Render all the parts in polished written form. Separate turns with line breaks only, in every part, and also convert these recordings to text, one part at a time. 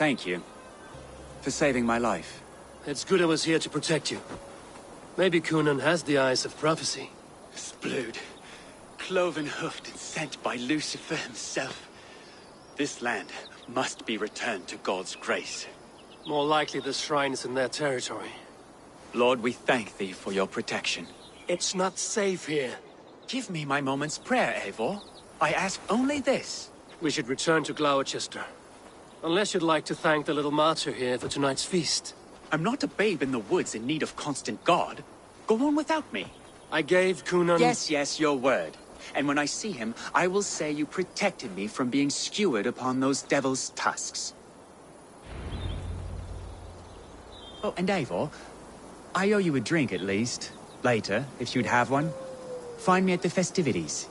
Thank you. For saving my life.
It's good I was here to protect you. Maybe Kunan has the eyes of prophecy.
Splood. Cloven-hoofed and sent by Lucifer himself. This land must be returned to God's grace.
More likely the shrine is in their territory.
Lord, we thank thee for your protection.
It's not safe here.
Give me my moment's prayer, Eivor. I ask only this.
We should return to Gloucester. Unless you'd like to thank the little martyr here for tonight's feast.
I'm not a babe in the woods in need of constant guard. Go on without me.
I gave Kunan...
Yes, your word. And when I see him, I will say you protected me from being skewered upon those devil's tusks. Oh, and Eivor, I owe you a drink at least. Later, if you'd have one. Find me at the festivities.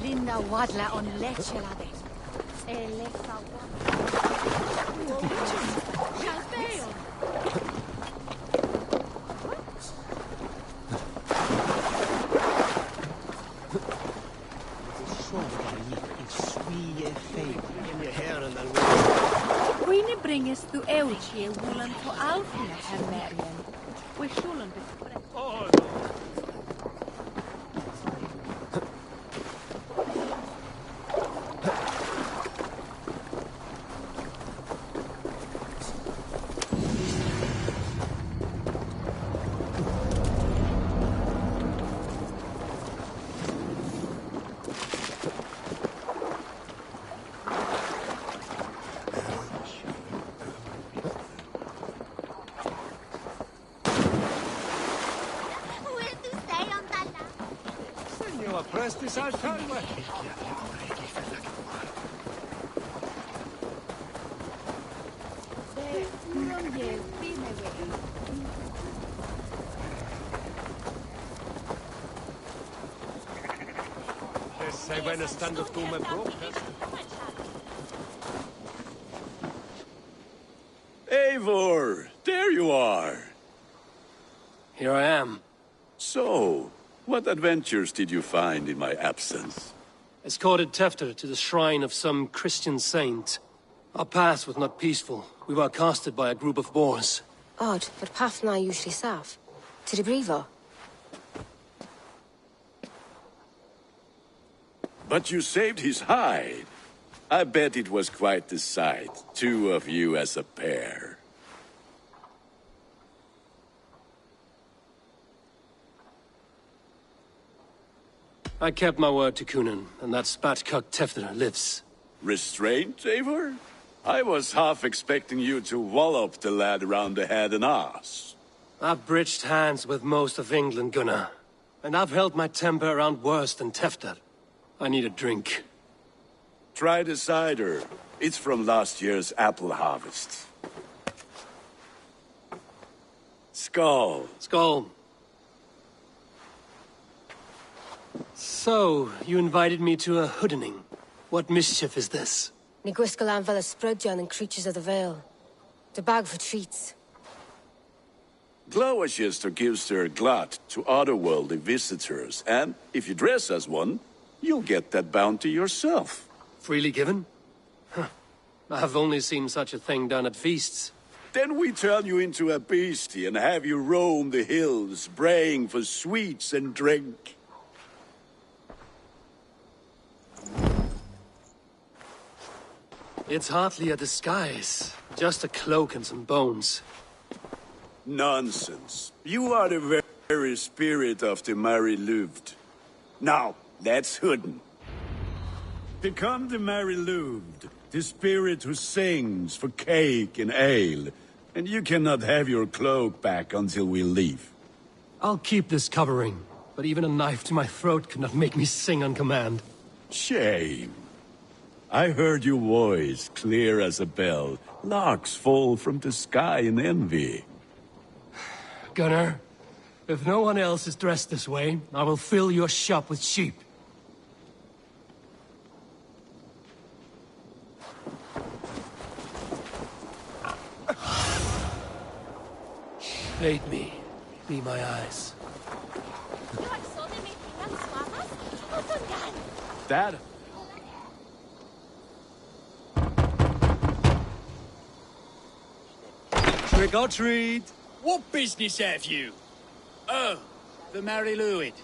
Blinda wadla on leche lade. Elesa Queen bringes du euchi wulan to Alfia, Herr Marian. We schulen besprechen.
Prestis al calma. Sei bene stando tu me brocca.
Eivor, there you are.
Here I am.
So, what adventures did you find in my absence?
Escorted Tefter to the shrine of some Christian saint. Our path was not peaceful. We were accosted by a group of boars.
Odd, but path now usually safe. To the Brivo.
But you saved his hide. I bet it was quite the sight, two of you as a pair.
I kept my word to Kunin, and that spatcuck Tefter lives.
Restraint, Eivor? I was half expecting you to wallop the lad around the head and ass.
I've bridged hands with most of England, Gunnar. And I've held my temper around worse than Tefter. I need a drink.
Try the cider. It's from last year's apple harvest. Skull.
Skull. So, you invited me to a hoodening. What mischief is this?
Ni gwisgal an fel ysbrydion and creatures of the Vale. The bag for treats.
Gloucester gives their glut to otherworldly visitors, and if you dress as one, you'll get that bounty yourself.
Freely given? Huh. I've only seen such a thing done at feasts.
Then we turn you into a beastie and have you roam the hills, braying for sweets and drink.
It's hardly a disguise. Just a cloak and some bones.
Nonsense. You are the very spirit of the Mary Louved. Now, let's hooden. Become the Mary Louved, the spirit who sings for cake and ale, and you cannot have your cloak back until we leave.
I'll keep this covering, but even a knife to my throat could not make me sing on command.
Shame. I heard your voice clear as a bell. Larks fall from the sky in envy.
Gunnar, if no one else is dressed this way, I will fill your shop with sheep. Bait me. Be my eyes.
Dad?
Trick or treat!
What business have you? Oh, the Mary Louid.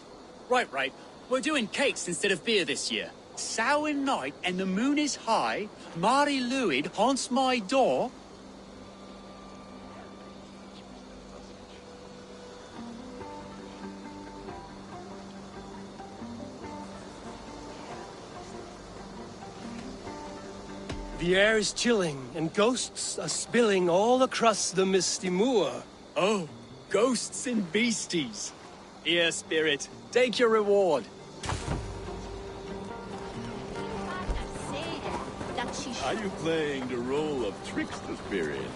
Right. We're doing cakes instead of beer this year. Samhain night and the moon is high. Mary Louid haunts my door.
The air is chilling, and ghosts are spilling all across the misty moor.
Oh, ghosts and beasties. Here, spirit, take your reward.
Are you playing the role of trickster spirit?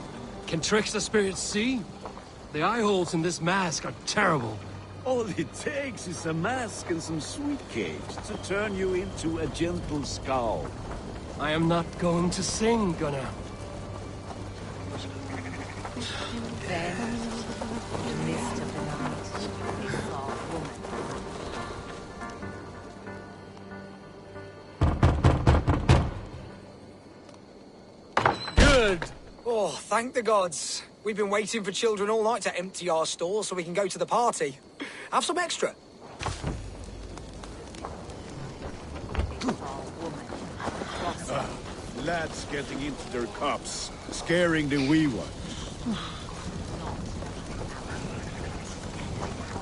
Can trickster spirits see? The eye holes in this mask are terrible.
All it takes is a mask and some sweet cakes to turn you into a gentle skull.
I am not going to sing, Gunnar.
Then, in the mist of the night, they saw a woman.
Good!
Oh, thank the gods. We've been waiting for children all night to empty our stores so we can go to the party. Have some extra.
Lads getting into their cups, scaring the wee ones.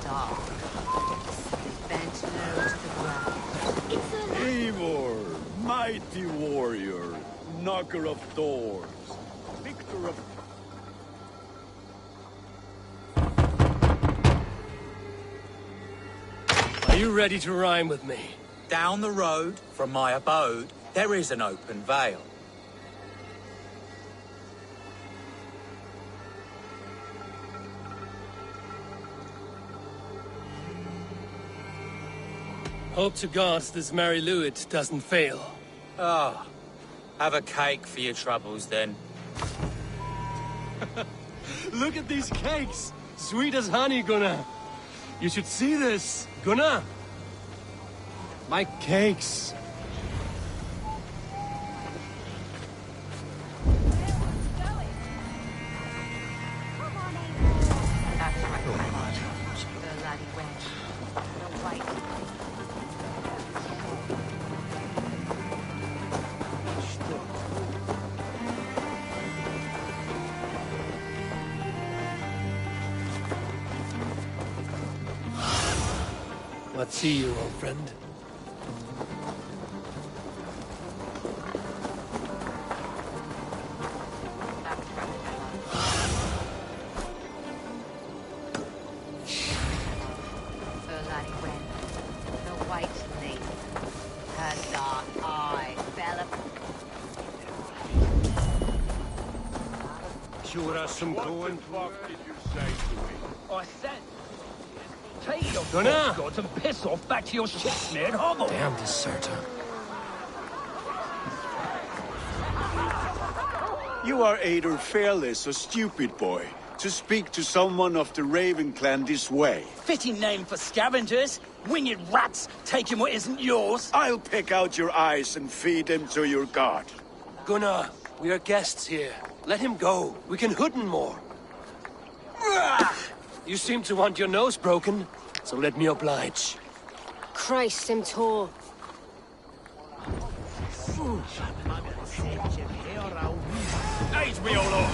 Dark. Bent low to the ground.
Eivor, mighty warrior, knocker of doors, victor of...
Are you ready to rhyme with me?
Down the road from my abode, there is an open vale.
Hope to gods this Mary Louid doesn't fail.
Ah, have a cake for your troubles then.
Look at these cakes! Sweet as honey, Gunnar. You should see this, Gunnar. My cakes.
That's right, my lord. The laddie went. The white.
What see you, old friend?
The laddie went. The white lady. Her dark eye fell upon.
Sure as some corn.
did you say to me?
I said, take your
Gunnar!
gods and piss off back to your shit-smeared hovel.
Damn deserter.
You are either fearless or stupid, boy, to speak to someone of the Raven clan this way.
Fitting name for scavengers. Winged rats taking what isn't yours.
I'll pick out your eyes and feed them to your god.
Gunnar, we are guests here. Let him go. We can hood him more. You seem to want your nose broken, so let me oblige.
Christ, I'm tall.
Age me all on.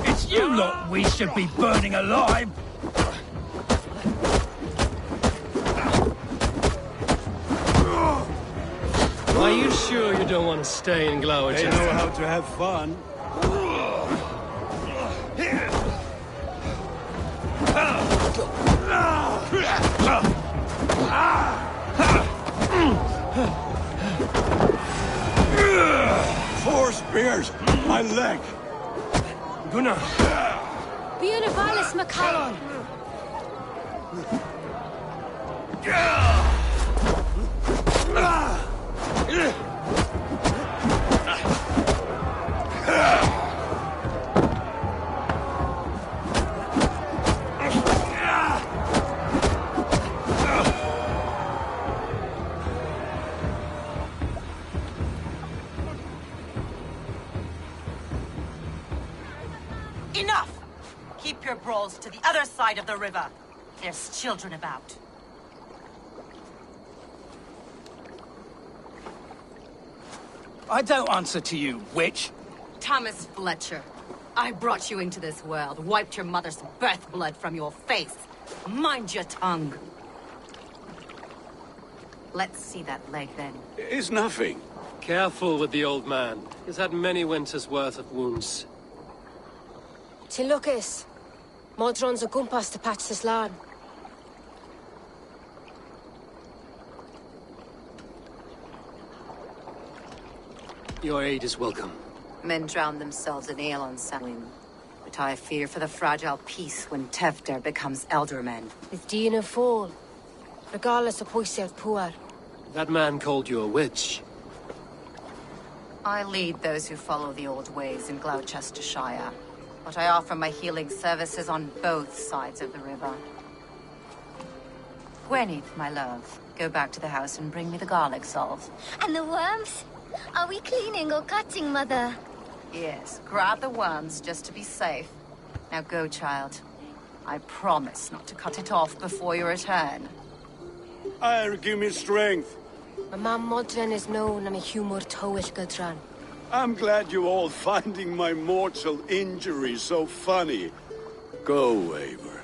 It's you lot we should be burning alive.
Are you sure you don't want to stay in Glower?
They know how to have fun. Four spears! My leg!
Gunnar!
Buenavilis Macallon!
Enough! Keep your brawls to the other side of the river. There's children about.
I don't answer to you, witch.
Thomas Fletcher, I brought you into this world, wiped your mother's birth blood from your face. Mind your tongue. Let's see that leg, then.
It's nothing.
Careful with the old man. He's had many winters' worth of wounds.
Ti lwcus. Modron's o gwmpas to patch this lan.
Your aid is welcome.
Men drown themselves in ale on Samhain. But I fear for the fragile peace when Tevder becomes eldermen.
Is Dean a fall? Regardless of pwysau'r pŵar.
That man called you a witch.
I lead those who follow the old ways in Gloucestershire. But I offer my healing services on both sides of the river. Gweneth, my love, go back to the house and bring me the garlic salve.
And the worms? Are we cleaning or cutting, Mother?
Yes, grab the worms just to be safe. Now go, child. I promise not to cut it off before you return.
I'll give me strength.
My mam Modron is known am a humor tywyll gydran.
I'm glad you're all finding my mortal injury so funny. Go, Eivor.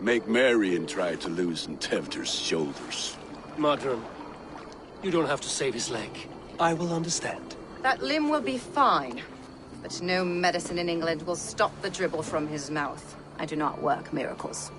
Make merry and try to loosen Tevder's shoulders.
Modron, you don't have to save his leg. I will understand.
That limb will be fine. But no medicine in England will stop the dribble from his mouth. I do not work miracles.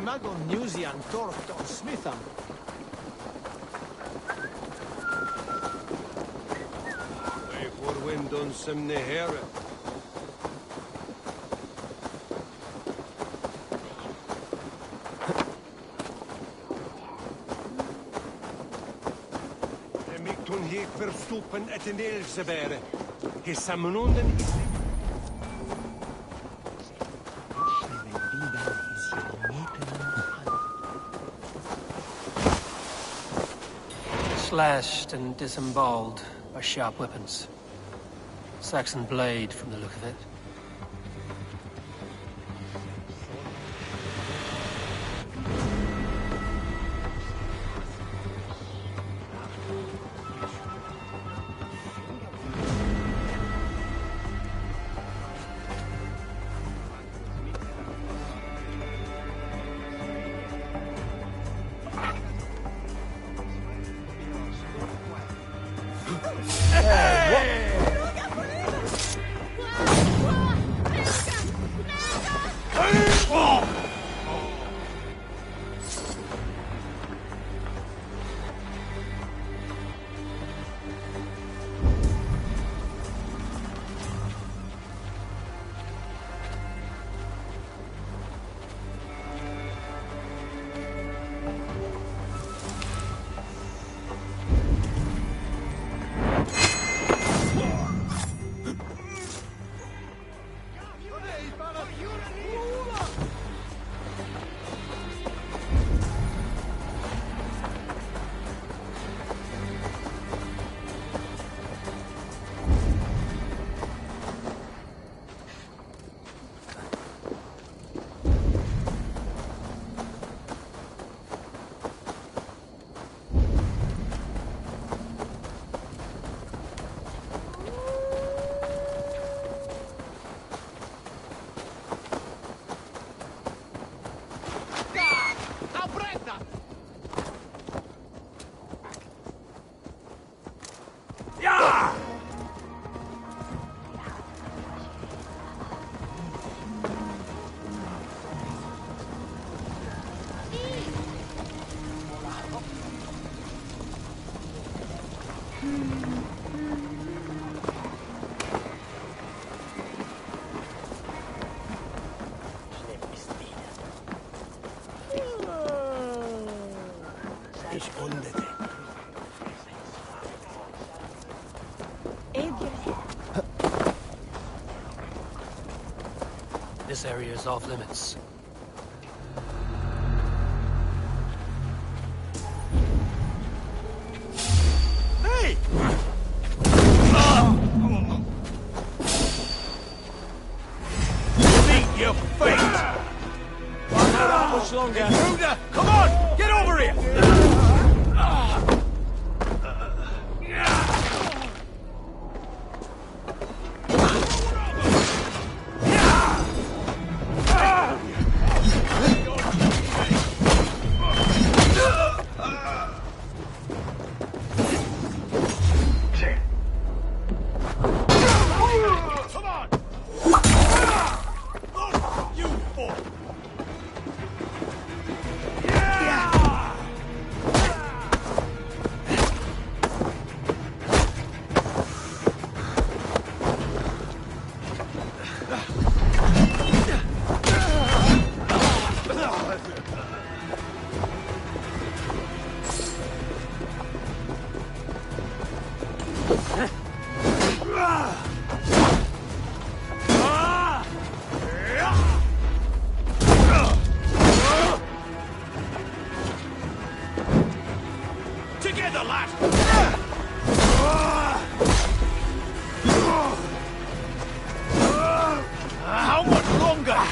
Magon Newsian Torton Smitham.
Way for wind on some Nehera.
Toen hier verstoepen het in Elzebere. Gesamenonden is...
Slashed and disemboweled by sharp weapons. Saxon blade from the look of it. This area is off limits.
Hey! Meet your fate!
Not much longer.
Intruder, come on! Get over here! Together, lad! How much longer?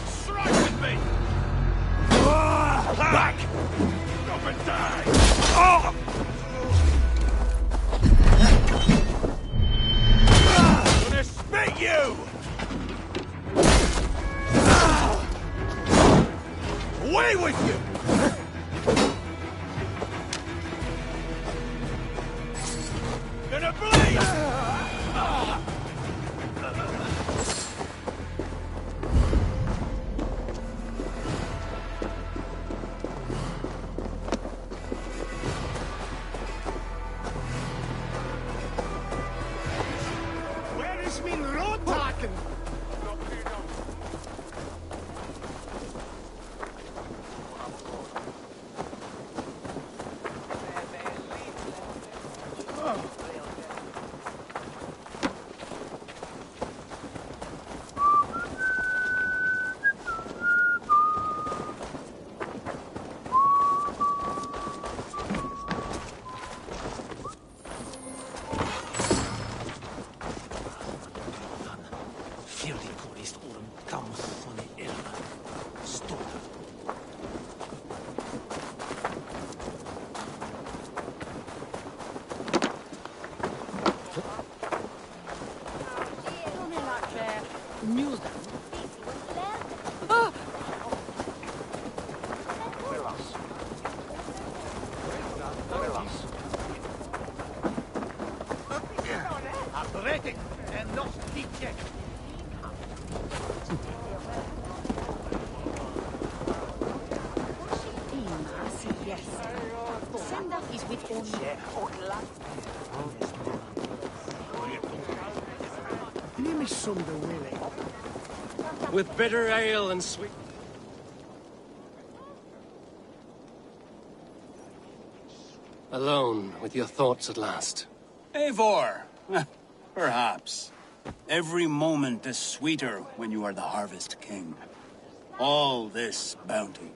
Strike with me! Back! Stop and die! Oh! Gonna spit you! Away with you! Gonna bleed!
Where is min rådtaken?
Ready and not deject.
With bitter ale and sweet... Alone with your thoughts at last.
Eivor! Perhaps. Every moment is sweeter when you are the Harvest King. All this bounty.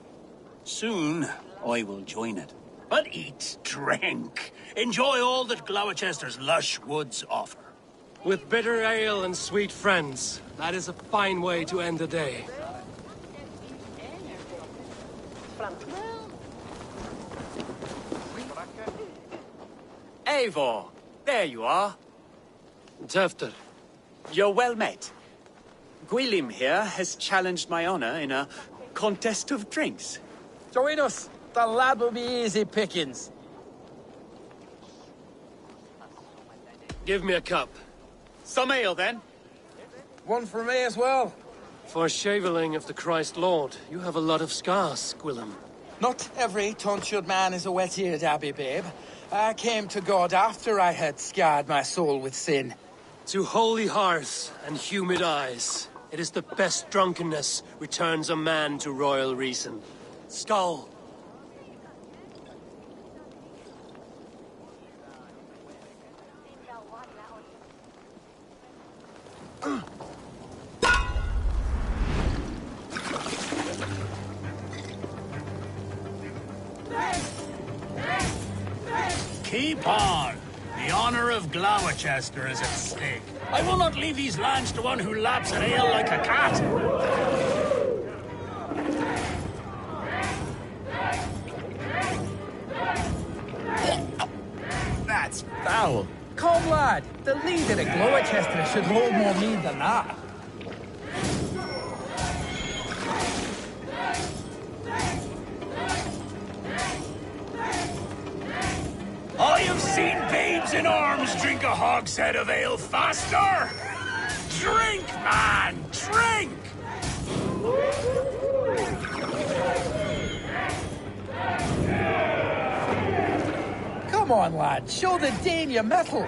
Soon, I will join it. But eat, drink, enjoy all that Gloucester's lush woods offer.
With bitter ale and sweet friends, that is a fine way to end the day.
Eivor, there you are.
Tefter.
You're well met. Gwilym here has challenged my honor in a contest of drinks.
Join us. The lad will be easy pickings.
Give me a cup.
Some ale, then.
One for me as well.
For shaveling of the Christ Lord, you have a lot of scars, Gwilym.
Not every tonsured man is a wet-eared Abbey, babe. I came to God after I had scarred my soul with sin.
To holy hearts and humid eyes, it is the best drunkenness returns a man to royal reason. Skull!
Keep on! The honor of Gloucester is at stake. I will not leave these lands to one who laps at ale like a cat.
That's foul. Come, lad. The leader of Gloucester should hold more mead than that.
I have seen babes in arms drink a hogshead of ale faster! Drink, man! Drink!
Come on, lad. Show the Dane your mettle.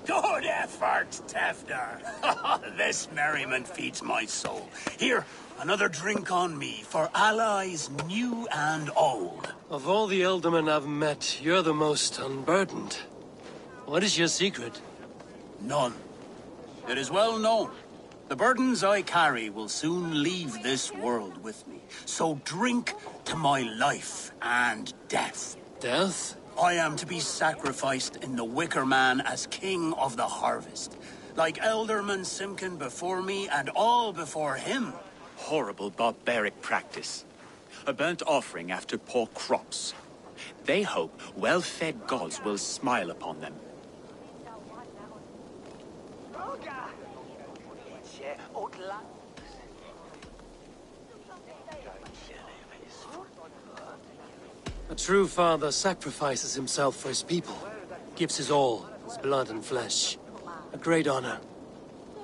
Good effort, Tefner. This merriment feeds my soul. Here, another drink on me for allies new and old.
Of all the ealdormen I've met, you're the most unburdened. What is your secret?
None. It is well known. The burdens I carry will soon leave this world with me. So drink to my life and death.
Death?
I am to be sacrificed in the Wicker Man as king of the harvest. Like Elderman Simkin before me and all before him.
Horrible barbaric practice. A burnt offering after poor crops. They hope well-fed gods will smile upon them.
A true father sacrifices himself for his people, gives his all, his blood and flesh. A great honor,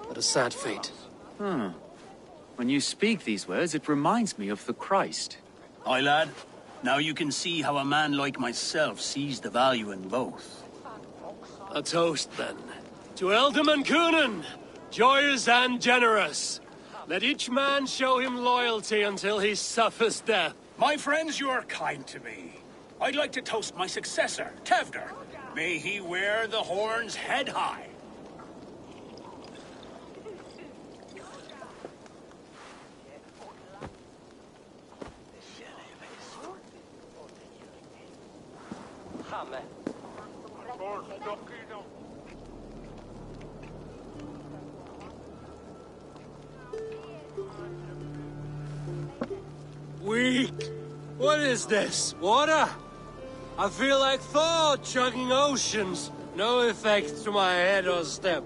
but a sad fate.
When you speak these words, it reminds me of the Christ.
Aye, lad. Now you can see how a man like myself sees the value in both.
A toast, then. To Ealdorman Coonan, joyous and generous. Let each man show him loyalty until he suffers death.
My friends, you are kind to me. I'd like to toast my successor, Tevder. May he wear the horns head high.
Weak. What is this? Water? I feel like Thor chugging oceans. No effect to my head or step.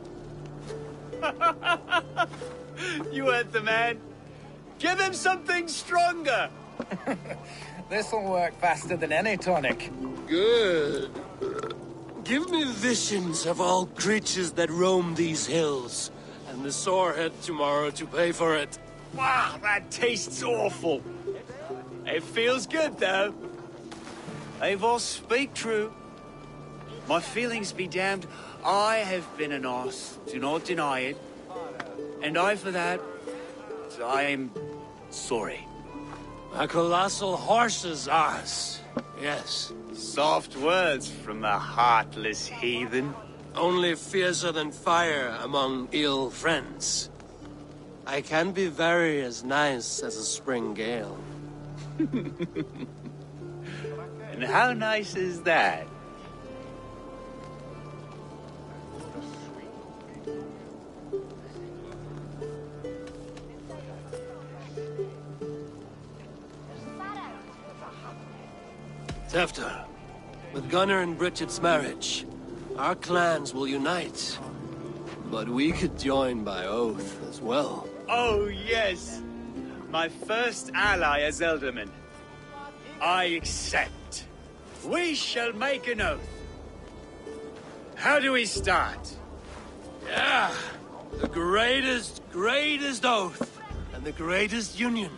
You heard the man. Give him something stronger.
This'll work faster than any tonic.
Good. Give me visions of all creatures that roam these hills, and the sorehead tomorrow to pay for it.
Wow, that tastes awful. It feels good, though. Eivor, speak true. My feelings be damned. I have been an arse, do not deny it. And I, for that, I am sorry.
A colossal horse's arse. Yes.
Soft words from a heartless heathen.
Only fiercer than fire among ill friends. I can be very as nice as a spring gale.
And how nice is that?
Tefter, with Gunnar and Bridget's marriage, our clans will unite. But we could join by oath as well.
Oh, yes. My first ally as Elderman. I accept. We shall make an oath. How do we start?
Yeah! The greatest oath, and the greatest union.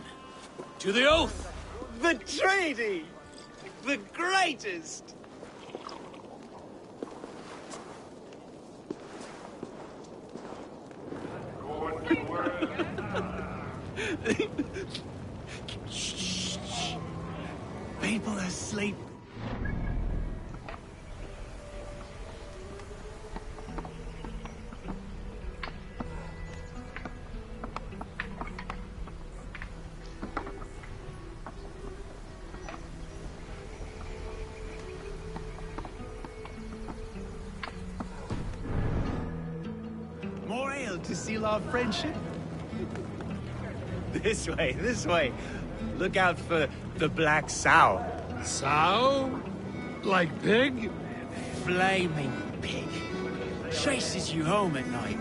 To the oath!
The treaty! The greatest! Shh. People are asleep. More ale to seal our friendship? This way. Look out for the black sow.
Sow? Like pig?
Flaming pig. Chases you home at night.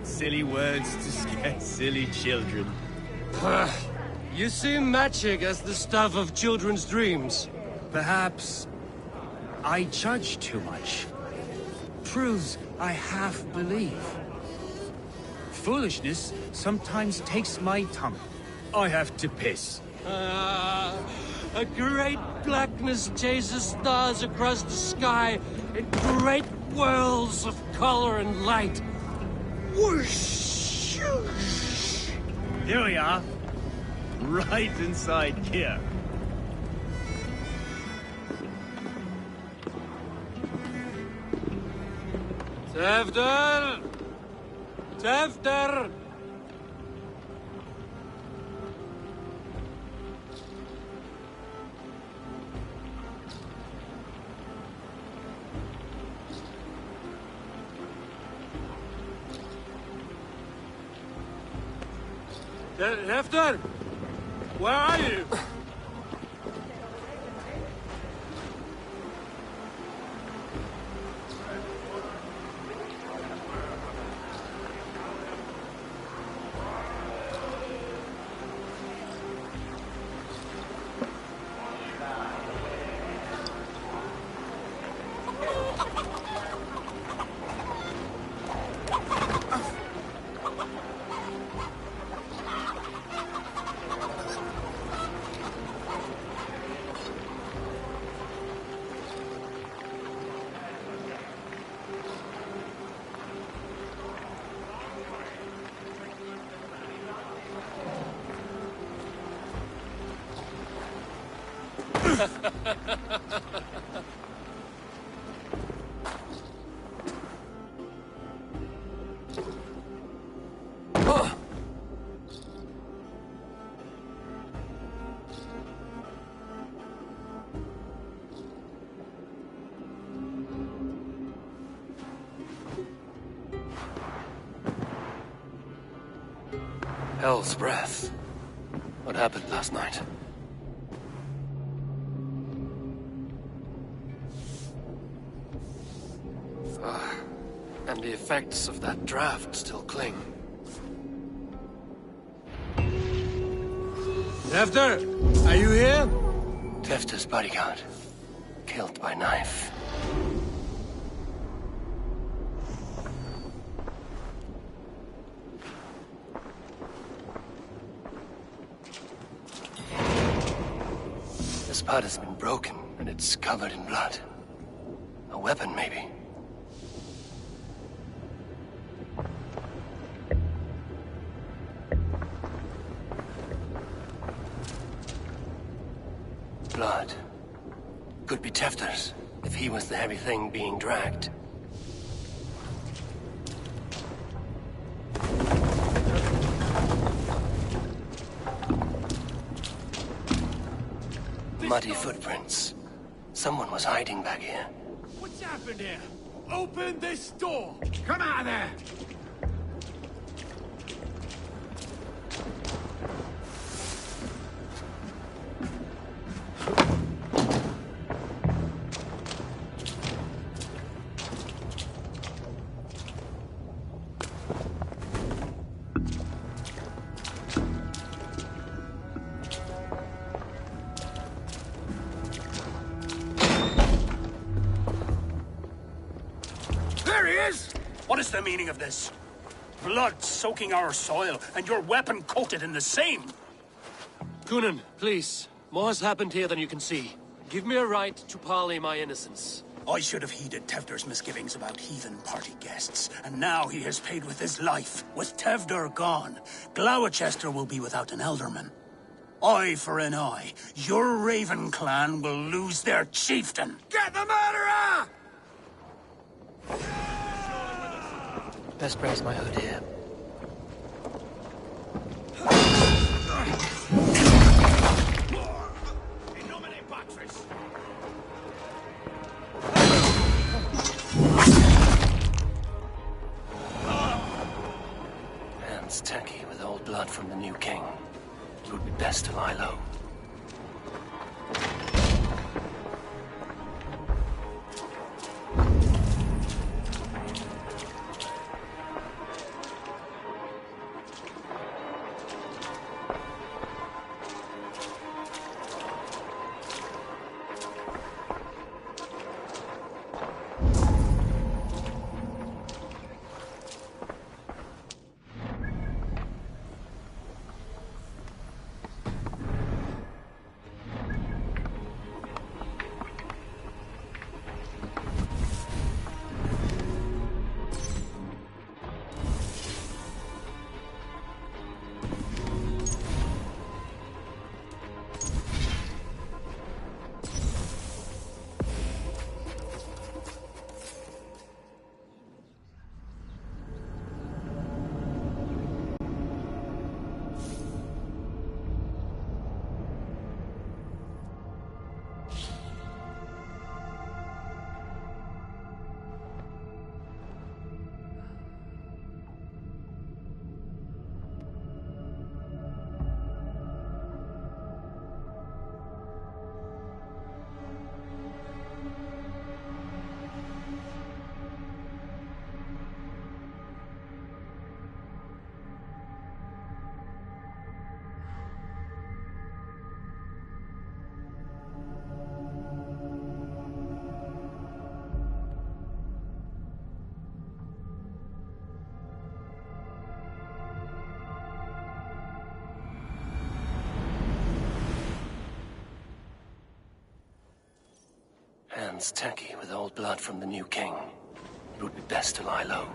Silly words to scare silly children.
You see magic as the stuff of children's dreams.
Perhaps I judge too much. Proves I half believe. Foolishness sometimes takes my tongue. I have to piss.
A great blackness chases stars across the sky in great whirls of color and light. Whoosh!
Here we are. Right inside here.
Tefter! Tefter! Tefter! Where are you? Hell's breath. What happened last night? And the effects of that draft still cling. Tefter! Are you here? Tefter's bodyguard. Killed by knife. The spot has been broken, and it's covered in blood. A weapon, maybe. Blood. Could be Tefter's, if he was the heavy thing being dragged. Muddy footprints. Someone was hiding back here.
What's happened here? Open this door! Come out of there!
he is! What is the meaning of this? Blood soaking our soil, and your weapon coated in the same!
Coonan, please. More has happened here than you can see. Give me a right to parley my innocence.
I should have heeded Tevder's misgivings about heathen party guests, and now he has paid with his life. With Tevder gone, Gloucester will be without an ealdorman. Eye for an eye, your Raven clan will lose their chieftain.
Get the murderer!
Best raise my hood here. Hands tacky with old blood from the new king. It would be best to lie low. Hands tacky with old blood from the new king. It would be best to lie low.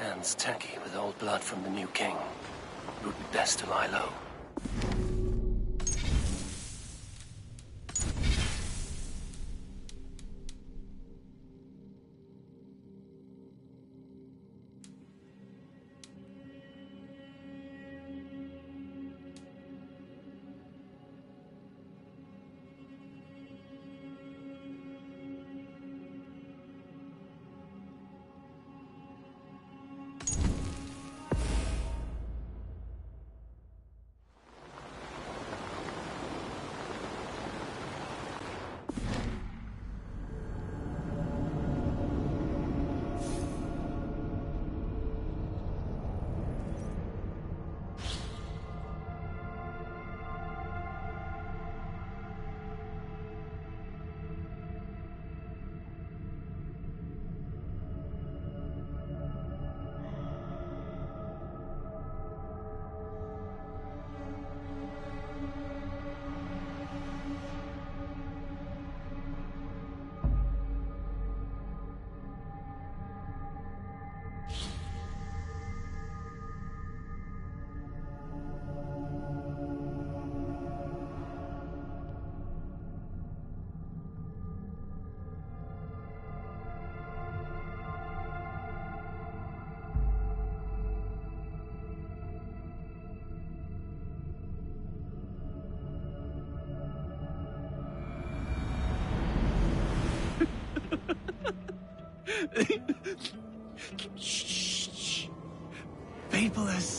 Hands tacky with old blood from the new king. It would be best to lie low.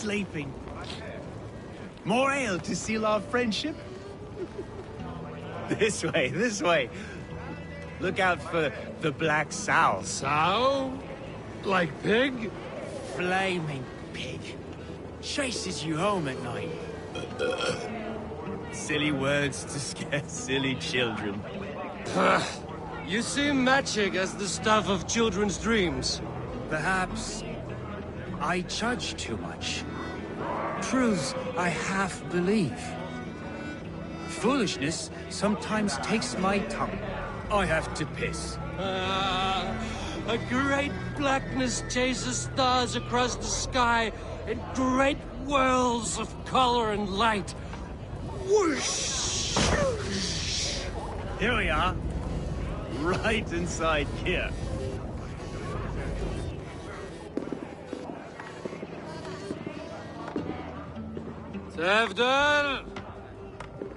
sleeping. More ale to seal our friendship? This way, this way. Look out for the black sow.
Sow? Like pig?
Flaming pig. Chases you home at night. Silly words to scare silly children.
You see magic as the stuff of children's dreams.
Perhaps I judge too much. Truths I half believe. Foolishness sometimes takes my tongue. I have to piss.
A great blackness chases stars across the sky in great whirls of color and light. Whoosh!
Here we are. Right inside here.
Tevder!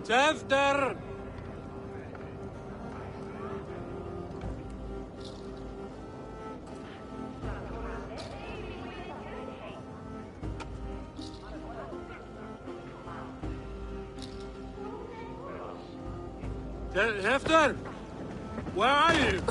Tevder! Tevder! Where are you?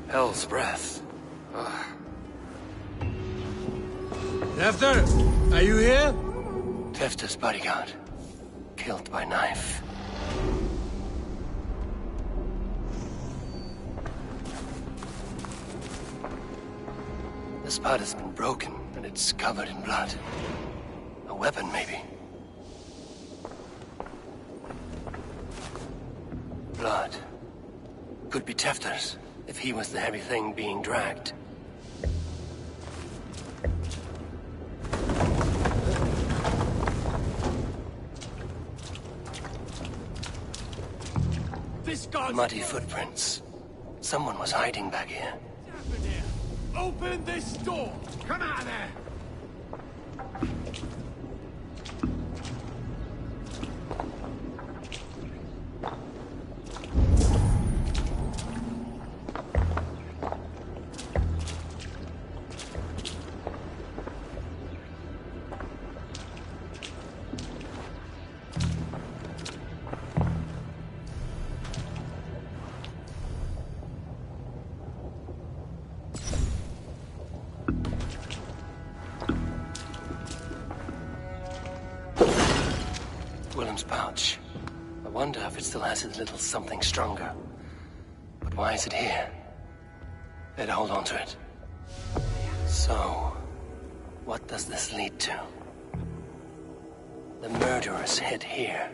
Hell's breath.
Tevder, are you here?
Tefter's bodyguard. Killed by knife. The spot has been broken, and it's covered in blood. A weapon, maybe. Blood. Could be Tefter's, if he was the heavy thing being dragged. Muddy footprints. Someone was hiding back here.
Open this door! Come out of there!
Willem's pouch. I wonder if it still has a little something stronger. But why is it here? Better hold on to it. So, what does this lead to? The murderers hid here,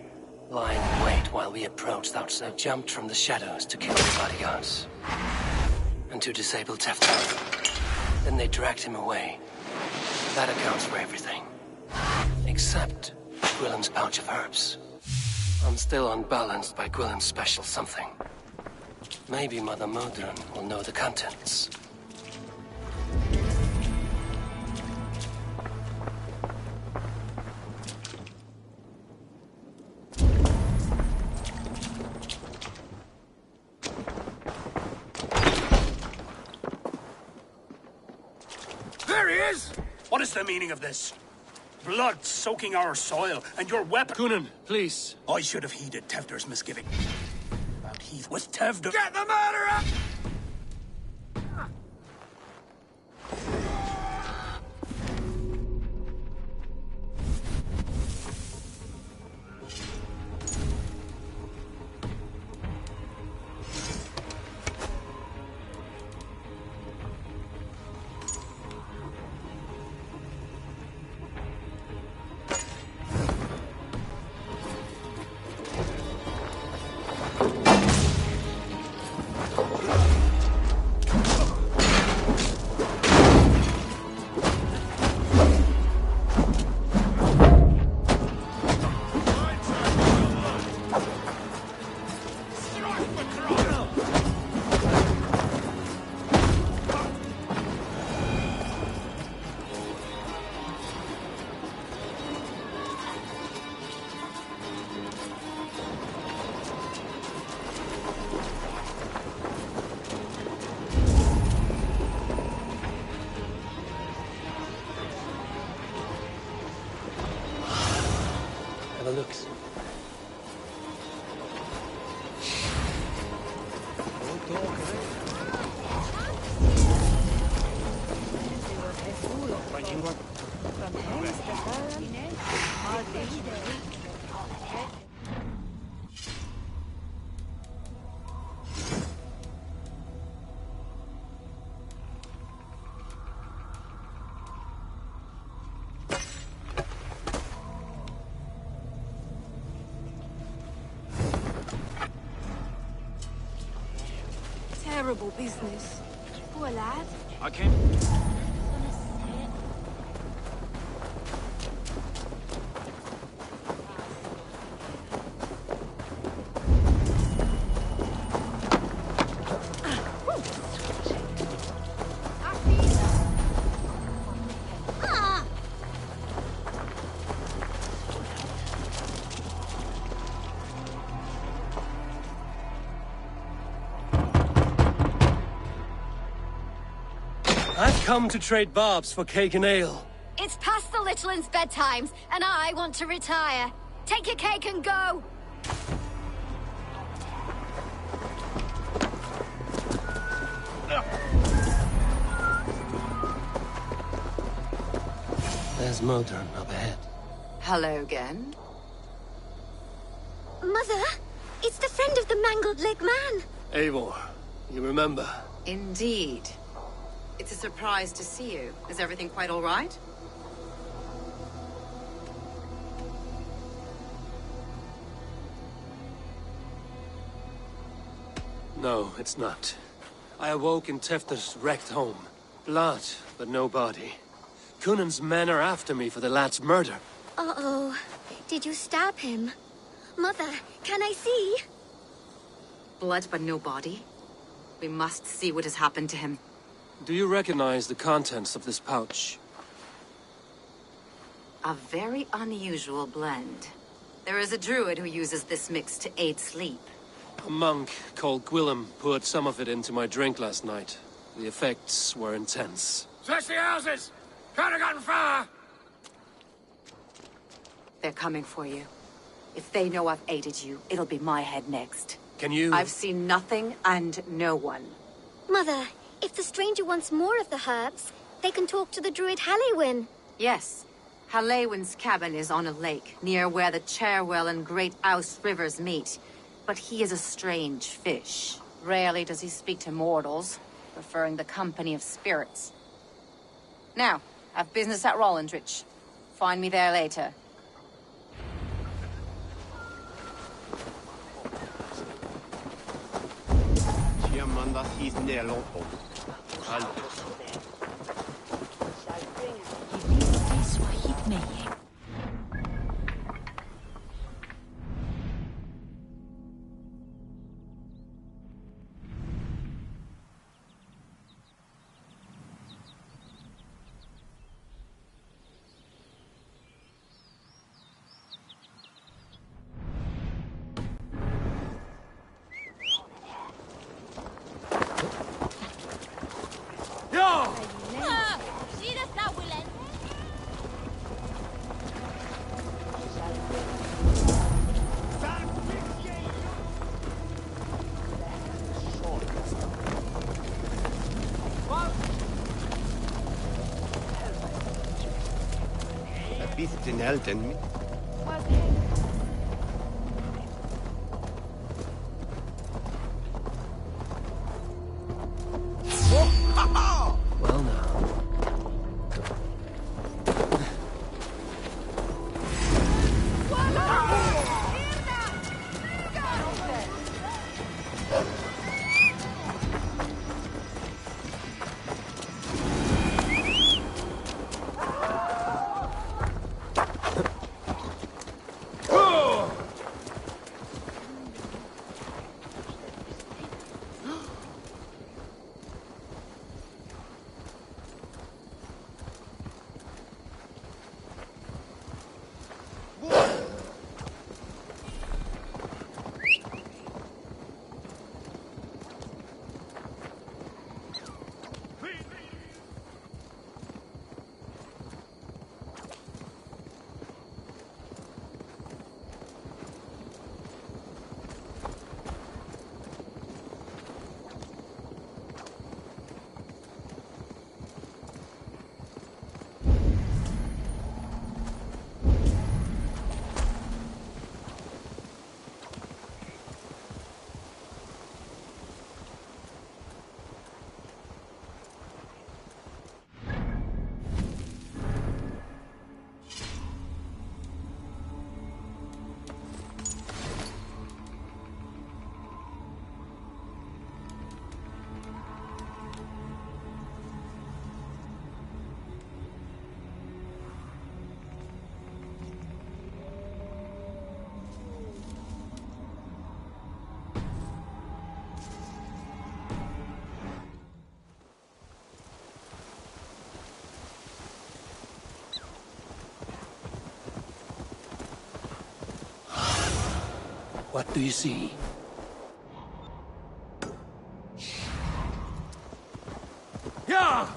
lying in wait while we approached outside, jumped from the shadows to kill the bodyguards. And to disable Tefter. Then they dragged him away. That accounts for everything. Except Gwillem's pouch of herbs. I'm still unbalanced by Gwillem's special something. Maybe Mother Modron will know the contents.
There he is! What is the meaning of this? Blood soaking our soil, and your weapon...
Coonan, please.
I should have heeded Tevder's misgiving. About Heath with Tevder...
Get the murderer!
looks.
Terrible business. Poor lad.
I can't...
I've come to trade barbs for cake and ale.
It's past the little one's bedtimes, and I want to retire. Take your cake and go!
There's Modron up ahead.
Hello again.
Mother, it's the friend of the mangled leg man.
Eivor, you remember?
Indeed. It's a surprise to see you. Is everything quite all right?
No, it's not. I awoke in Tefter's wrecked home. Blood, but no body. Cunan's men are after me for the lad's murder.
Uh-oh. Did you stab him? Mother, can I see?
Blood but no body? We must see what has happened to him.
Do you recognize the contents of this pouch?
A very unusual blend. There is a druid who uses this mix to aid sleep.
A monk called Gwillem poured some of it into my drink last night. The effects were intense.
Search the houses! Could have gotten far!
They're coming for you. If they know I've aided you, it'll be my head next.
Can you...
I've seen nothing and no one.
Mother, if the stranger wants more of the herbs, they can talk to the druid Halewyn.
Yes. Halewyn's cabin is on a lake, near where the Cherwell and Great Ouse rivers meet. But he is a strange fish. Rarely does he speak to mortals, preferring the company of spirits. Now, I've business at Rollindrich. Find me there later.
Den helden.
Well now. What do you see?
Yeah!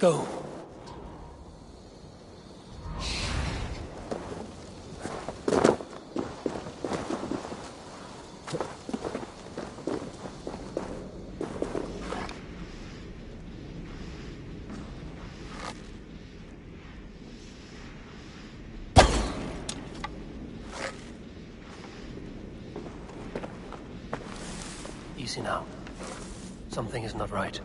Go. Easy now. Something is not right.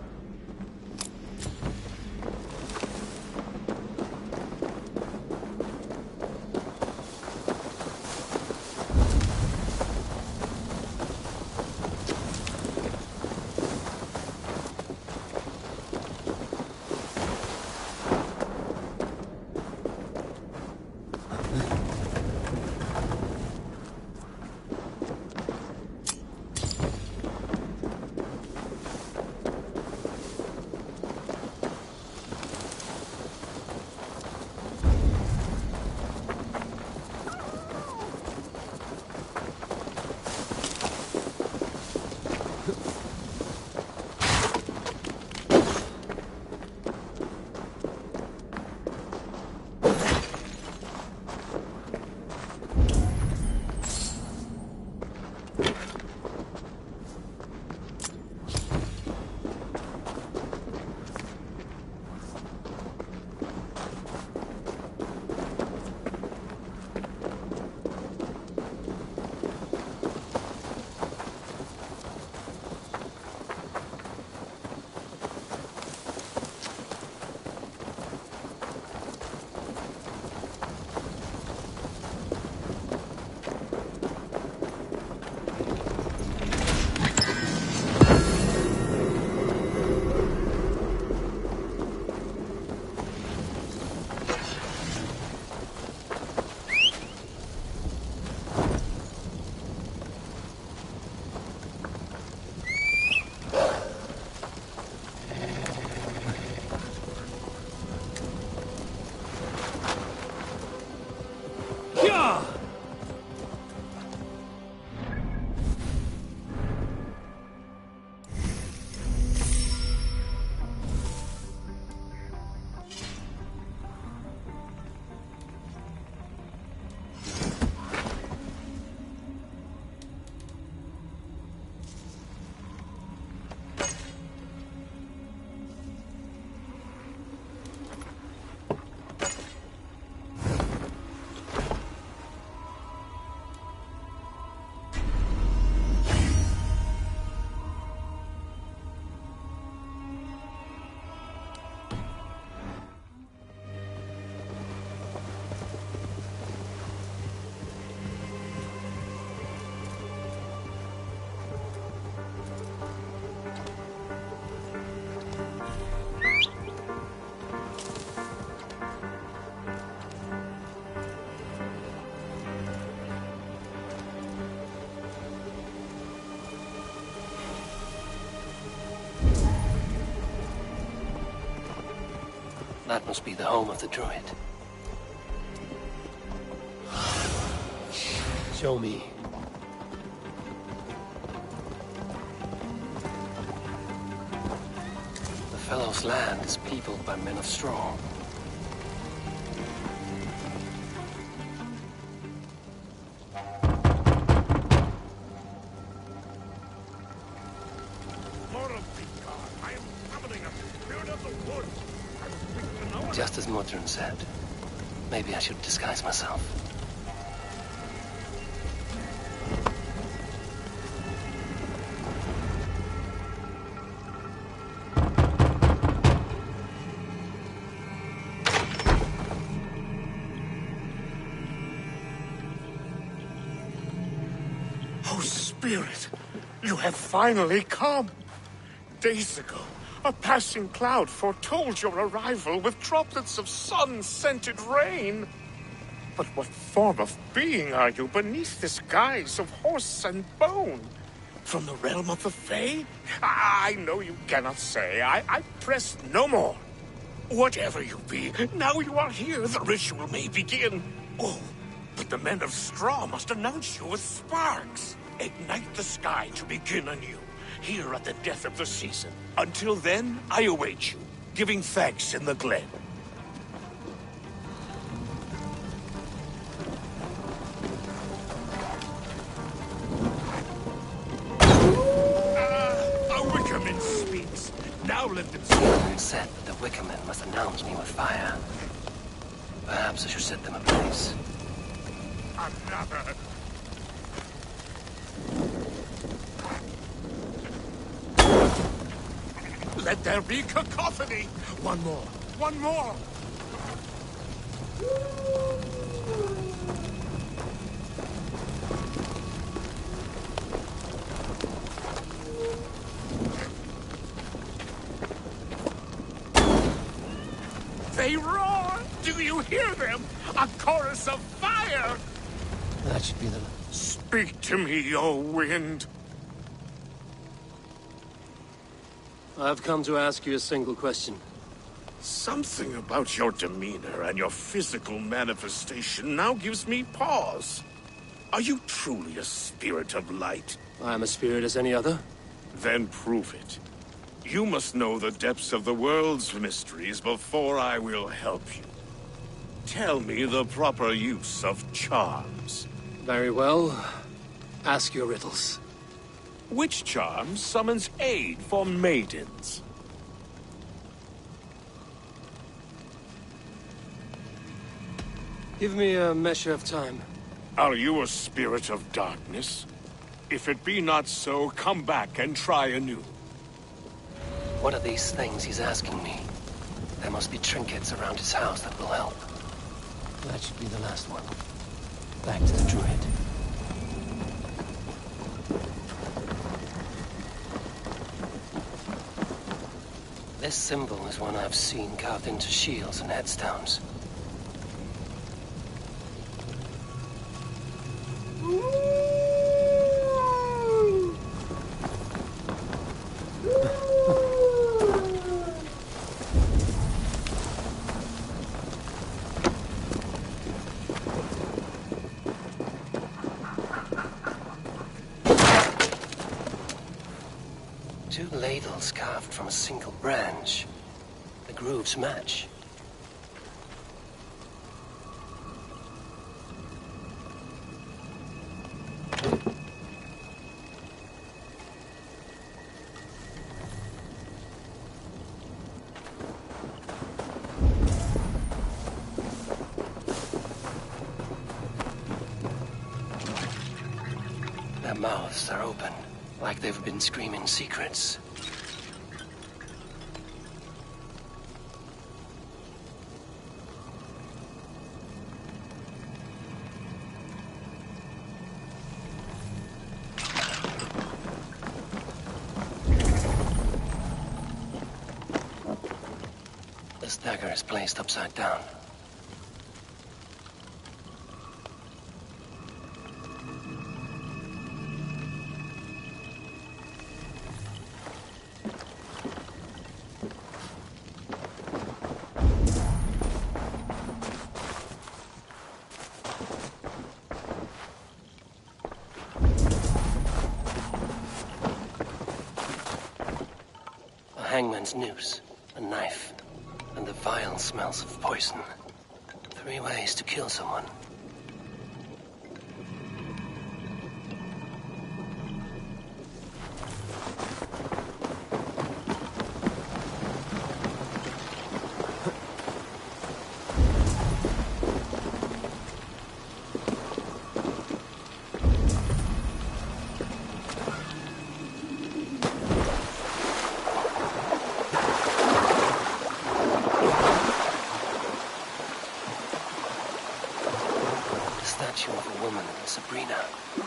That must be the home of the druid.
Show me.
The fellow's land is peopled by men of straw. Just as Modron said. Maybe I should disguise myself.
Oh, Spirit, you have finally come. Days ago, a passing cloud foretold your arrival with droplets of sun-scented rain. But what form of being are you beneath this guise of horse and bone? From the realm of the Fae? I know you cannot say. I press no more. Whatever you be, now you are here, the ritual may begin. Oh, but the men of straw must announce you with sparks. Ignite the sky to begin anew, here at the death of the season. Until then, I await you, giving thanks in the glen. A Wickerman speaks. Now let them see.
It said that the Wickermen must announce me with fire. Perhaps I should set them ablaze.
Another. Let there be cacophony. One more. One more. They roar! Do you hear them? A chorus of fire!
That should be the...
Speak to me, O wind.
I've come to ask you a single question.
Something about your demeanor and your physical manifestation now gives me pause. Are you truly a spirit of light?
I am a spirit as any other.
Then prove it. You must know the depths of the world's mysteries before I will help you. Tell me the proper use of charms.
Very well. Ask your riddles.
Which charm summons aid for maidens?
Give me a measure of time.
Are you a spirit of darkness? If it be not so, come back and try anew.
What are these things he's asking me? There must be trinkets around his house that will help.
That should be the last one. Back to the druid.
This symbol is one I've seen carved into shields and headstones. Two ladles carved from a single branch. The grooves match. Their mouths are open, like they've been screaming secrets. This dagger is placed upside down. hangman's noose, a knife, and the vile smells of poison. 3 ways to kill someone.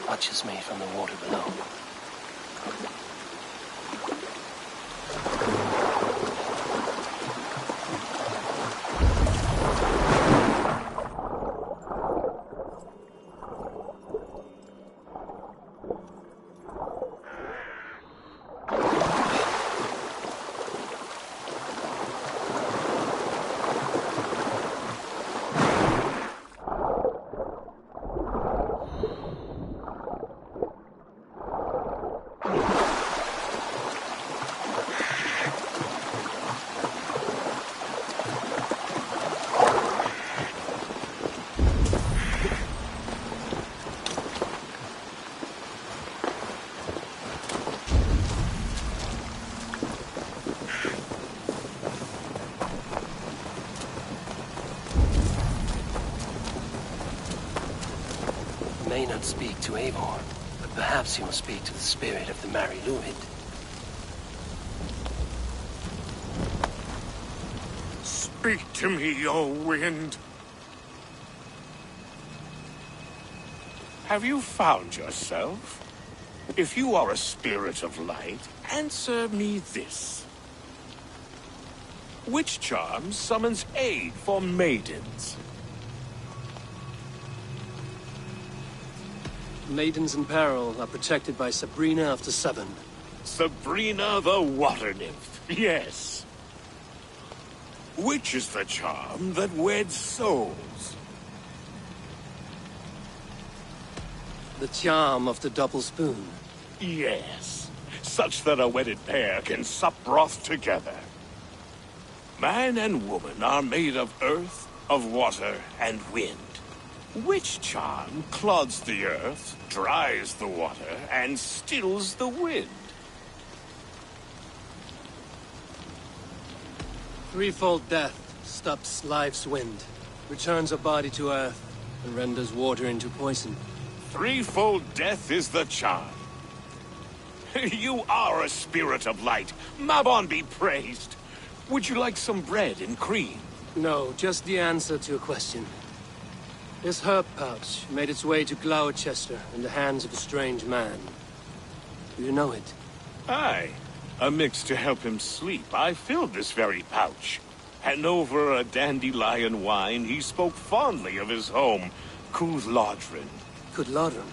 Watches me from the water below. May not speak to Eivor, but perhaps he will speak to the spirit of the Mari Luid.
Speak to me, O wind. Have you found yourself? If you are a spirit of light, answer me this. Which charm summons aid for maidens?
Maidens in peril are protected by Sabrina after 7.
Sabrina the water nymph, yes. Which is the charm that weds souls?
The charm of the double spoon.
Yes, such that a wedded pair can sup broth together. Man and woman are made of earth, of water, and wind. Which charm clods the earth, dries the water, and stills the wind?
Threefold death stops life's wind, returns a body to earth, and renders water into poison.
Threefold death is the charm. You are a spirit of light. Mabon be praised. Would you like some bread and cream?
No, just the answer to a question. This herb pouch made its way to Gloucester in the hands of a strange man. Do you know it?
Aye. A mix to help him sleep. I filled this very pouch. And over a dandelion wine, he spoke fondly of his home, Cooth-Lodrin.
Cooth-Lodrin?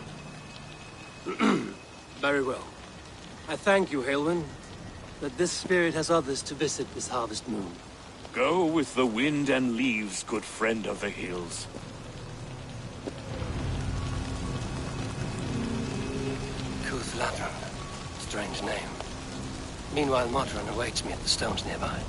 Very well. I thank you, Halwyn, that this spirit has others to visit this harvest moon.
Go with the wind and leaves, good friend of the hills.
Cooth-Lodrin. Strange name. Meanwhile, Modron awaits me at the stones nearby.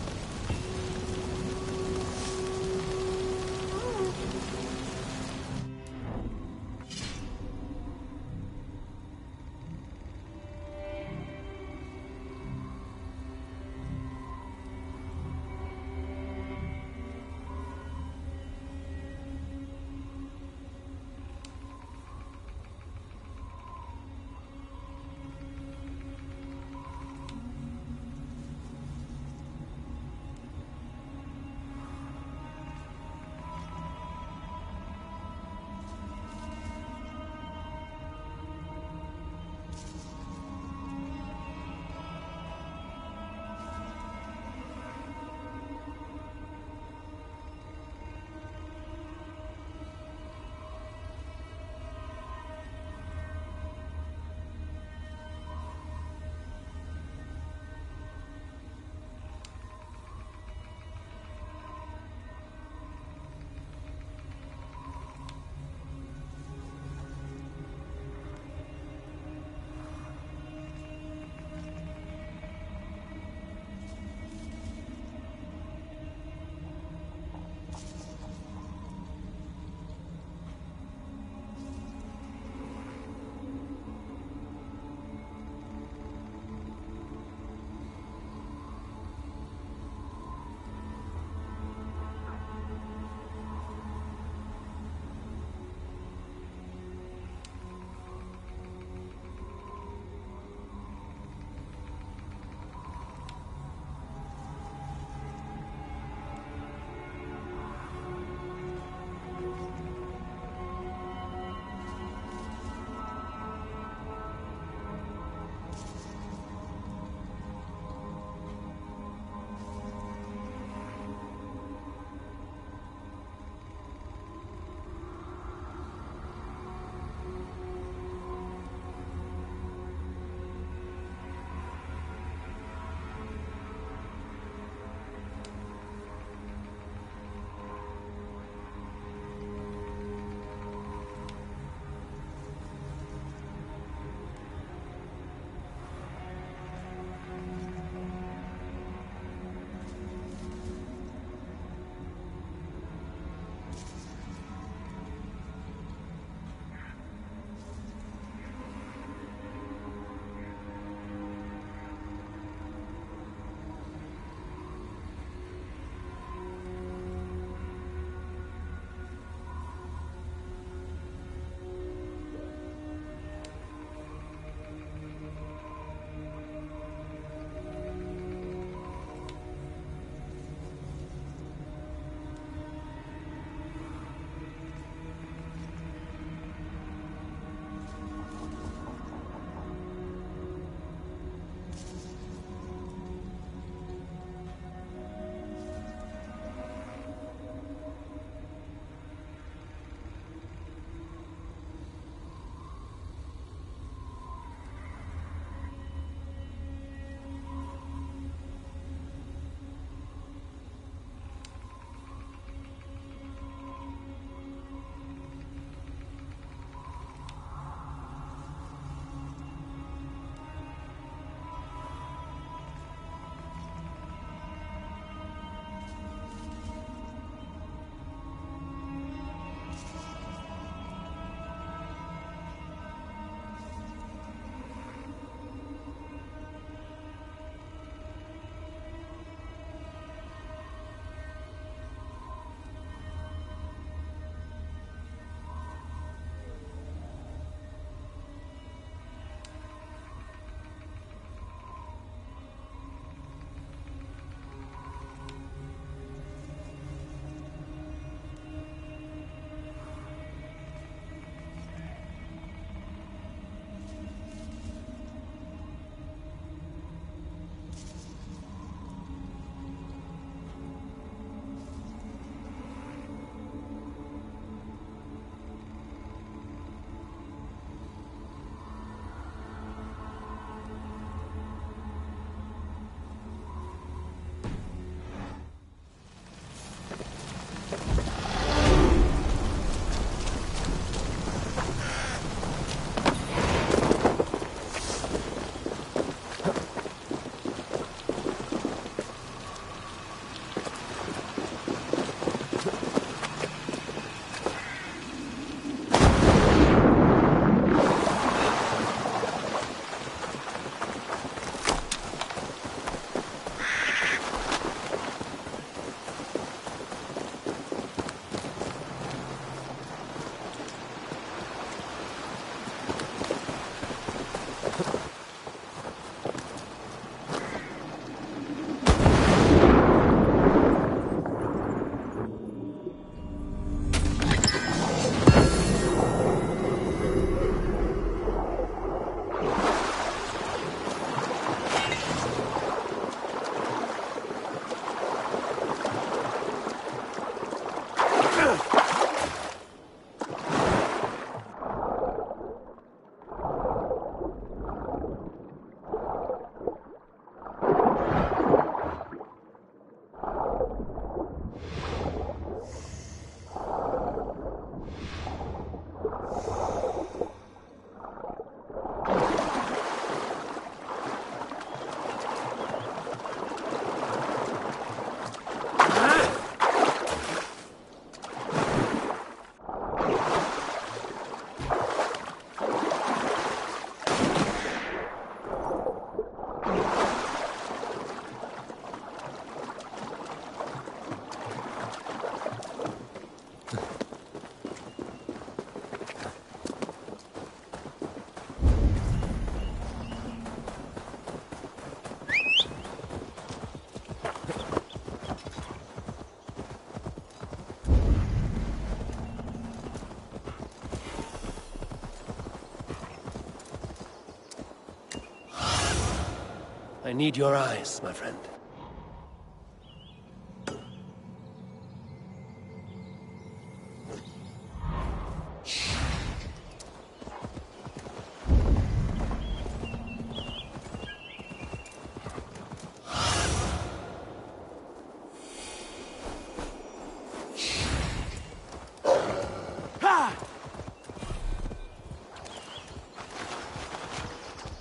I need your eyes, my friend.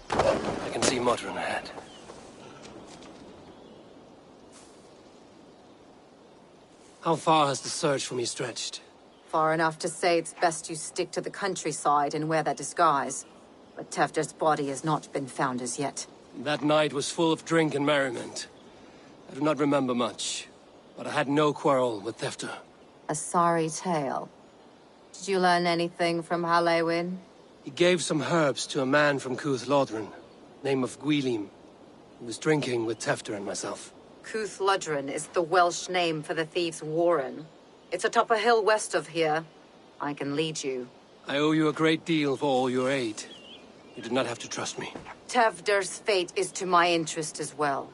I can see Modron ahead. How far has the search for me stretched?
Far enough to say it's best you stick to the countryside and wear that disguise. But Tefder's body has not been found as yet.
That night was full of drink and merriment. I do not remember much, but I had no quarrel with Tefder.
A sorry tale. Did you learn anything from Halewin?
He gave some herbs to a man from Cuth Lodren, name of Gwilim. He was drinking with Tefder and myself.
Cuth Lodren is the Welsh name for the thieves' warren. It's atop a hill west of here. I can lead you.
I owe you a great deal for all your aid. You did not have to trust me.
Tefder's fate is to my interest as well.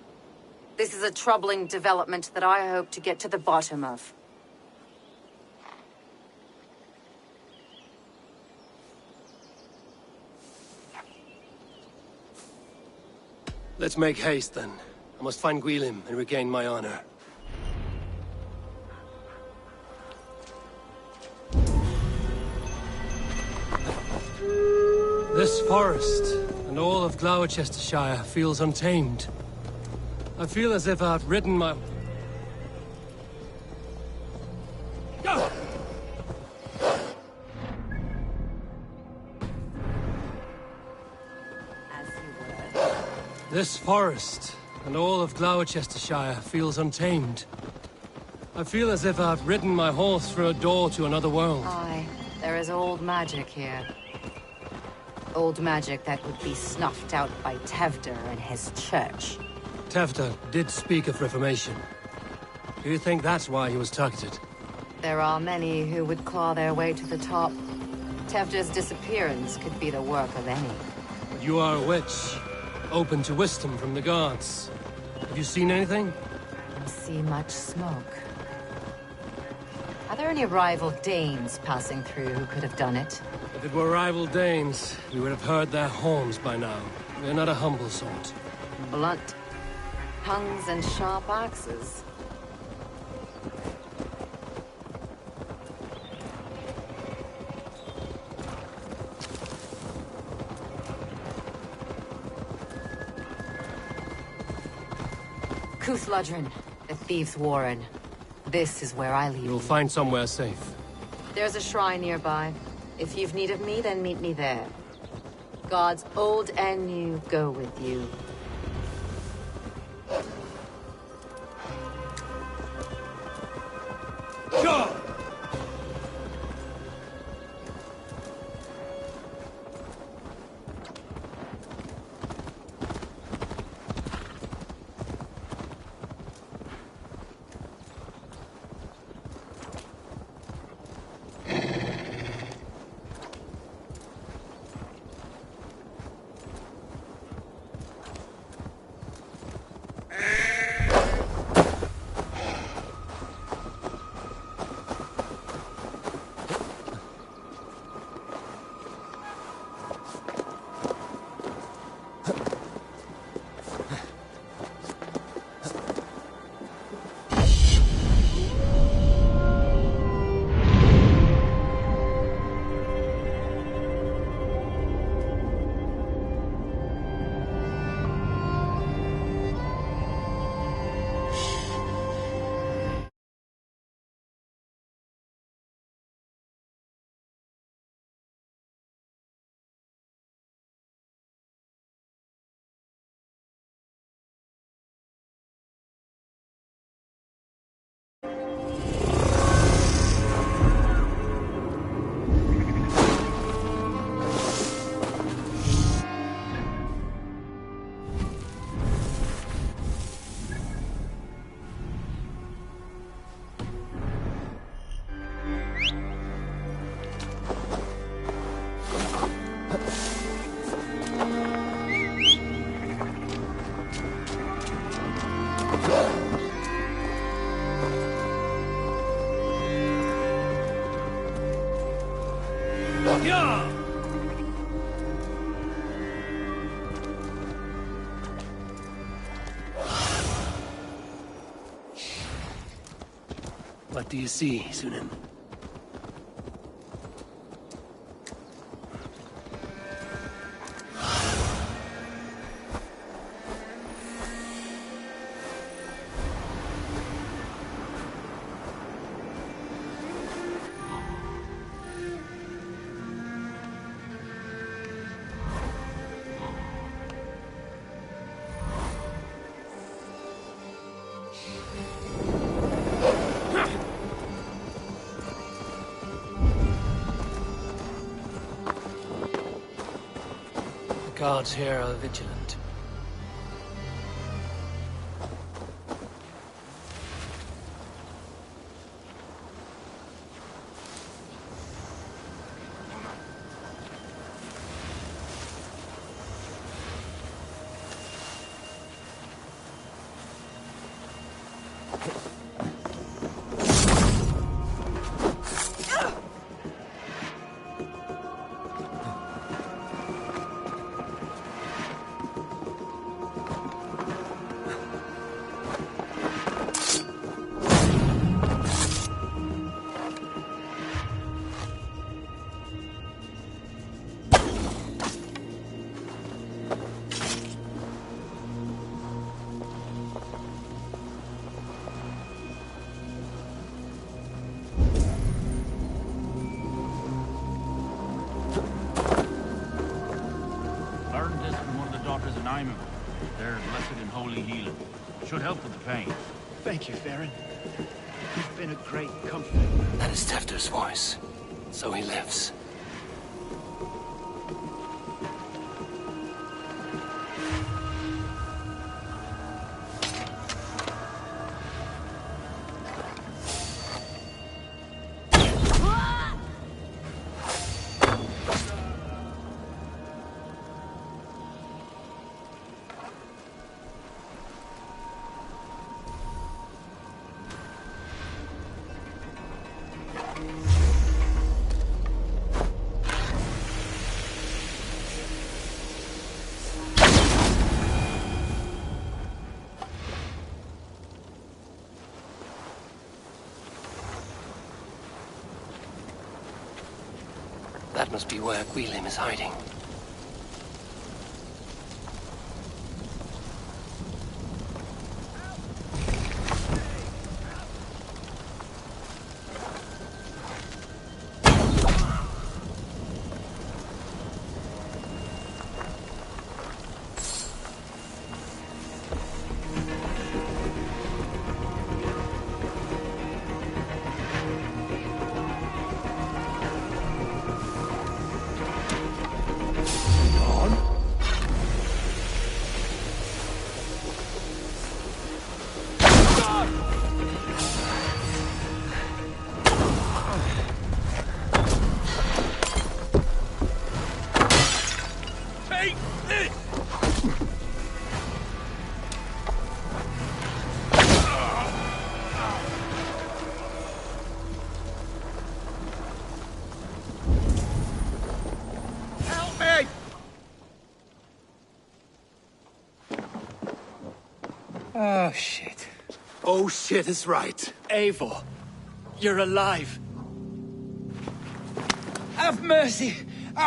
This is a troubling development that I hope to get to the bottom of.
Let's make haste, then. I must find Gwilim and regain my honor. This forest, and all of Gloucestershire, feels untamed. I feel as if I've ridden my... This forest, and all of Gloucestershire, feels untamed. I feel as if I've ridden my horse through a door to another world.
Aye, there is old magic here. Old magic that would be snuffed out by Tefder and his church.
Tefder did speak of reformation. Do you think that's why he was targeted?
There are many who would claw their way to the top. Tefder's disappearance could be the work of any.
But you are a witch, open to wisdom from the gods. Have you seen anything?
I don't see much smoke. Are there any rival Danes passing through who could have done it?
If it were rival Danes, we would have heard their horns by now. We are not a humble sort.
Blunt tongues and sharp axes. Cuth Lodren, the thieves' warren. This is where I lead.
You'll find somewhere safe.
There's a shrine nearby. If you've need of me, then meet me there. Gods old and new go with you.
Go!
Yeah! What do you see, Sunan? The guards here are vigilant.
They're blessed in holy healing. Should help with the pain.
Thank you, Baron. You've been a great comfort.
That is Tefter's voice. So he lives. That must be where Gwilym is hiding.
Oh, shit.
Oh, shit is right.
Eivor, you're alive.
Have mercy.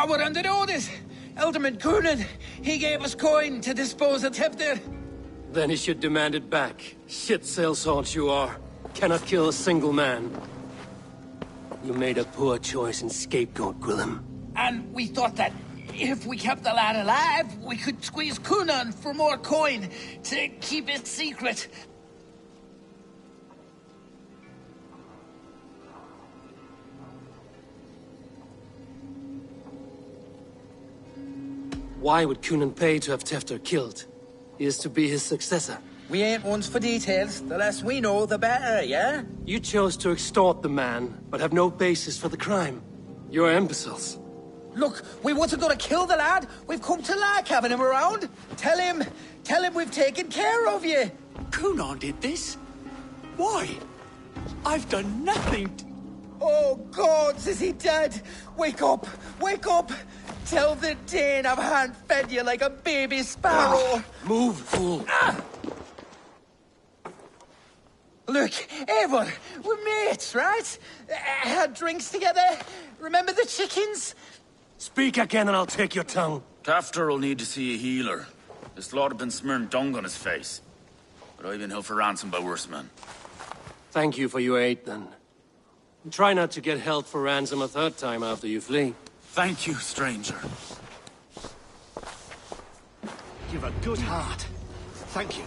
We're under orders. Alderman Coonan, he gave us coin to dispose of Tefter.
Then he should demand it back. Shit sailsalt you are. Cannot kill a single man. You made a poor choice in scapegoat, Gwilym.
And we thought that if we kept the lad alive, we could squeeze Coonan for more coin to keep it secret.
Why would Coonan pay to have Tefter killed? He is to be his successor.
We ain't ones for details. The less we know, the better, yeah?
You chose to extort the man, but have no basis for the crime. You're imbeciles.
Look, we wasn't gonna kill the lad. We've come to like having him around. Tell him we've taken care of you.
Coonan did this? Why? I've done nothing.
Oh, gods, is he dead? Wake up! Wake up! Tell the Dane I haven't fed you like a baby sparrow!
Move, fool!
Look, Eivor, we're mates, right? Had drinks together. Remember the chickens?
Speak again and I'll take your tongue.
Tafter will need to see a healer. This lord have been smearing dung on his face. But I've been held for ransom by worse men.
Thank you for your aid, then. And try not to get held for ransom a third time after you flee.
Thank you, stranger.
You've a good heart. Thank you.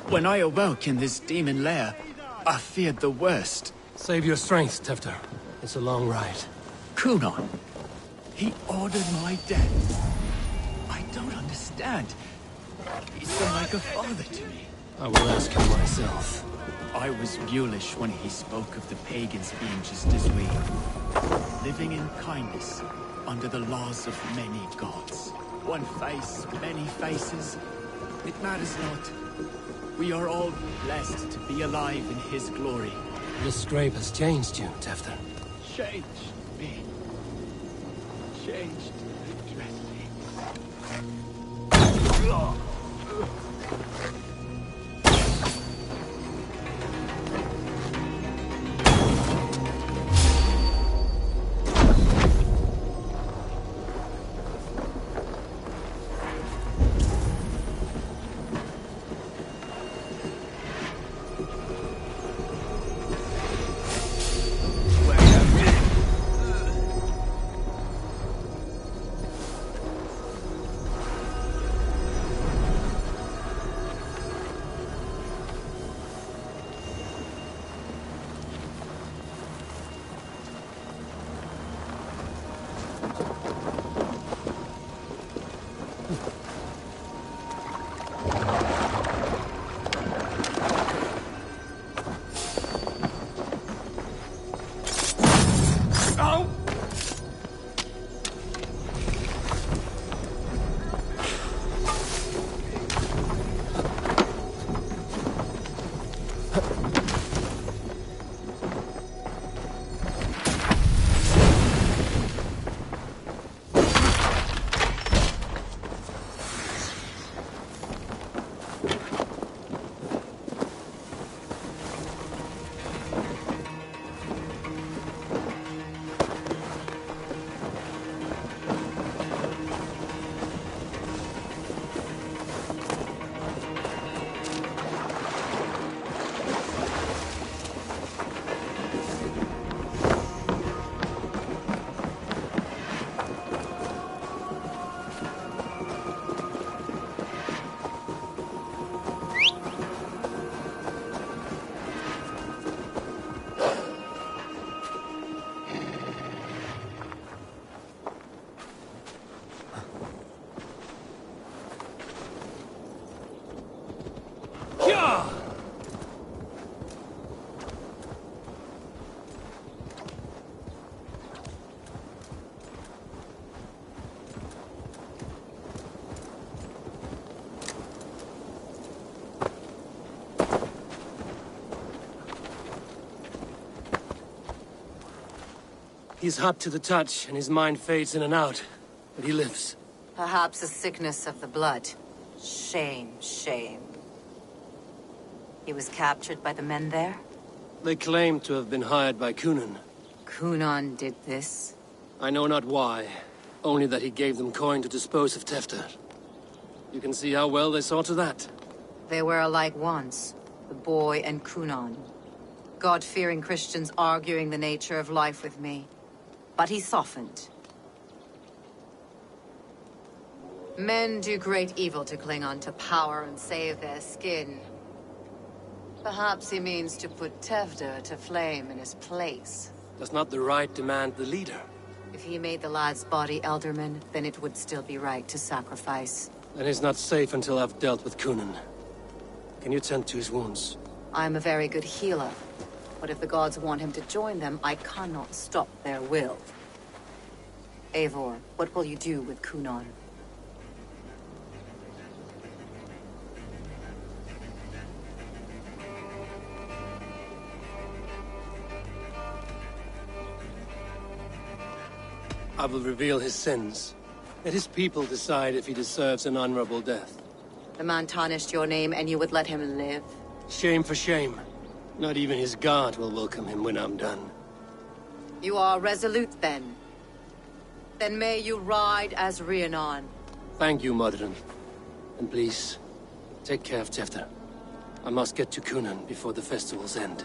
When I awoke in this demon lair, I feared the worst.
Save your strength, Tefter. It's a long ride.
Kunon. He ordered my death. I don't understand. He's so like a father to me.
I will ask him myself.
I was mulish when he spoke of the pagans being just as we. Living in kindness, under the laws of many gods. One face, many faces. It matters not. We are all blessed to be alive in his glory.
This scrape has changed you, Tefter.
Changed me. Changed dreadfully.
He's hot to the touch, and his mind fades in and out. But he lives.
Perhaps a sickness of the blood. Shame, shame. He was captured by the men there?
They claim to have been hired by Kunan.
Kunan did this?
I know not why. Only that he gave them coin to dispose of Tefter. You can see how well they saw to that.
They were alike once, the boy and Kunan. God-fearing Christians arguing the nature of life with me. But he softened. Men do great evil to cling on to power and save their skin. Perhaps he means to put Tevder to flame in his place.
Does not the right demand the leader?
If he made the lad's body Elderman, then it would still be right to sacrifice.
Then he's not safe until I've dealt with Kunan. Can you tend to his wounds?
I'm a very good healer. But if the gods want him to join them, I cannot stop their will. Eivor, what will you do with Kunan?
I will reveal his sins. Let his people decide if he deserves an honorable death.
The man tarnished your name and you would let him live?
Shame for shame. Not even his guard will welcome him when I'm done.
You are resolute, then. Then may you ride as Rhiannon.
Thank you, Modern. And please, take care of Tefter. I must get to Cunan before the festival's end.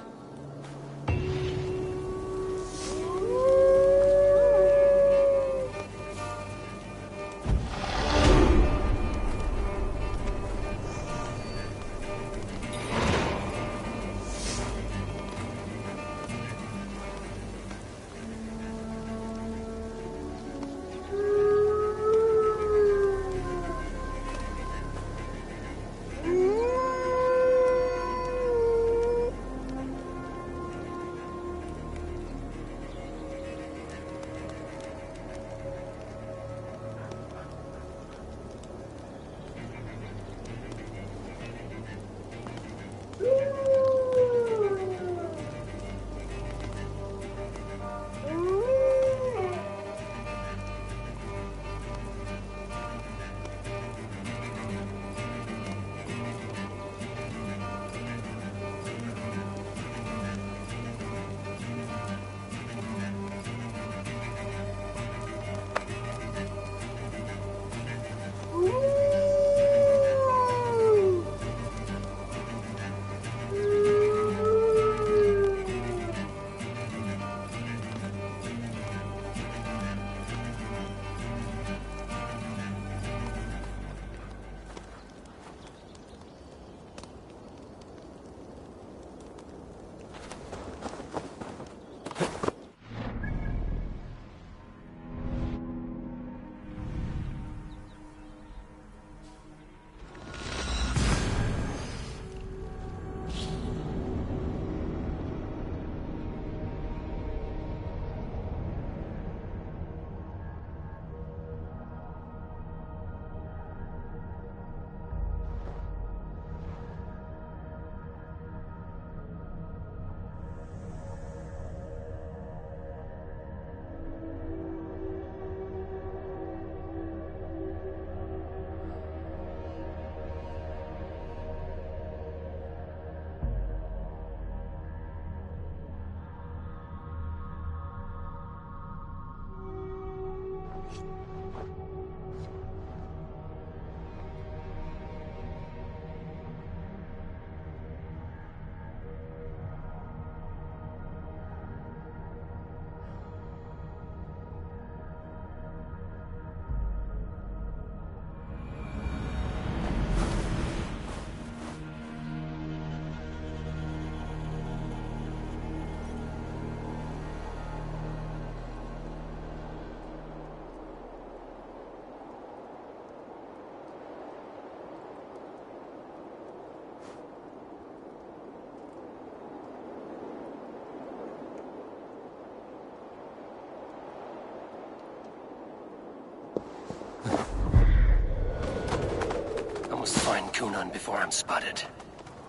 I must find Cunan before I'm spotted.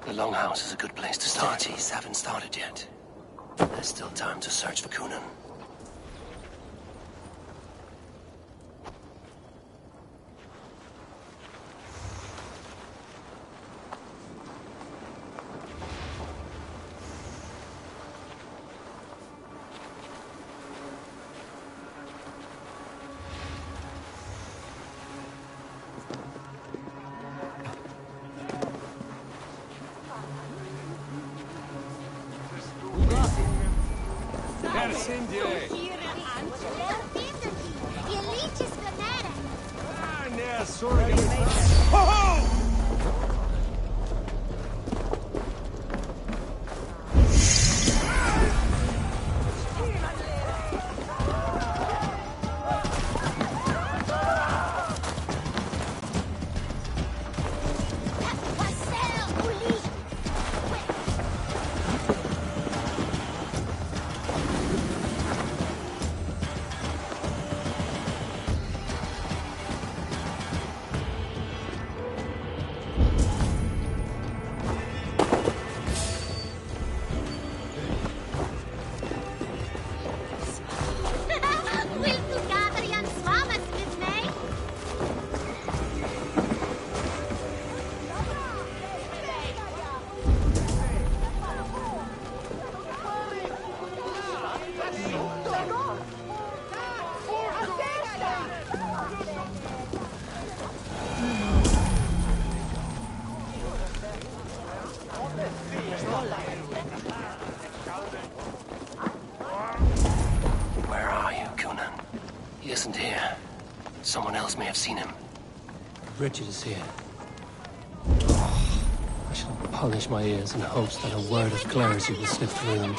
The Longhouse is a good place to start. Parties haven't started yet. There's still time to search for Cunan. Where are you, Conan? He isn't here. Someone else may have seen him.
Richard is here. I shall polish my ears in hopes that a word of clarity will slip through them.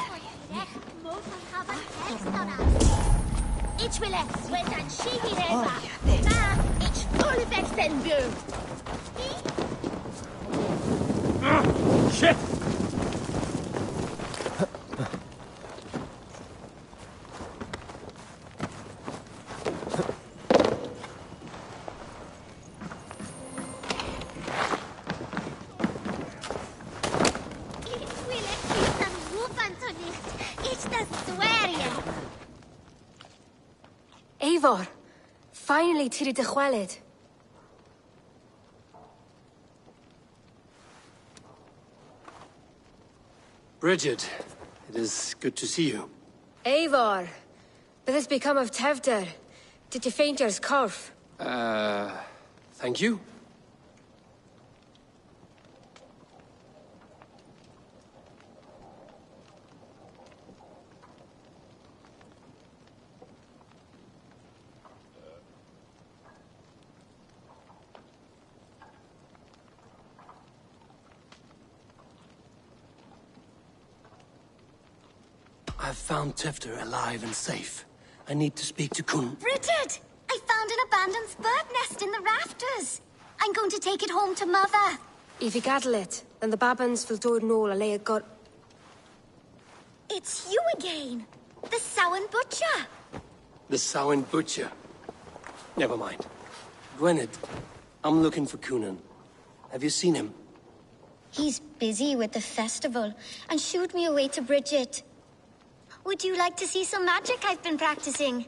Ich will es, wenn ein Skigeräber. Ich will wechseln will.
Shit!
Eivor, finally tiri dy chwelyd.
Bridget, it is good to see you.
Eivor, but has become of Tevder. Did you faint yours corf?
Thank you. I've found Tefter alive and safe. I need to speak to Kun.
Bridget! I found an abandoned bird nest in the rafters. I'm going to take it home to Mother.
If you gadel it, then the babans will do no a lay a got.
It's you again. The Samhain Butcher.
The Samhain Butcher. Never mind. Gwynedd, I'm looking for Conan. Have you seen him?
He's busy with the festival and shooed me away to Bridget. Would you like to see some magic I've been practicing?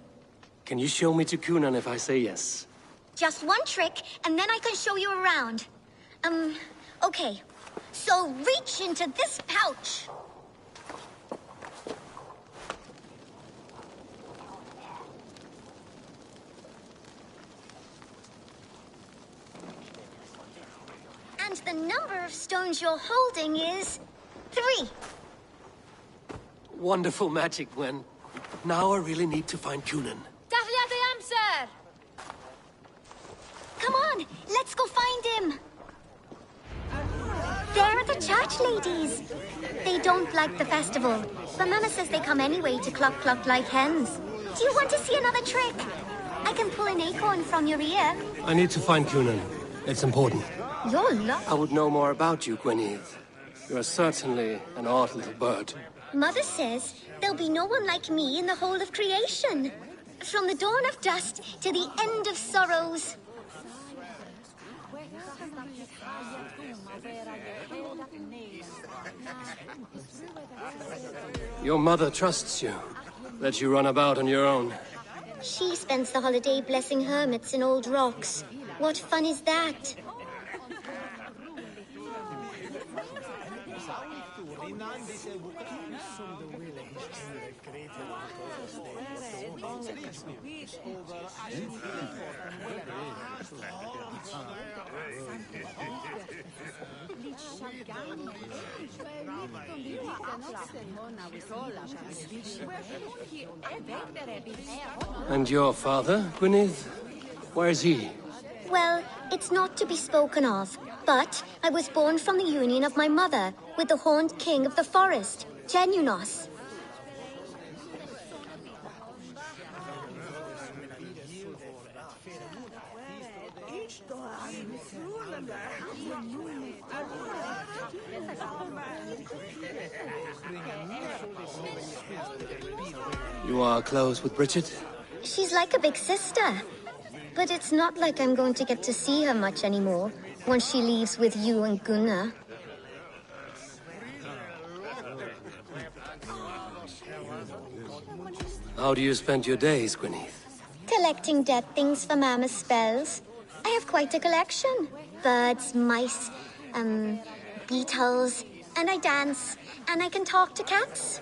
Can you show me to Conan if I say yes?
Just one trick, and then I can show you around. Okay. So reach into this pouch. And the number of stones you're holding is 3.
Wonderful magic, Gwen. Now I really need to find Conan.
Dafliad the amser! Come on, let's go find him. There are the church ladies. They don't like the festival, but Mama says they come anyway to cluck cluck like hens. Do you want to see another trick? I can pull an acorn from your ear.
I need to find Conan. It's important.
You're lucky.
I would know more about you, Gwynedd. You are certainly an odd little bird.
Mother says there'll be no one like me in the whole of creation. From the dawn of dust to the end of sorrows.
Your mother trusts you. Let you run about on your own.
She spends the holiday blessing hermits in old rocks. What fun is that?
And your father, Gwynedd? Where is he?
Well, it's not to be spoken of, but I was born from the union of my mother with the horned king of the forest, Genunos.
You are close with Bridget?
She's like a big sister. But it's not like I'm going to get to see her much anymore once she leaves with you and Gunnar.
How do you spend your days, Gwynedd?
Collecting dead things for Mama's spells. I have quite a collection. Birds, mice, beetles, and I dance, and I can talk to cats.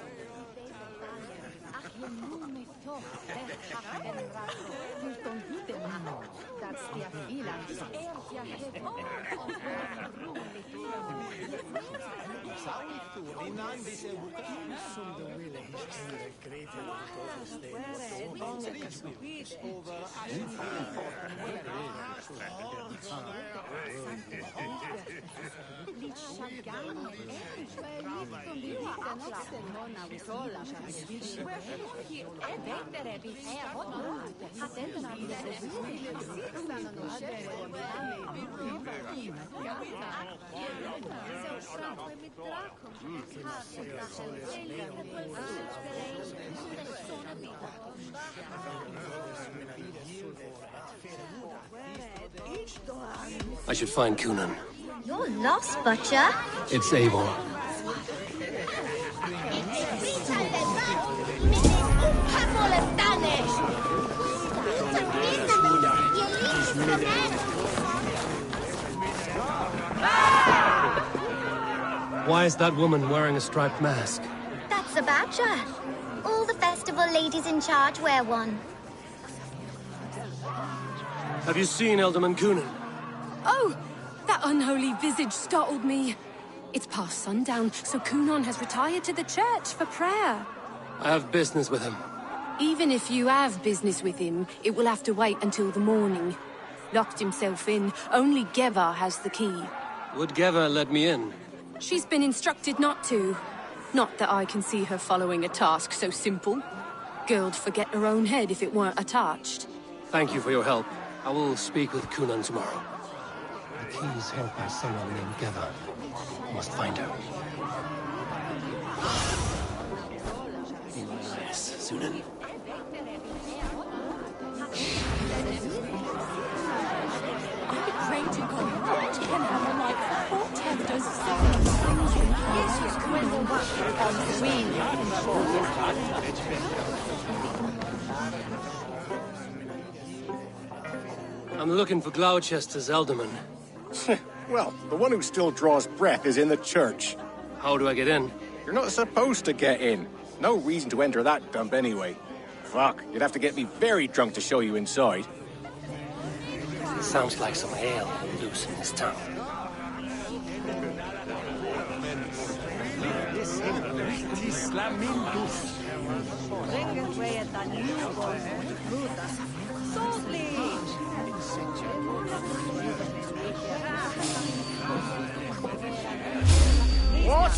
I should find Coonan.
You're lost, Butcher.
It's Eivor. Why is that woman wearing a striped mask?
That's a badger. All the festival ladies in charge wear one.
Have you seen Alderman Coonan?
Oh! That unholy visage startled me. It's past sundown, so Coonan has retired to the church for prayer.
I have business with him.
Even if you have business with him, it will have to wait until the morning. Locked himself in. Only Geva has the key.
Would Geva let me in?
She's been instructed not to. Not that I can see her following a task so simple. Girl'd forget her own head if it weren't attached.
Thank you for your help. I will speak with Coonan tomorrow. The key is held by someone named Geva. I must find her. Yes, Sunan. I'm looking for Gloucester's alderman.
Well, the one who still draws breath is in the church.
How do I get in?
You're not supposed to get in. No reason to enter that dump anyway. Fuck, you'd have to get me very drunk to show you inside.
Sounds like some ale loose in this town.
What?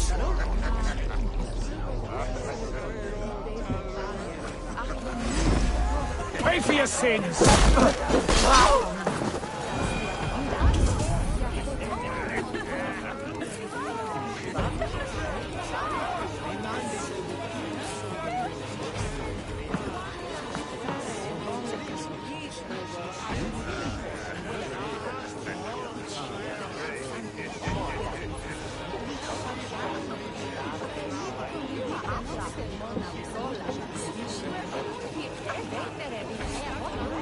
Pay for your sins!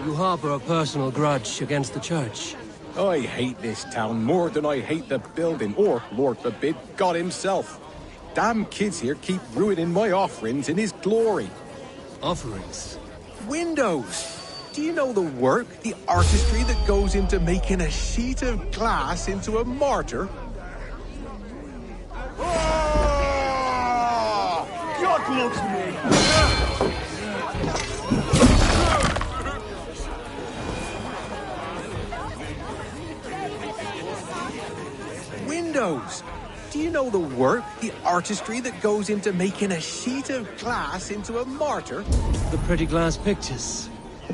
You harbor a personal grudge against the church.
I hate this town more than I hate the building, or, Lord forbid, God himself. Damn kids here keep ruining my offerings in his glory.
Offerings?
Windows! Do you know the work, the artistry that goes into making a sheet of glass into a mortar? Oh! God loves me! Windows! Do you know the work, the artistry that goes into making a sheet of glass into a mortar?
The pretty glass pictures.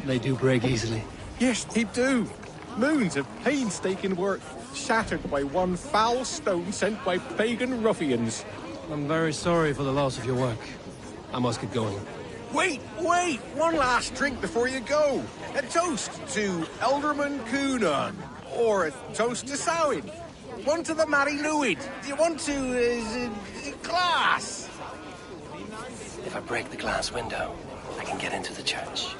They do break easily.
Yes, they do. Moons of painstaking work, shattered by one foul stone sent by pagan ruffians.
I'm very sorry for the loss of your work. I must get going.
Wait! One last drink before you go. A toast to Alderman Coonan. Or a toast to Samhain. One to the Mary Lwyd. Do you want to, glass?
If I break the glass window, I can get into the church.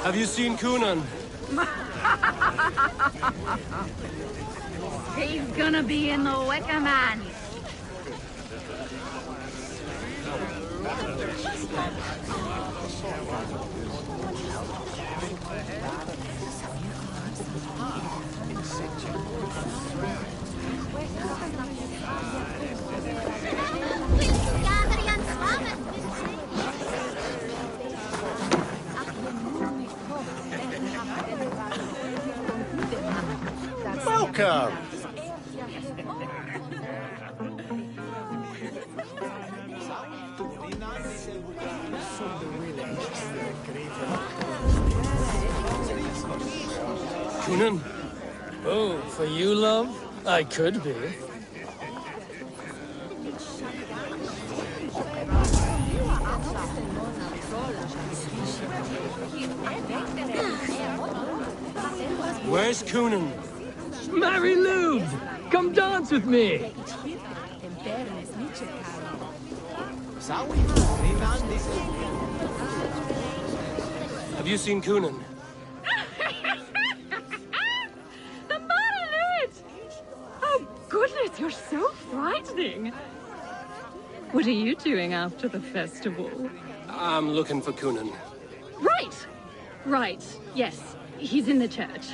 Have you seen Coonan?
He's gonna be in the Wicker Man.
Welcome.
Coonan?
Oh, for you, love? I could be.
Where's Coonan?
Mary Lube! Come dance with me!
Have you seen Coonan?
The Mary! Oh, goodness, you're so frightening. What are you doing after the festival?
I'm looking for Coonan.
Right! Right, yes. He's in the church.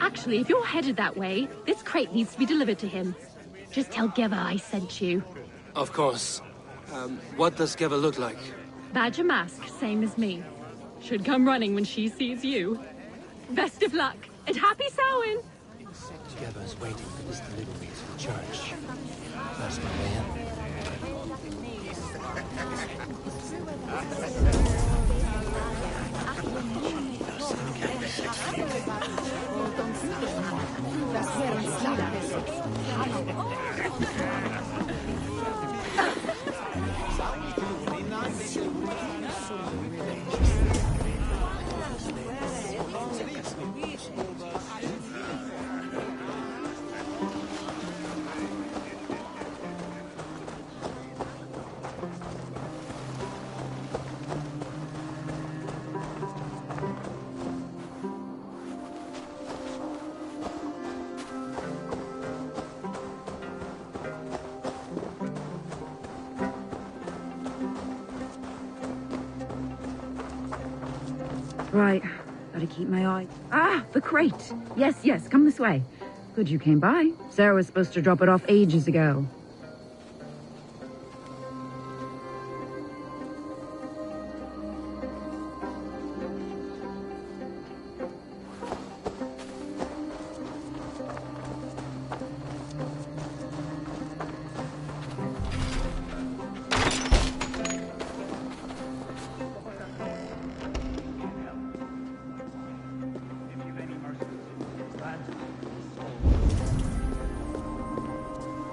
Actually, if you're headed that way, this crate needs to be delivered to him. Just tell Geva I sent you.
Of course. What does Geva look like?
Badger mask, same as me. Should come running when she sees you. Best of luck, and happy Samhain!
Geva's waiting for this delivery to the church. That's my way in.
Right. Gotta keep my eye. Ah, the crate. Yes, yes, come this way. Good you came by. Sarah was supposed to drop it off ages ago.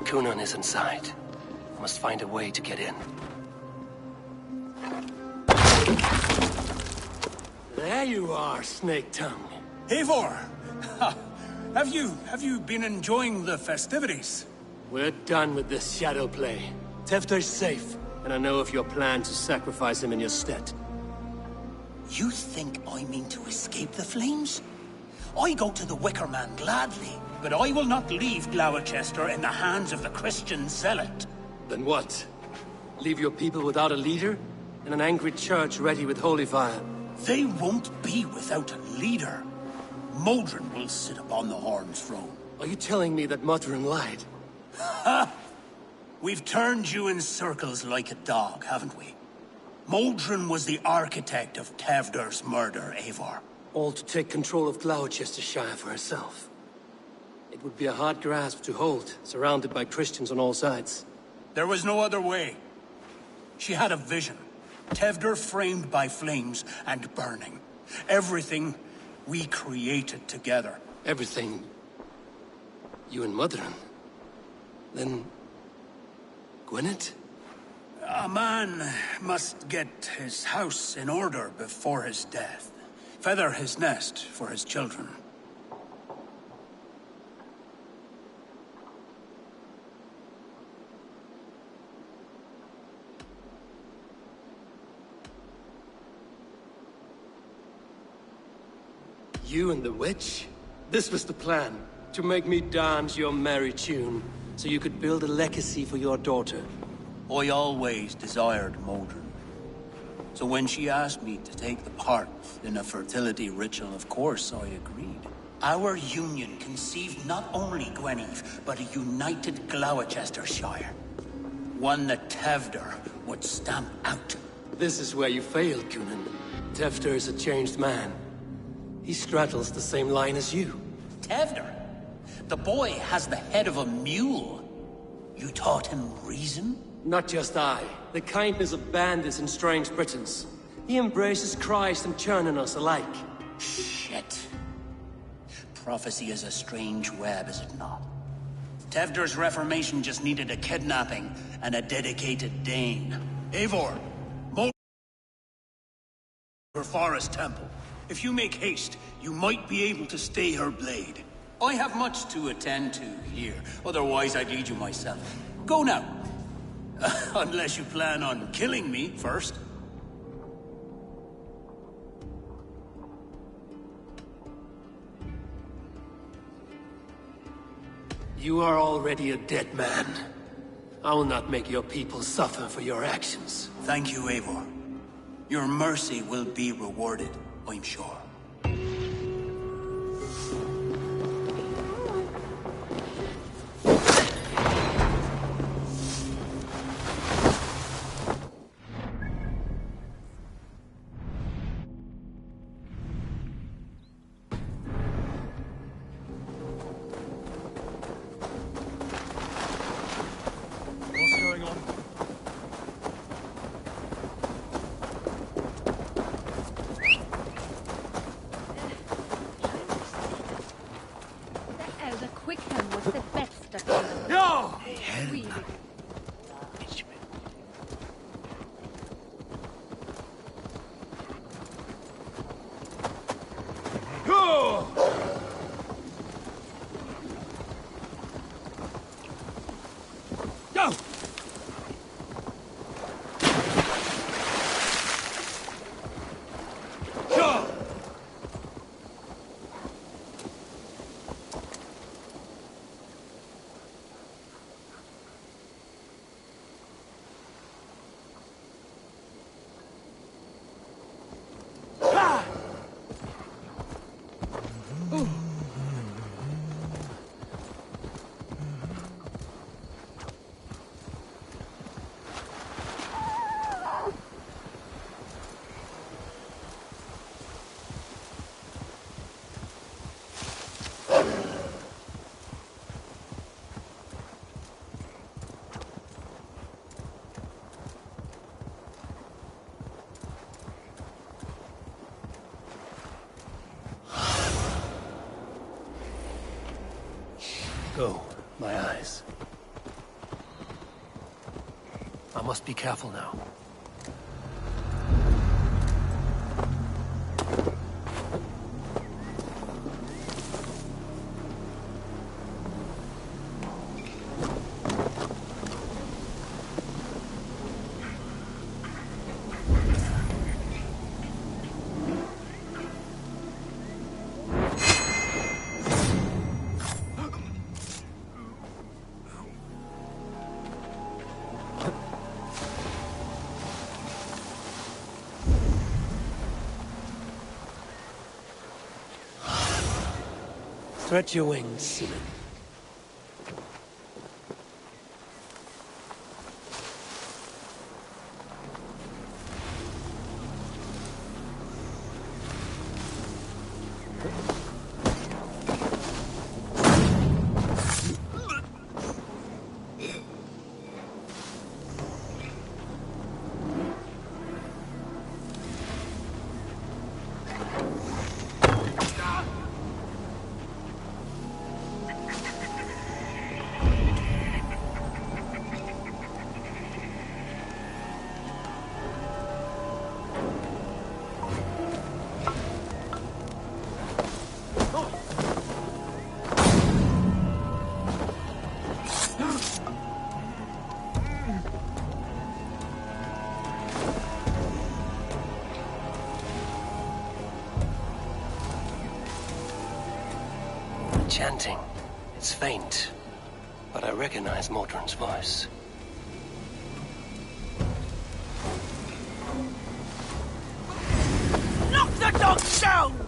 Coonan is inside. Must find a way to get in.
There you are, Snake Tongue.
Eivor! Have you been enjoying the festivities?
We're done with this shadow play. Tefter's safe, and I know of your plan to sacrifice him in your stead.
You think I mean to escape the flames? I go to the Wicker Man gladly, but I will not leave Gloucester in the hands of the Christian zealot.
Then what? Leave your people without a leader? And an angry church ready with holy fire?
They won't be without a leader. Modron will sit upon the Horn's throne.
Are you telling me that Modron lied?
Ha! We've turned you in circles like a dog, haven't we? Modron was the architect of Tevder's murder, Eivor.
All to take control of Gloucestershire for herself. It would be a hard grasp to hold, surrounded by Christians on all sides.
There was no other way. She had a vision. Tevder framed by flames and burning. Everything we created together.
Everything... you and Mother. Then... Gwyneth?
A man must get his house in order before his death. Feather his nest for his children.
You and the witch? This was the plan. To make me dance your merry tune, so you could build a legacy for your daughter.
I always desired Modron. So when she asked me to take the part in a fertility ritual, of course I agreed. Our union conceived not only Gweneve, but a united Gloucestershire. One that Tevder would stamp out.
This is where you failed, Coonan. Tevder is a changed man. He straddles the same line as you.
Tevder? The boy has the head of a mule. You taught him reason?
Not just I. The kindness of bandits and strange Britons. He embraces Christ and churn on us alike.
Shit. Prophecy is a strange web, is it not? Tevder's reformation just needed a kidnapping and a dedicated Dane. Eivor, her forest temple. If you make haste, you might be able to stay her blade. I have much to attend to here, otherwise I'd lead you myself. Go now. Unless you plan on killing me first.
You are already a dead man. I will not make your people suffer for your actions.
Thank you, Eivor. Your mercy will be rewarded, I'm sure.
Go, my eyes. I must be careful now. Stretch your wings, Seaman. chanting. It's faint, but I recognize Mordrin's voice.
Knock the dogs down!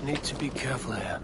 Need to be careful here.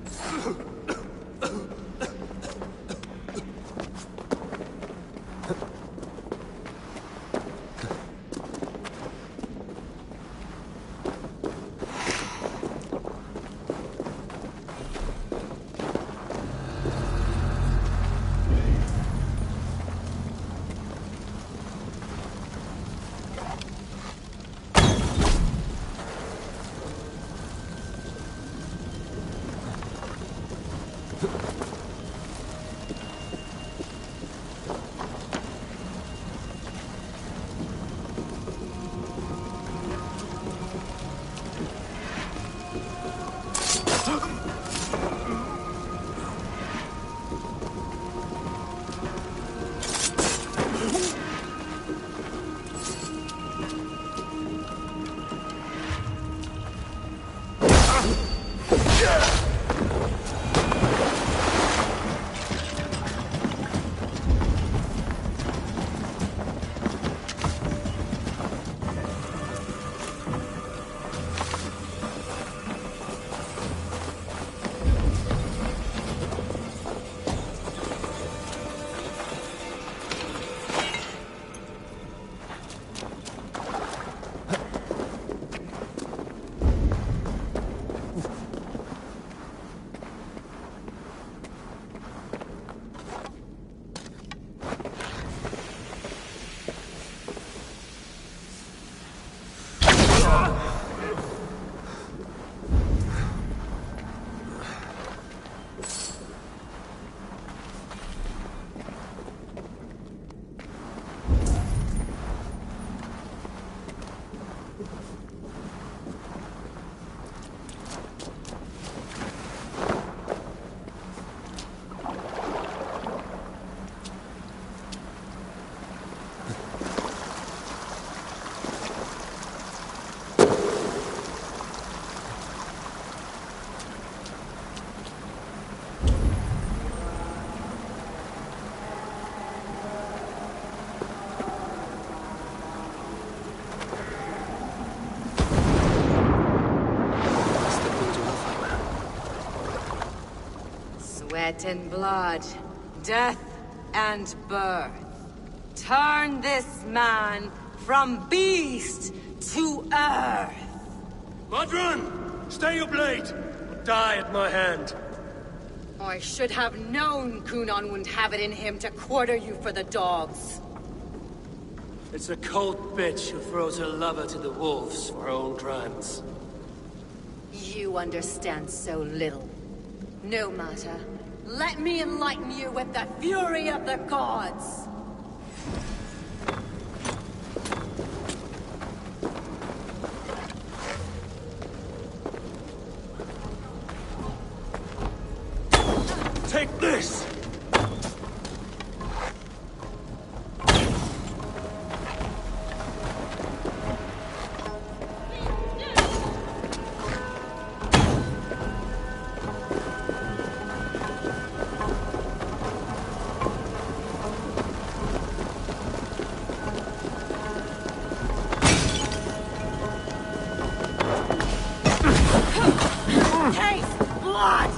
Sweat and blood, death and birth. Turn this man from beast to earth.
Modron! Stay your blade! Die at my hand.
I should have known Kunan wouldn't have it in him to quarter you for the dogs.
It's a cold bitch who throws her lover to the wolves for her own crimes.
You understand so little. No matter. Let me enlighten you with the fury of the gods!
Take this!
Taste blood!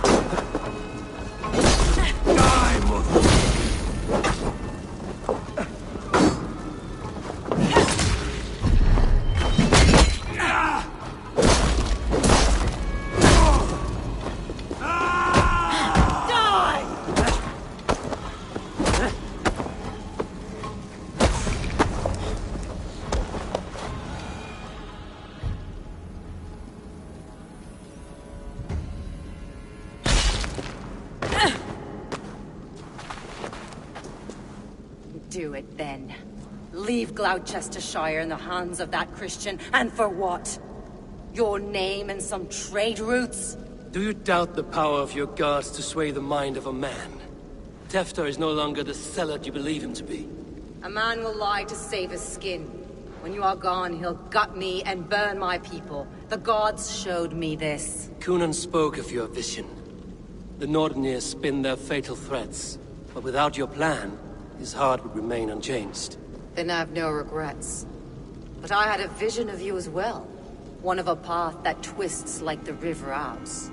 Do it then. Leave Gloucestershire in the hands of that Christian, and for what? Your name and some trade routes?
Do you doubt the power of your gods to sway the mind of a man? Tefter is no longer the zealot you believe him to be.
A man will lie to save his skin. When you are gone, he'll gut me and burn my people. The gods showed me this.
Kunan spoke of your vision. The Nordenir spin their fatal threats, but without your plan, his heart would remain unchanged.
Then I have no regrets. But I had a vision of you as well. One of a path that twists like the river Ouse.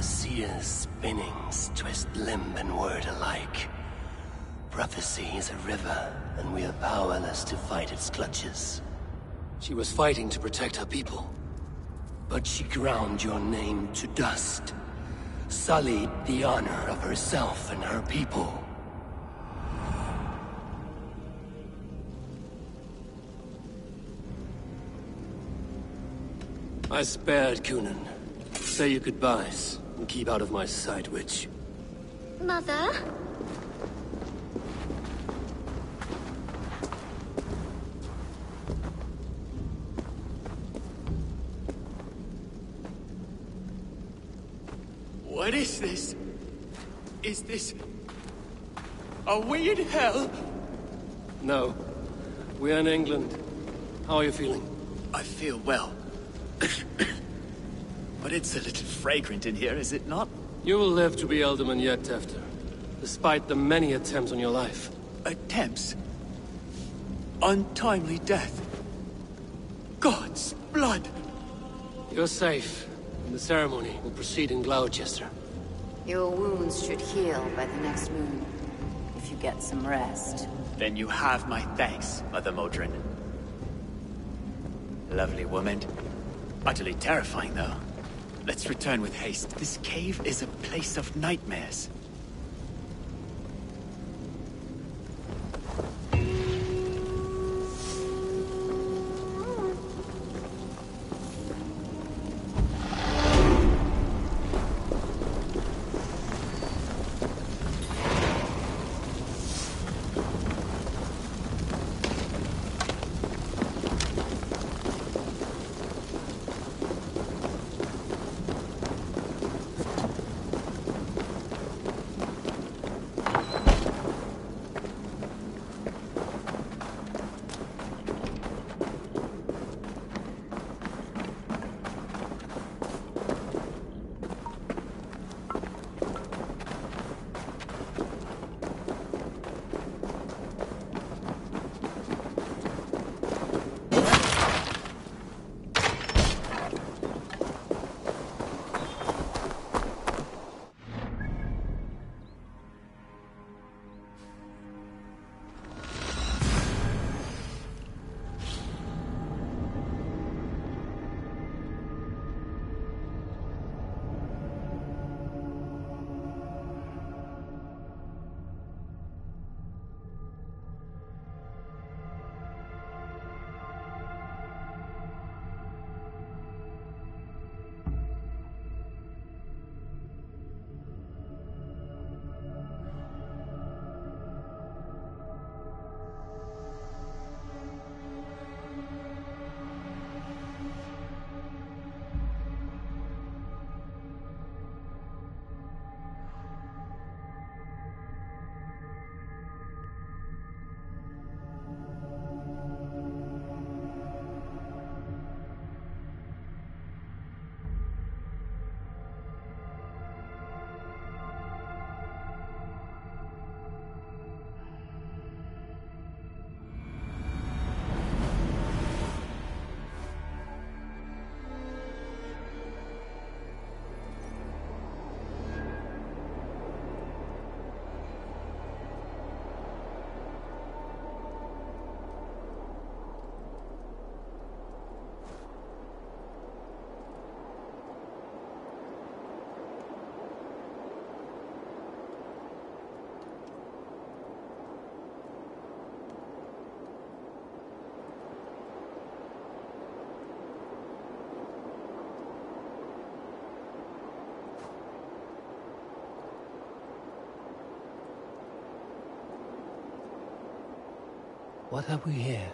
A seer's spinnings twist limb and word alike. Prophecy is a river, and we are powerless to fight its clutches. She was fighting to protect her people, but she ground your name to dust. Sullied the honor of herself and her people. I spared Kunan. Say your goodbyes, and keep out of my sight, witch.
Mother?
What is this? Is this... Are we in hell?
No. We're in England. How are you feeling?
I feel well. But it's a little fragrant in here, is it not?
You will live to be alderman yet, Tefter. Despite the many attempts on your life.
Attempts? Untimely death? God's blood!
You're safe. And the ceremony will proceed in Gloucester.
Your wounds should heal by the next moon, if you get some rest.
Then you have my thanks, Mother Modron. Lovely woman. Utterly terrifying, though. Let's return with haste. This cave is a place of nightmares.
What have we here?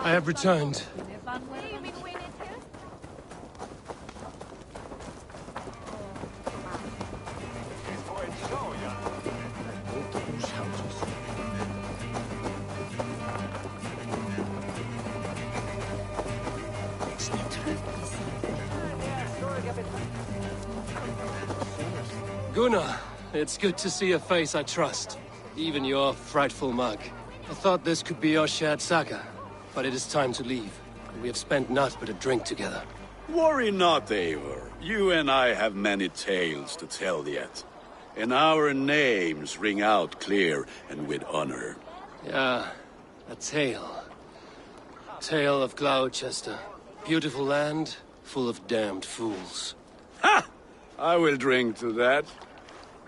I have returned. Gunnar, it's good to see a face I trust. Even your frightful mug. I thought this could be our shared saga, but it is time to leave. We have spent naught but a drink together.
Worry not, Eivor. You and I have many tales to tell yet. And our names ring out clear and with honor.
Yeah, a tale. Tale of Gloucester. Beautiful land, full of damned fools.
Ha! I will drink to that.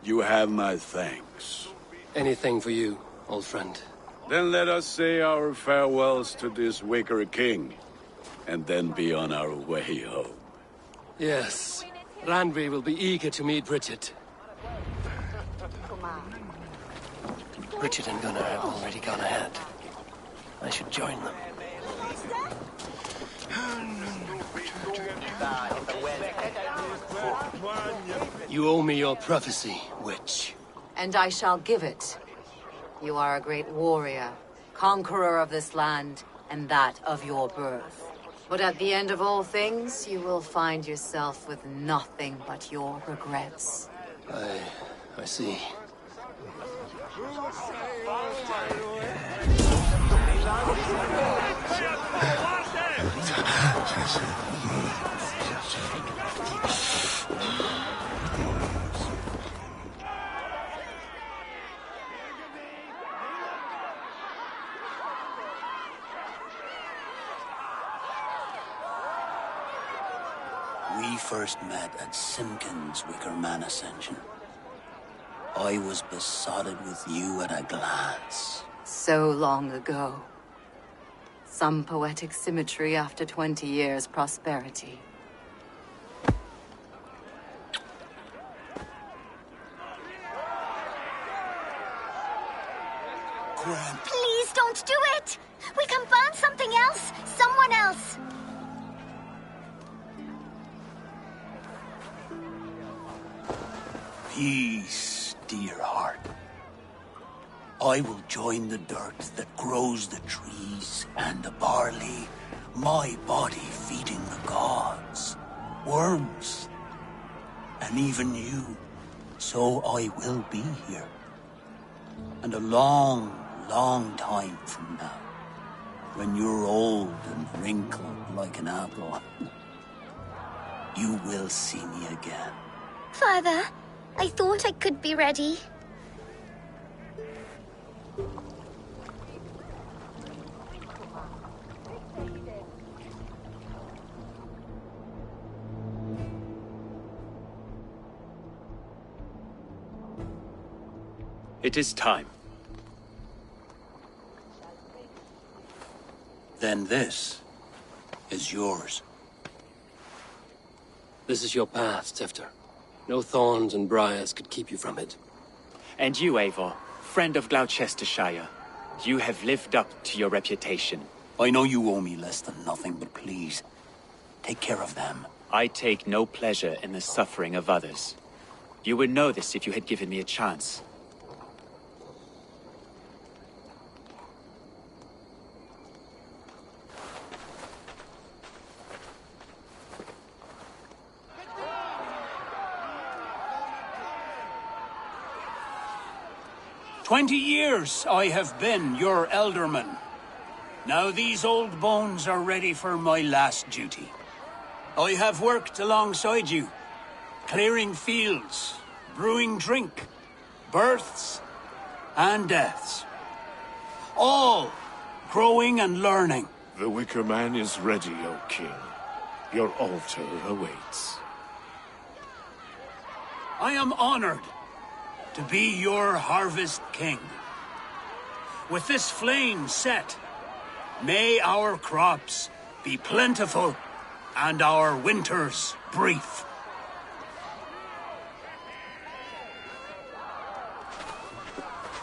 You have my thanks.
Anything for you, old friend.
Then let us say our farewells to this Wicker King, and then be on our way home.
Yes, Randvi will be eager to meet Richard.
Richard and Gunnar have already gone ahead. I should join them.
You owe me your prophecy, witch.
And I shall give it. You are a great warrior, conqueror of this land, and that of your birth. But at the end of all things, you will find yourself with nothing but your regrets.
I see.
We first met at Simpkins' Wickerman Ascension. I was besotted with you at a glance.
So long ago. Some poetic symmetry after 20 years' prosperity.
Please don't do it! We can burn something else! Someone else!
Peace, dear heart. I will join the dirt that grows the trees and the barley, my body feeding the gods, worms, and even you. So I will be here. And a long, long time from now, when you're old and wrinkled like an apple, you will see me again.
Father, I thought I could be ready.
It is time.
Then this is yours.
This is your path, Tifter. No thorns and briars could keep you from it.
And you, Eivor, friend of Gloucestershire, you have lived up to your reputation.
I know you owe me less than nothing, but please, take care of them.
I take no pleasure in the suffering of others. You would know this if you had given me a chance.
"20 years I have been your elderman. Now these old bones are ready for my last duty. I have worked alongside you, clearing fields, brewing drink, births and deaths. All growing and learning.
The Wicker Man is ready, O King. Your altar awaits.
I am honored to be your harvest king. With this flame set, may our crops be plentiful and our winters brief.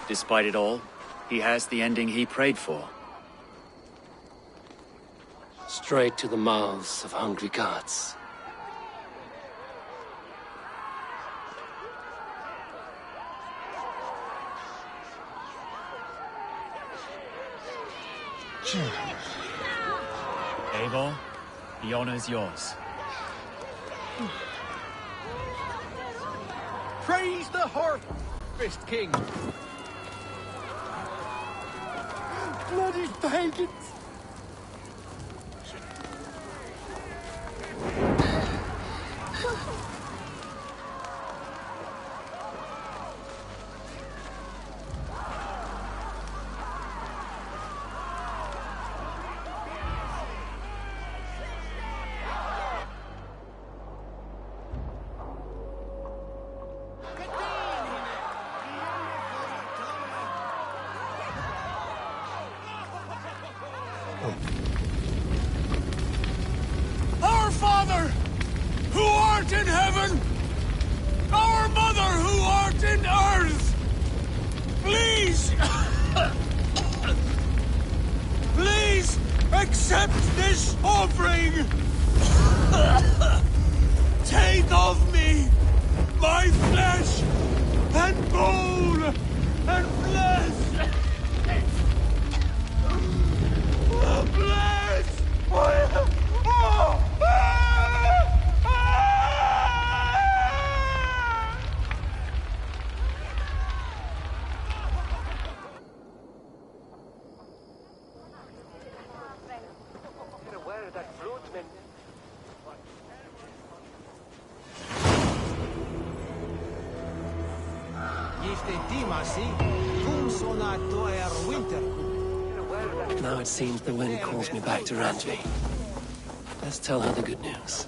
Despite it all, he has the ending he prayed for.
Straight to the mouths of hungry gods.
Eivor, the honor's yours.
Praise the Harvest King! Bloody pagans!
Our Father, who art in heaven, our Mother, who art in earth, please, please accept this offering. Take of me my flesh and bone and flesh. Bless!
Now it seems the wind calls me back to Randvi. Let's tell her the good news.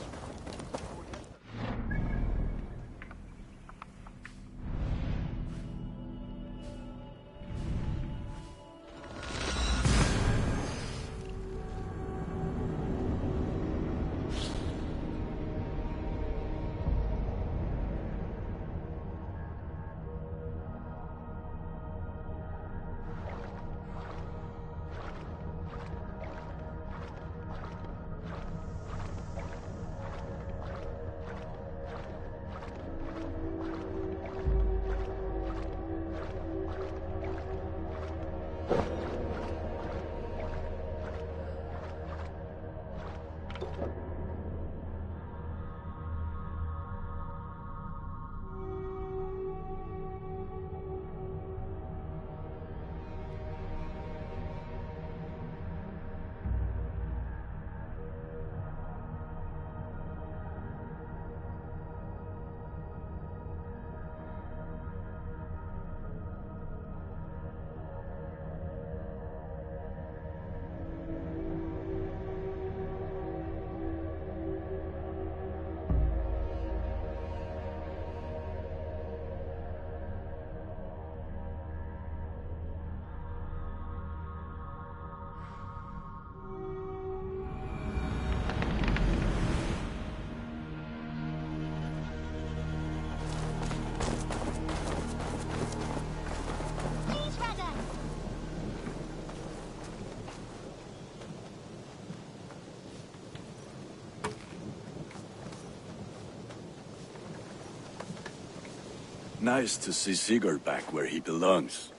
Nice to see Sigurd back where he belongs.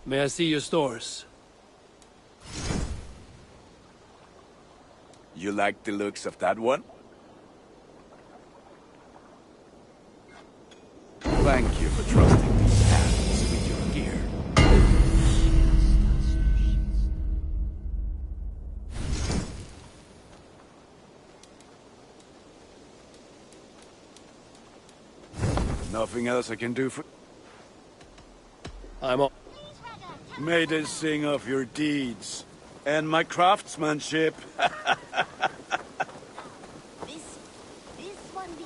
May I see your stores?
You like the looks of that one? Thank you for trusting these hands with your gear. Nothing else I can do for...
I'm all...
May they sing of your deeds and my craftsmanship.
This one be.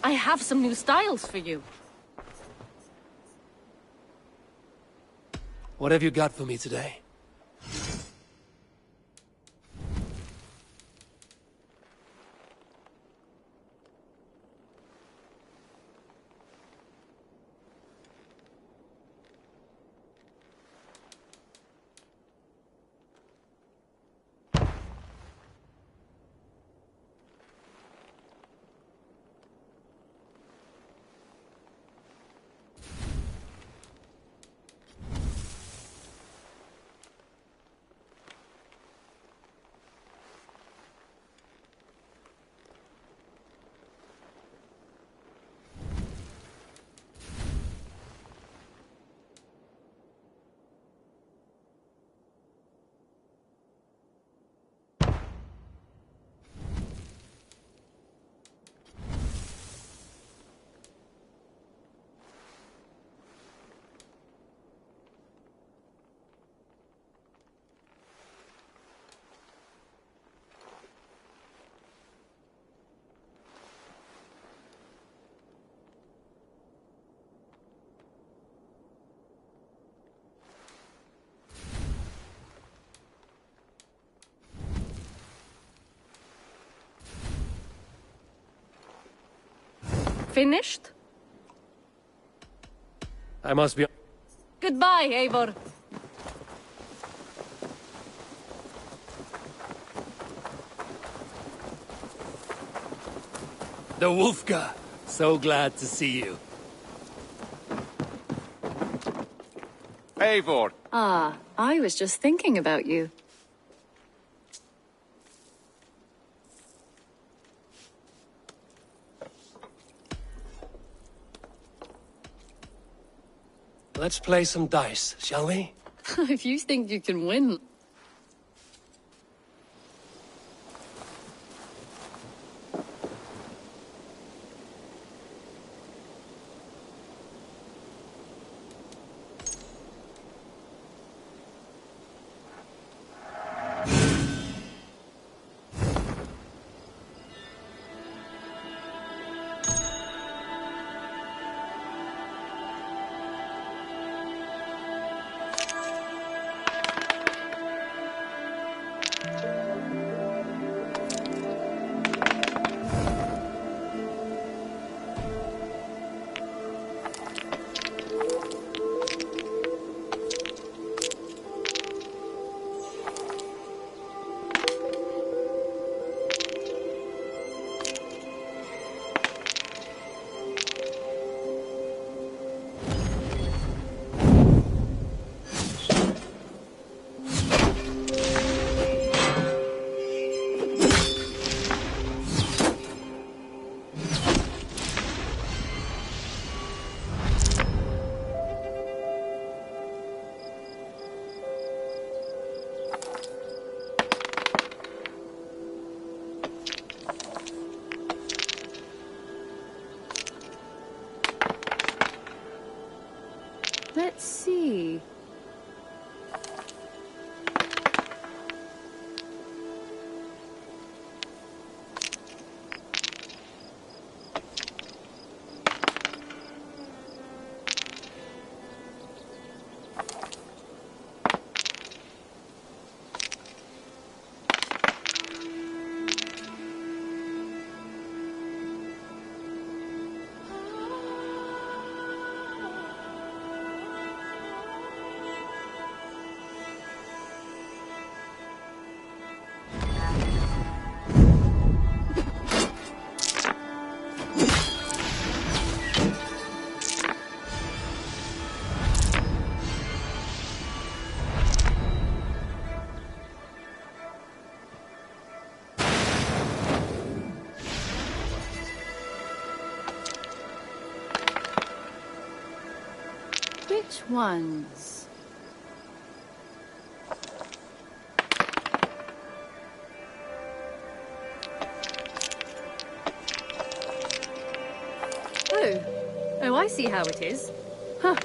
I have some new styles for you.
What have you got for me today?
Finished?
I must be...
Goodbye, Eivor.
The Wolfka! So glad to see you.
Eivor!
Ah, I was just thinking about you.
Let's play some dice, shall we?
If you think you can win... Let's see... Which ones? Oh, I see how it is. Huh.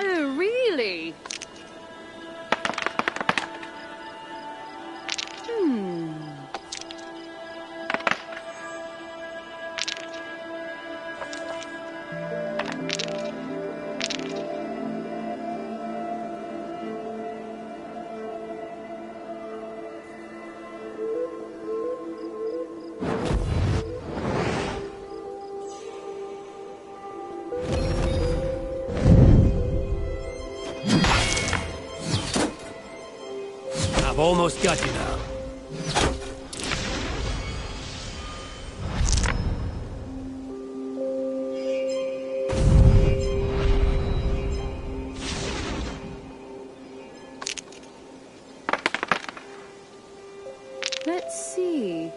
Oh, really?
I've almost got you now.
Let's see.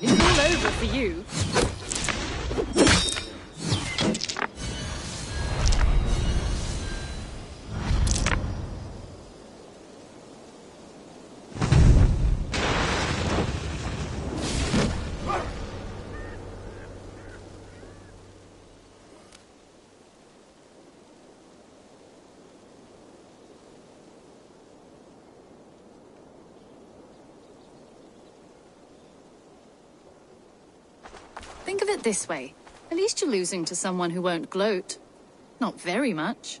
It's all over for you. Think of it this way. At least you're losing to someone who won't gloat. Not very much.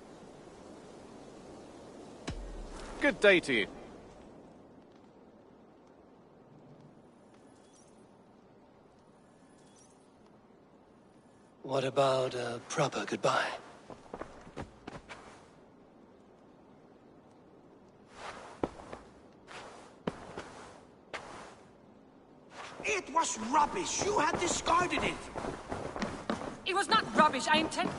Good day to you.
What about a proper goodbye?
It was rubbish. You had discarded it.
It was not rubbish. I intend...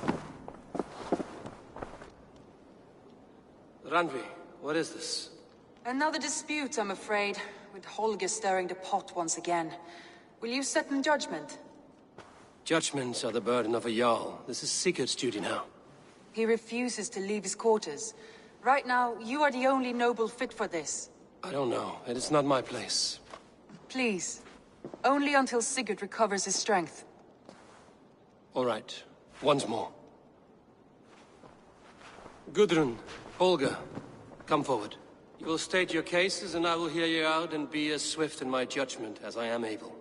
Randvi, what is this?
Another dispute, I'm afraid, with Holger stirring the pot once again. Will you set in judgment?
Judgments are the burden of a Jarl. This is Sigurd's duty now.
He refuses to leave his quarters. Right now, you are the only noble fit for this.
I don't know. It is not my place.
Please. Only until Sigurd recovers his strength.
All right. Once more. Gudrun, Holger, come forward. You will state your cases, and I will hear you out and be as swift in my judgment as I am able.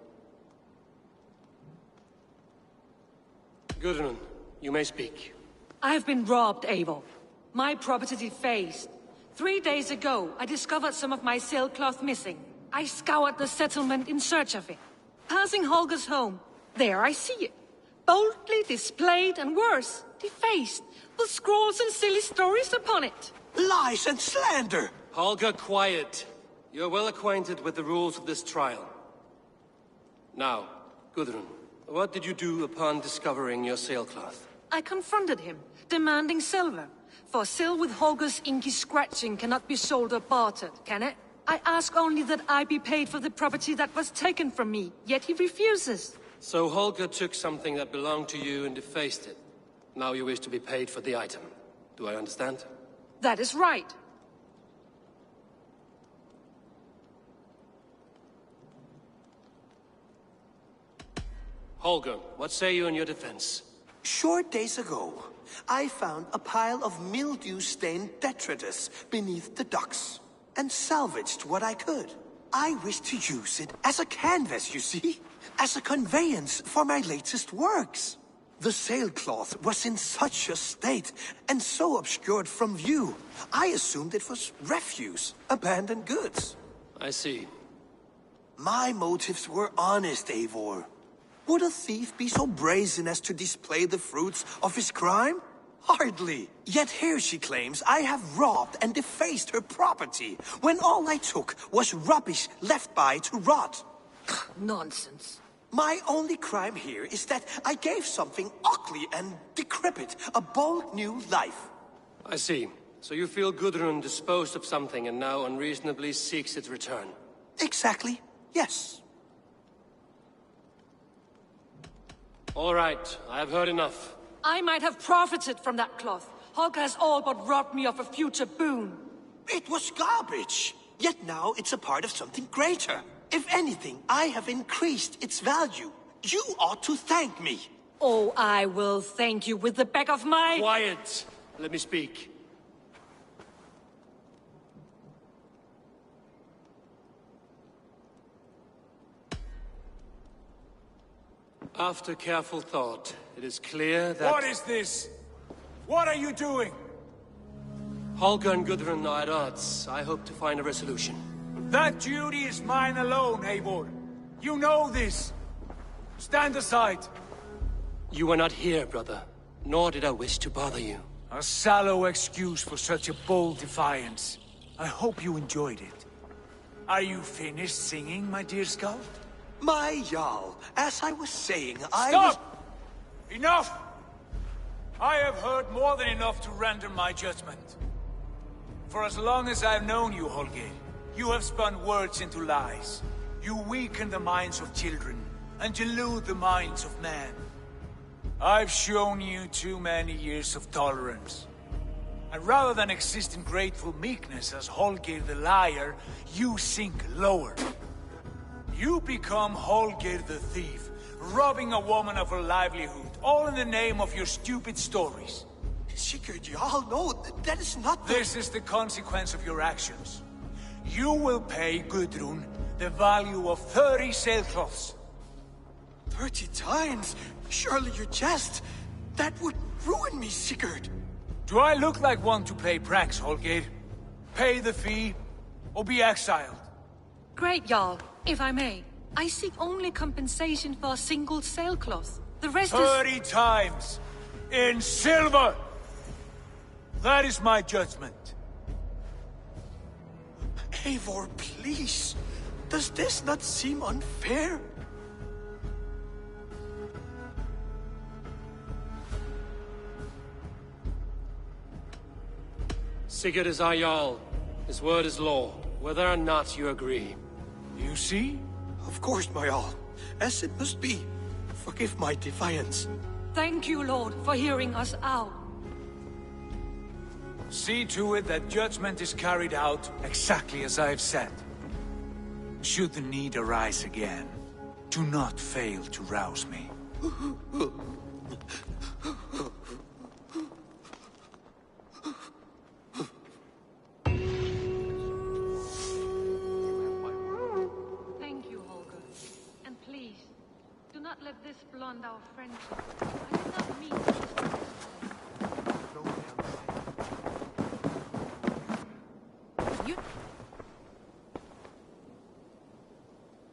Gudrun, you may speak.
I have been robbed, Eivor. My property defaced. 3 days ago, I discovered some of my sailcloth missing. I scoured the settlement in search of it. Passing Holger's home, there I see it. Boldly displayed and worse, defaced, with scrolls and silly stories upon it.
Lies and slander!
Holger, quiet. You're well acquainted with the rules of this trial. Now, Gudrun, what did you do upon discovering your sailcloth?
I confronted him, demanding silver. For sil with Holger's inky scratching cannot be sold or bartered, can it? I ask only that I be paid for the property that was taken from me, yet he refuses.
So Holger took something that belonged to you and defaced it. Now you wish to be paid for the item. Do I understand?
That is right.
Holger, what say you in your defense?
Short days ago, I found a pile of mildew-stained detritus beneath the docks, and salvaged what I could. I wish to use it as a canvas, you see? As a conveyance for my latest works. The sailcloth was in such a state, and so obscured from view, I assumed it was refuse, abandoned goods.
I see.
My motives were honest, Eivor. Would a thief be so brazen as to display the fruits of his crime? Hardly. Yet here she claims I have robbed and defaced her property, when all I took was rubbish left by to rot.
Nonsense.
My only crime here is that I gave something ugly and decrepit a bold new life.
I see. So you feel Gudrun disposed of something and now unreasonably seeks its return?
Exactly, yes.
All right, I have heard enough.
I might have profited from that cloth. Holger has all but robbed me of a future boon.
It was garbage. Yet now it's a part of something greater. If anything, I have increased its value. You ought to thank me.
Oh, I will thank you with the back of my...
Quiet! Let me speak. After careful thought, it is clear that...
What is this? What are you doing?
Holger and Gudrun are at odds. I hope to find a resolution.
That duty is mine alone, Eivor. You know this. Stand aside.
You were not here, brother. Nor did I wish to bother you.
A sallow excuse for such a bold defiance. I hope you enjoyed it. Are you finished singing, my dear Skald?
My Jarl, as I was saying,
Stop! Enough! I have heard more than enough to render my judgment. For as long as I've known you, Holger, you have spun words into lies. You weaken the minds of children, and delude the minds of men. I've shown you too many years of tolerance. And rather than exist in grateful meekness as Holger the liar, you sink lower. You become Holger the thief, robbing a woman of her livelihood, all in the name of your stupid stories.
Sigurd, Jarl, no, that is not the...
This is the consequence of your actions. You will pay Gudrun the value of 30 sailcloths.
30 times? Surely you jest. That would ruin me, Sigurd.
Do I look like one to play pranks, Holger? Pay the fee, or be exiled.
Great, Jarl. If I may, I seek only compensation for a single sailcloth. The rest
30 times! In silver! That is my judgment.
Eivor, please. Does this not seem unfair?
Sigurd is our Jarl. His word is law, whether or not you agree.
You see?
Of course, my Jarl. As it must be. Forgive my defiance.
Thank you, Lord, for hearing us out.
See to it that judgment is carried out exactly as I have said. Should the need arise again, do not fail to rouse me.
Thank you, Holger. And please, do not let this blunt our friendship. I did not mean to disturb.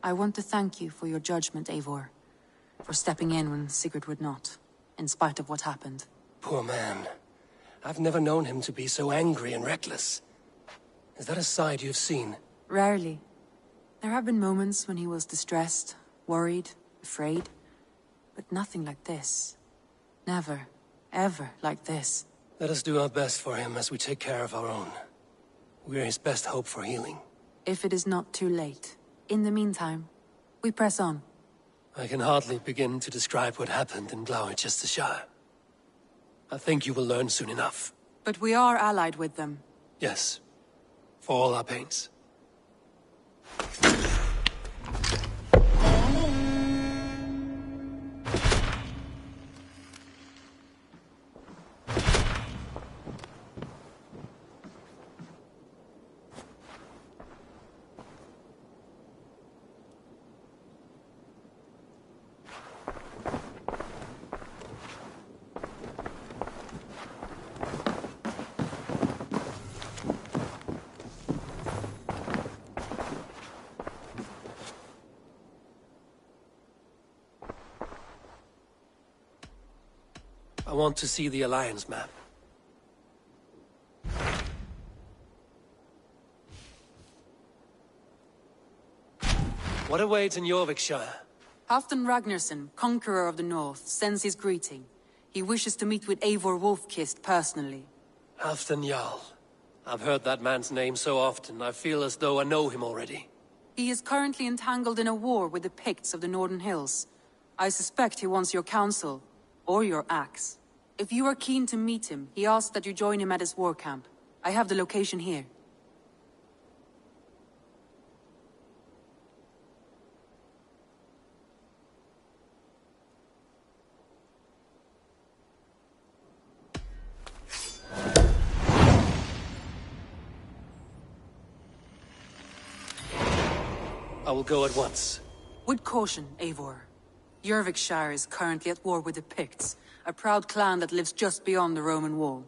I want to thank you for your judgment, Eivor. For stepping in when Sigurd would not, in spite of what happened.
Poor man. I've never known him to be so angry and reckless. Is that a side you've seen?
Rarely. There have been moments when he was distressed, worried, afraid. But nothing like this. Never, ever like this.
Let us do our best for him as we take care of our own. We're his best hope for healing.
If it is not too late. In the meantime, we press on.
I can hardly begin to describe what happened in Gloucestershire. I think you will learn soon enough.
But we are allied with them.
Yes. For all our pains. I want to see the Alliance map. What awaits in Jorvikshire?
Halfdan Ragnarsson, conqueror of the north, sends his greeting. He wishes to meet with Eivor Wolfkist personally.
Halfdan Jarl. I've heard that man's name so often, I feel as though I know him already.
He is currently entangled in a war with the Picts of the Northern Hills. I suspect he wants your counsel, or your axe. If you are keen to meet him, he asks that you join him at his war camp. I have the location here.
I will go at once.
With caution, Eivor. Jorvikshire is currently at war with the Picts, a proud clan that lives just beyond the Roman wall.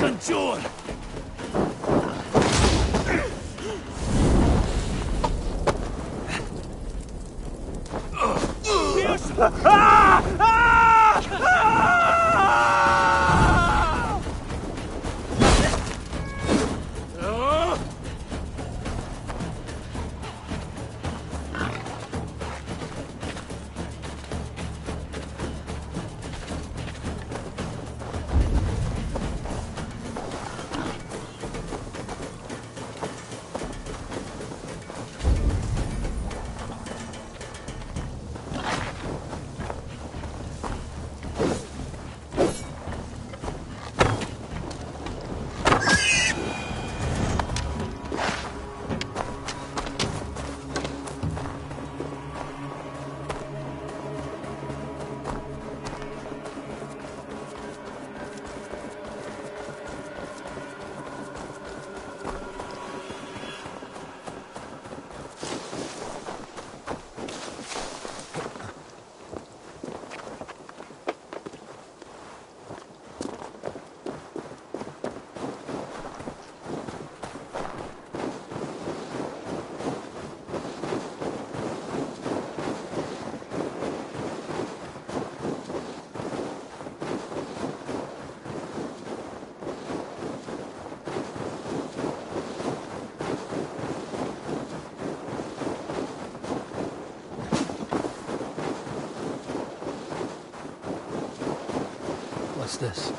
Conjure!
What's this?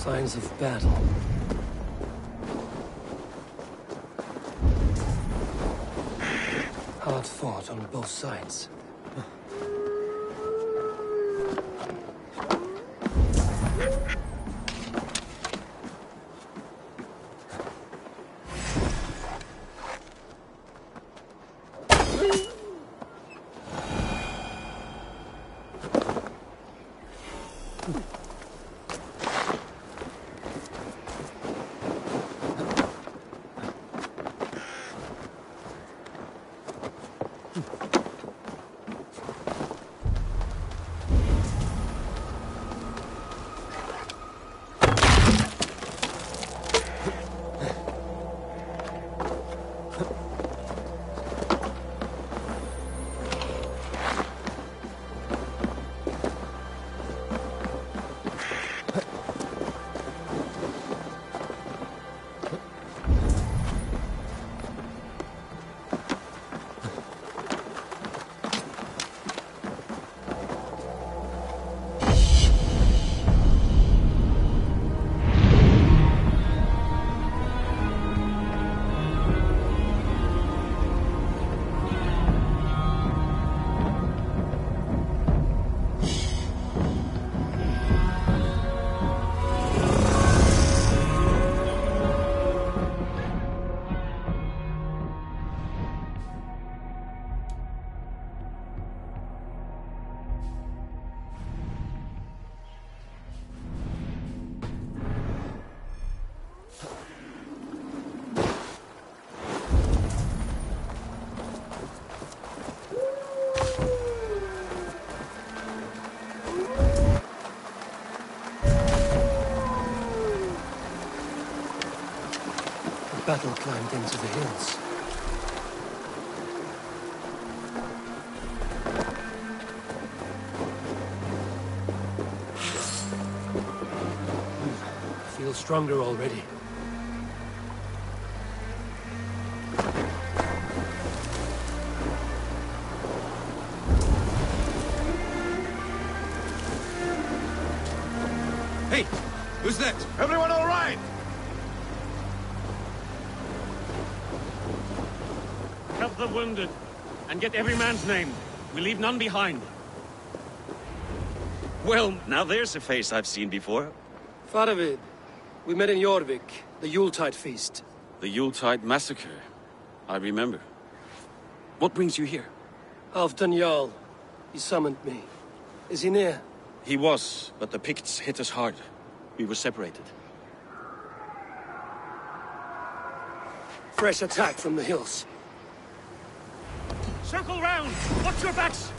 Signs of battle. Hard fought on both sides. battle climbed into the hills. Feel stronger already.
Hey, who's that?
Everyone all right?
Help the wounded, and get every man's name. We leave none behind.
Well, now there's a face I've seen before.
Faravid, we met in Jorvik, the Yuletide feast.
The Yuletide massacre. I remember. What brings you here?
Halfdan Jarl. He summoned me. Is he near?
He was, but the Picts hit us hard. We were separated.
Fresh attack from the hills.
Circle round! Watch your backs!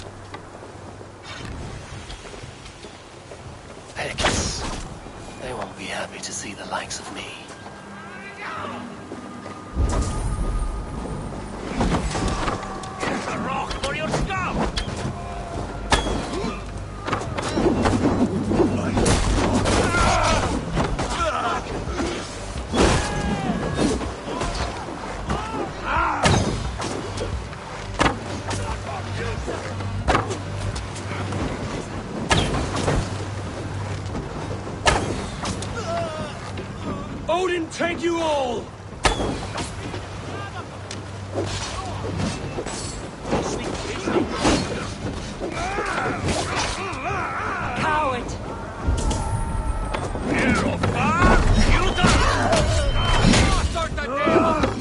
Picts. They won't be happy to see the likes of me.
Here's a rock for your skull!
Odin, take you all!
Coward!
Start that damn!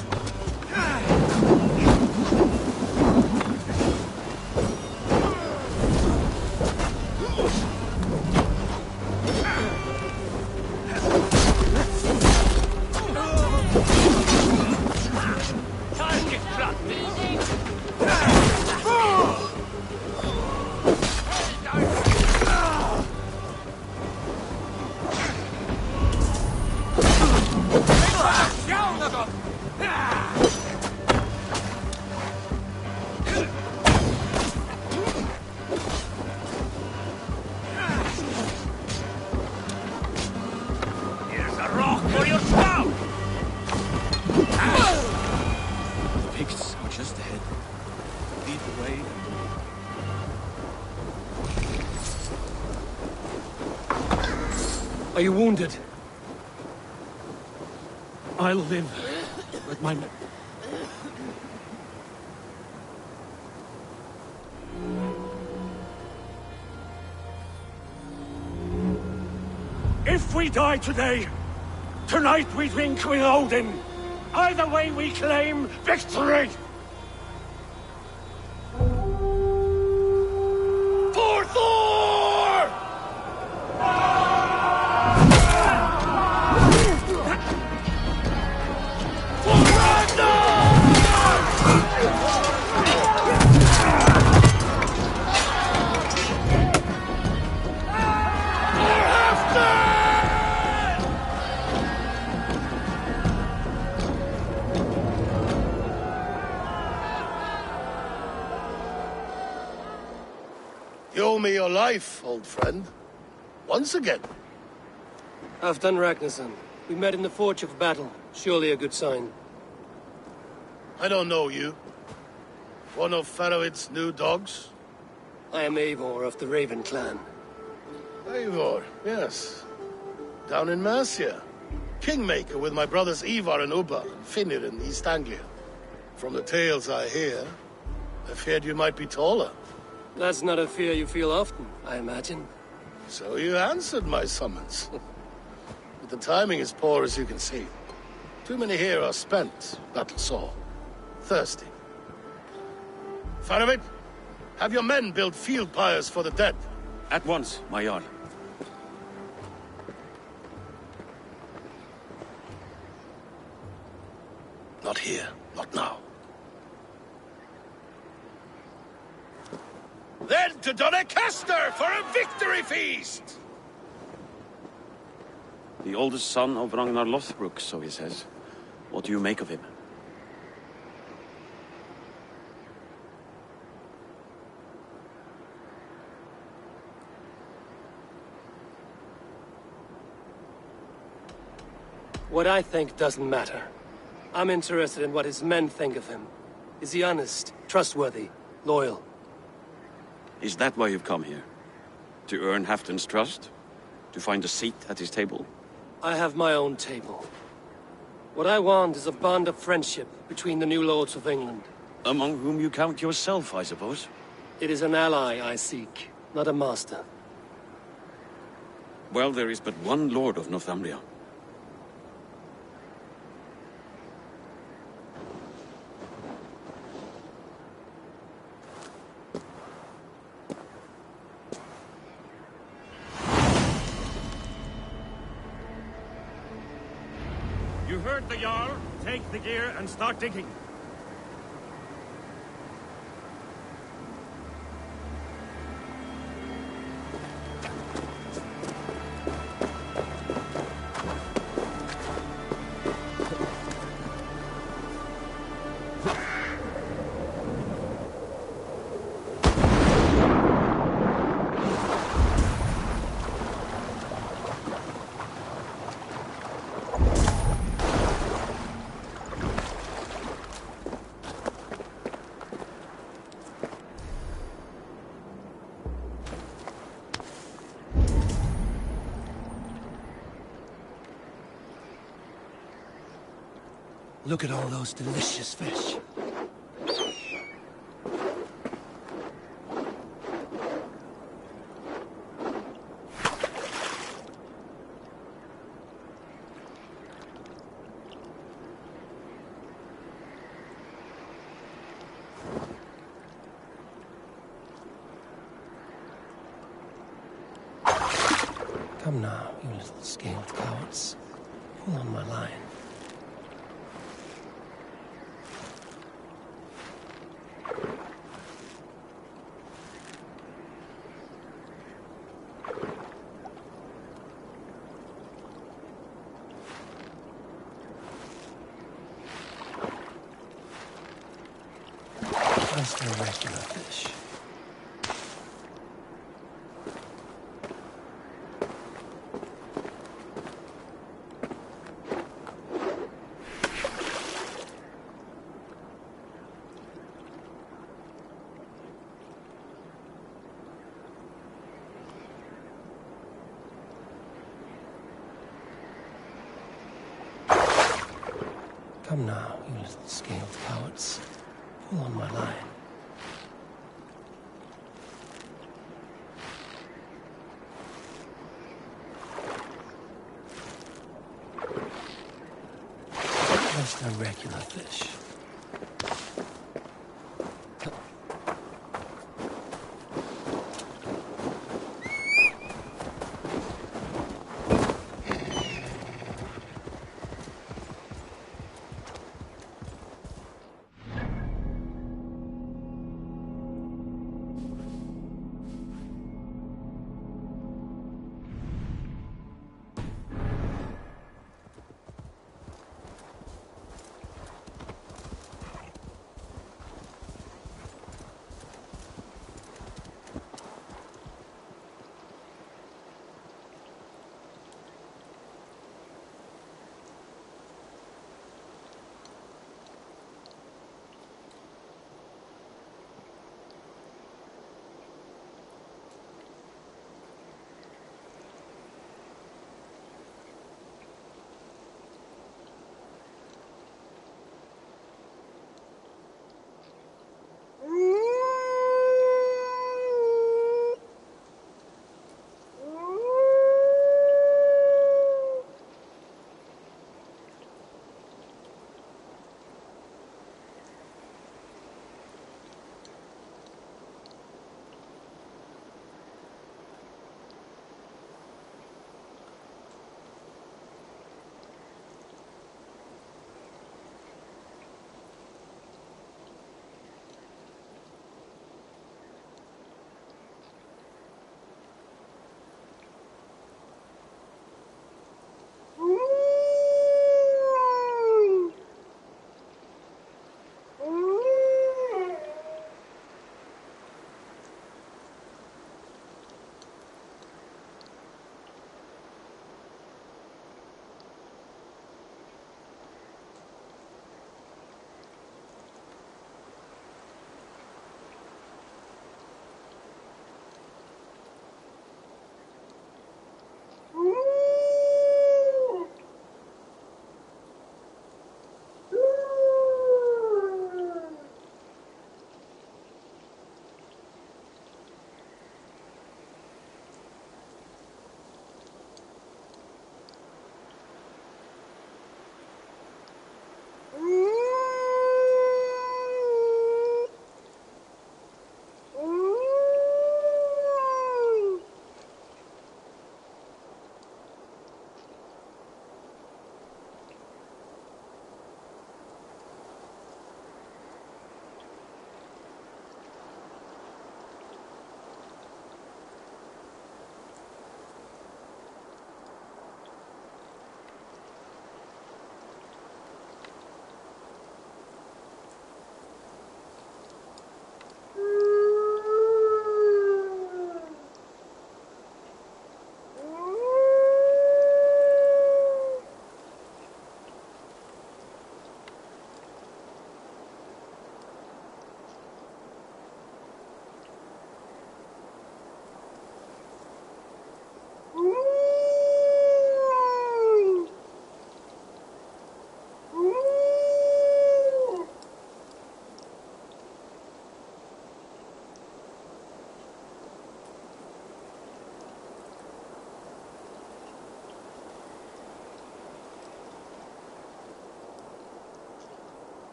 Here's a rock for your skull!
The Picts are just ahead. Lead the way.
Are you wounded?
I'll live. But my...
If we die today, tonight we drink with Odin. Either way we claim victory! For Thor! For Ragnar!
You owe me your life, old friend. Once again.
Halfdan Ragnarsson. We met in the Forge of Battle. Surely a good sign.
I don't know you. One of Faroid's new dogs?
I am Eivor of the Raven clan.
Eivor, yes. Down in Mercia. Kingmaker with my brothers Ivar and Ubba, and Finnir in East Anglia. From the tales I hear, I feared you might be taller.
That's not a fear you feel often, I imagine.
So you answered my summons. But the timing is poor, as you can see. Too many here are spent, battle sore, thirsty. Faramir, have your men build field pyres for the dead.
At once, my Jarl.
Not here, not now. Then to Doncaster for a victory feast!
The oldest son of Ragnar Lothbrok, so he says. What do you make of him?
What I think doesn't matter. I'm interested in what his men think of him. Is he honest, trustworthy, loyal?
Is that why you've come here? To earn Halfton's trust? To find a seat at his table?
I have my own table. What I want is a bond of friendship between the new lords of England.
Among whom you count yourself, I suppose?
It is an ally I seek, not a master.
Well, there is but one lord of Northumbria.
You heard the Jarl. Take the gear and start digging.
Look at all those delicious fish. Come now, you little scaled cowards. Pull on my line. Just a regular fish. Come now, you little scaled cowards. Pull on my line. Just a regular fish.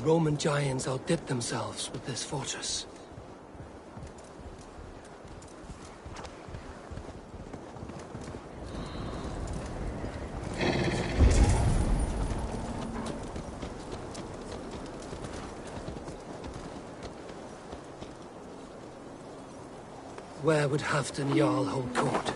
Roman giants outdid themselves with this fortress. Where would Halfdan Jarl hold court?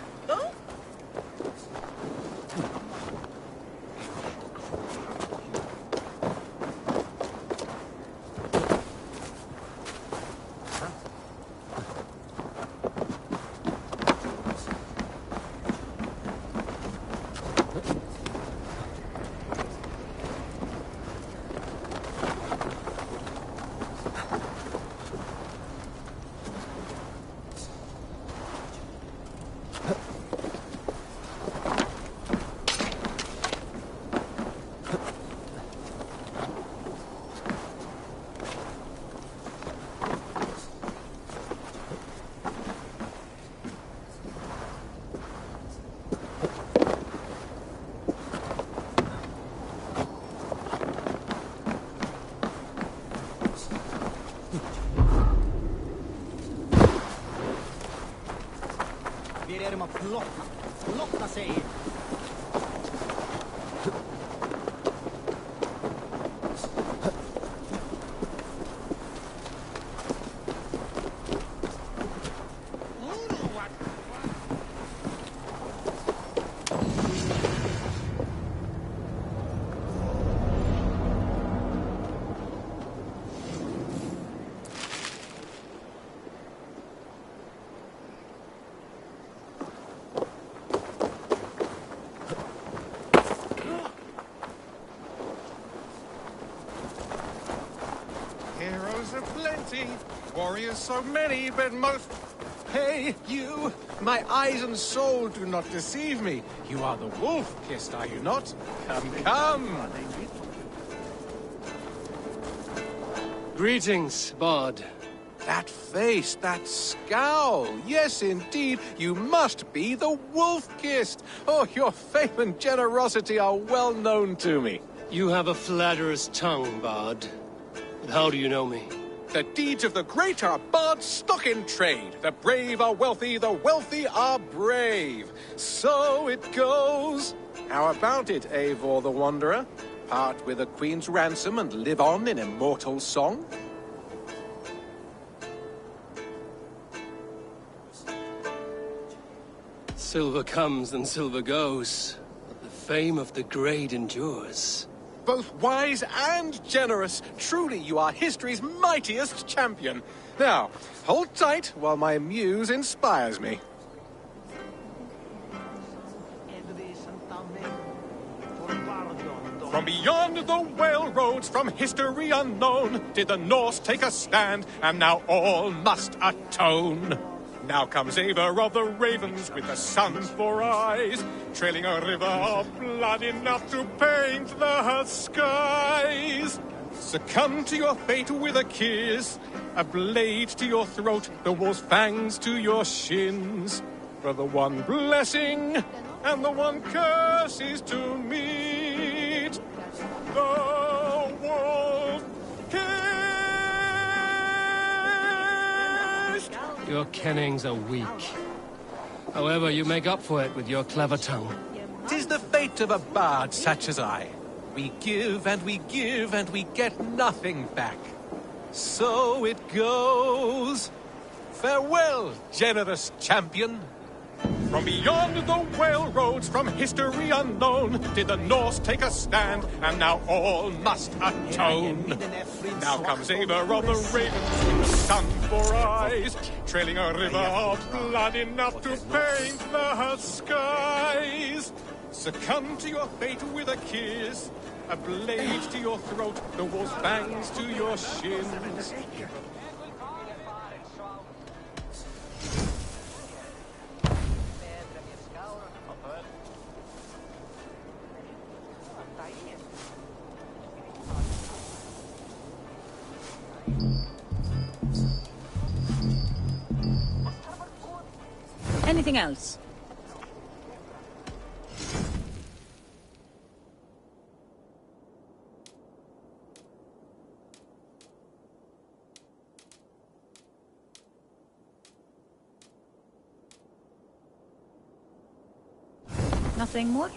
Blotta sig!
Heroes are plenty, warriors so many, but most... Hey, you! My eyes and soul do not deceive me. You are the wolf-kissed, are you not? Come, come!
Greetings, Bard.
That face, that scowl. Yes, indeed, you must be the wolf-kissed. Oh, your fame and generosity are well known to me.
You have a flatterer's tongue, Bard. But how do you know me?
The deeds of the great are bards stock in trade. The brave are wealthy, the wealthy are brave. So it goes. How about it, Eivor the Wanderer? Part with a queen's ransom and live on in immortal song?
Silver comes and silver goes, but the fame of the great endures.
Both wise and generous. Truly, you are history's mightiest champion. Now, hold tight while my muse inspires me. From beyond the whale roads, from history unknown, did the Norse take a stand, and now all must atone. Now comes Eivor of the Ravens with the sun for eyes, trailing a river of blood enough to paint the skies. Succumb to your fate with a kiss, a blade to your throat, the wolf's fangs to your shins. For the one blessing and the one curse is to meet the wolf kiss.
Your kennings are weak. However, you make up for it with your clever tongue.
'Tis the fate of a bard such as I. We give and we give and we get nothing back. So it goes. Farewell, generous champion. From beyond the whale roads, from history unknown, did the Norse take a stand, and now all must atone. Now comes Eivor of the Ravens with the sun for eyes, trailing a river of blood enough to paint the skies. Succumb to your fate with a kiss, a blade to your throat, the wolf's fangs to your shins.
Anything else?
Nothing more?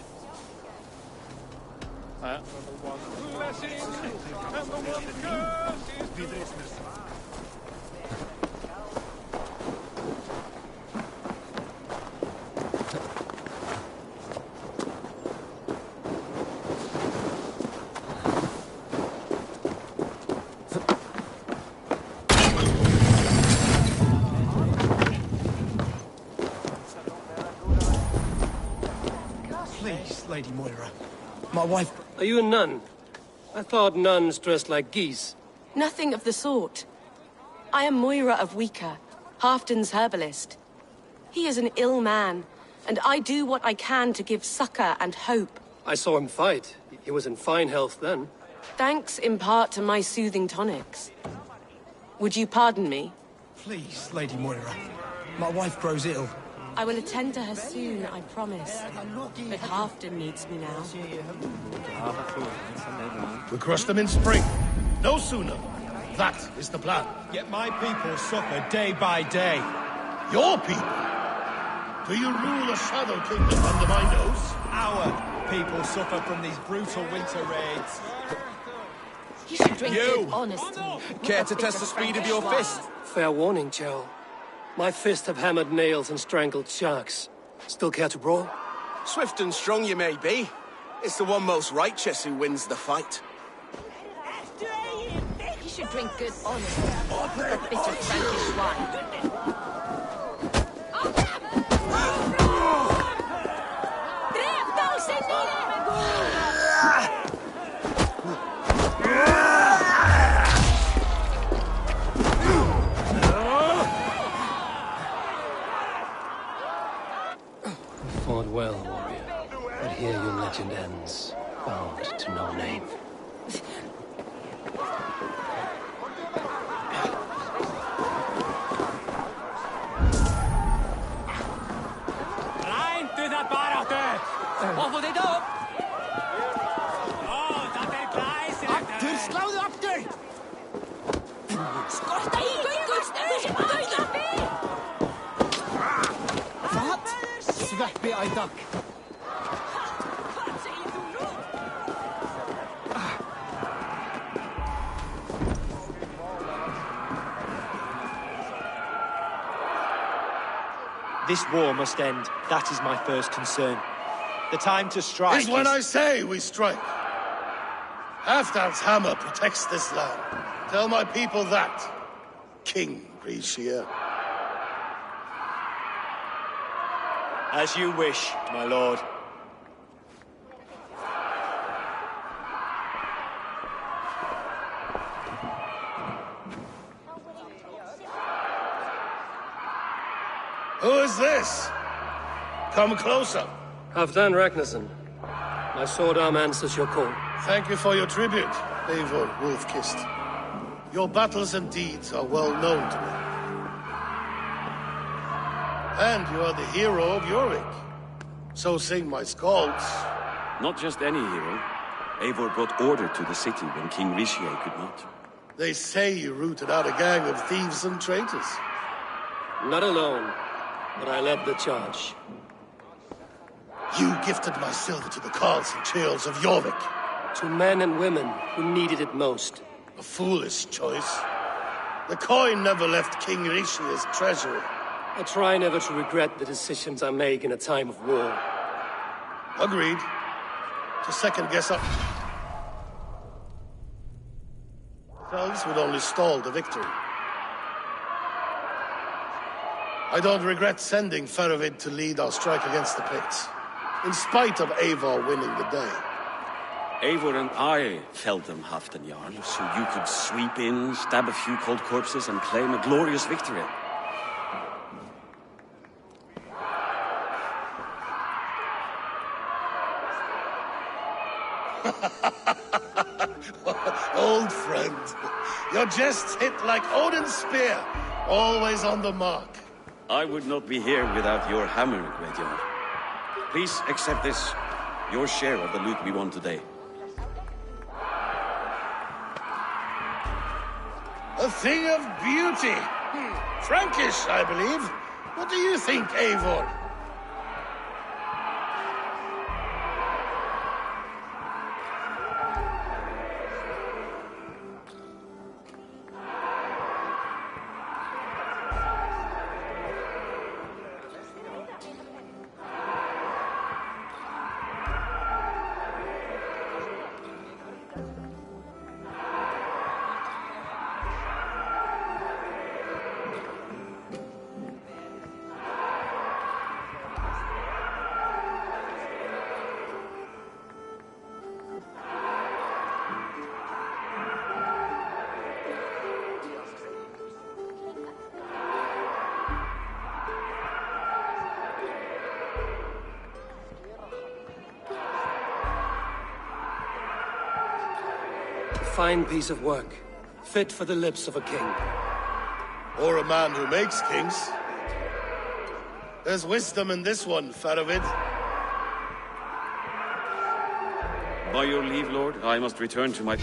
Please, Lady Moira. My wife... Are you a nun? I thought nuns dressed like geese.
Nothing of the sort. I am Moira of Wika, Halfdan's herbalist. He is an ill man, and I do what I can to give succor and hope.
I saw him fight. He was in fine health then.
Thanks in part to my soothing tonics. Would you pardon me?
Please, Lady Moira. My wife grows ill.
I will attend to her soon, I promise. But Halfdan needs me now.
We crush them in spring. No sooner. That is the plan.
Yet my people suffer day by day.
Your people? Do you rule a shadow kingdom under my nose?
Our people suffer from these brutal winter raids.
You should drink good honestly.
Care to test the speed of your fist?
Fair warning, Joe. My fists have hammered nails and strangled sharks. Still care to brawl?
Swift and strong you may be. It's the one most righteous who wins the fight.
You should drink good honestly. A bit of Frankish wine.
Fought well, warrior. But here your legend ends, bound to no name.
Rein til það baráttu! Offa þitt upp! Ó, það glæsilegt! Aftur, sláðu aftur!
Skorta í göngur! Þessi dauða!
Hvað? Sveppi ædak! This war must end. That is my first concern. The time to strike
is when I say we strike. Halfdan's hammer protects this land. Tell my people that, King Grisha.
As you wish, my lord.
Who is this? Come closer.
Halfdan Ragnarsson. My sword arm answers your call.
Thank you for your tribute, Eivor Wolf-Kissed. Your battles and deeds are well known to me. And you are the hero of Jorvik. So sing my skalds.
Not just any hero. Eivor brought order to the city when King Rishi could not.
They say you rooted out a gang of thieves and traitors.
Not alone, but I led the charge.
You gifted my silver to the carls and churls of Jorvik.
To men and women who needed it most.
A foolish choice. The coin never left King Rishi's treasury.
I try never to regret the decisions I make in a time of war.
Agreed. To second guess up. Ourselves would only stall the victory. I don't regret sending Faravid to lead our strike against the Picts, in spite of Eivor winning the day.
Eivor and I felled them, Halfdan Jarl, so you could sweep in, stab a few cold corpses, and claim a glorious victory.
Old friend, your jests hit like Odin's spear, always on the mark.
I would not be here without your hammer, Great Jarl. Please accept this, your share of the loot we won today.
A thing of beauty. Frankish, I believe. What do you think, Eivor?
fine piece of work. Fit for the lips of a king.
Or a man who makes kings. There's wisdom in this one, Faravid.
By your leave, Lord, I must return to my...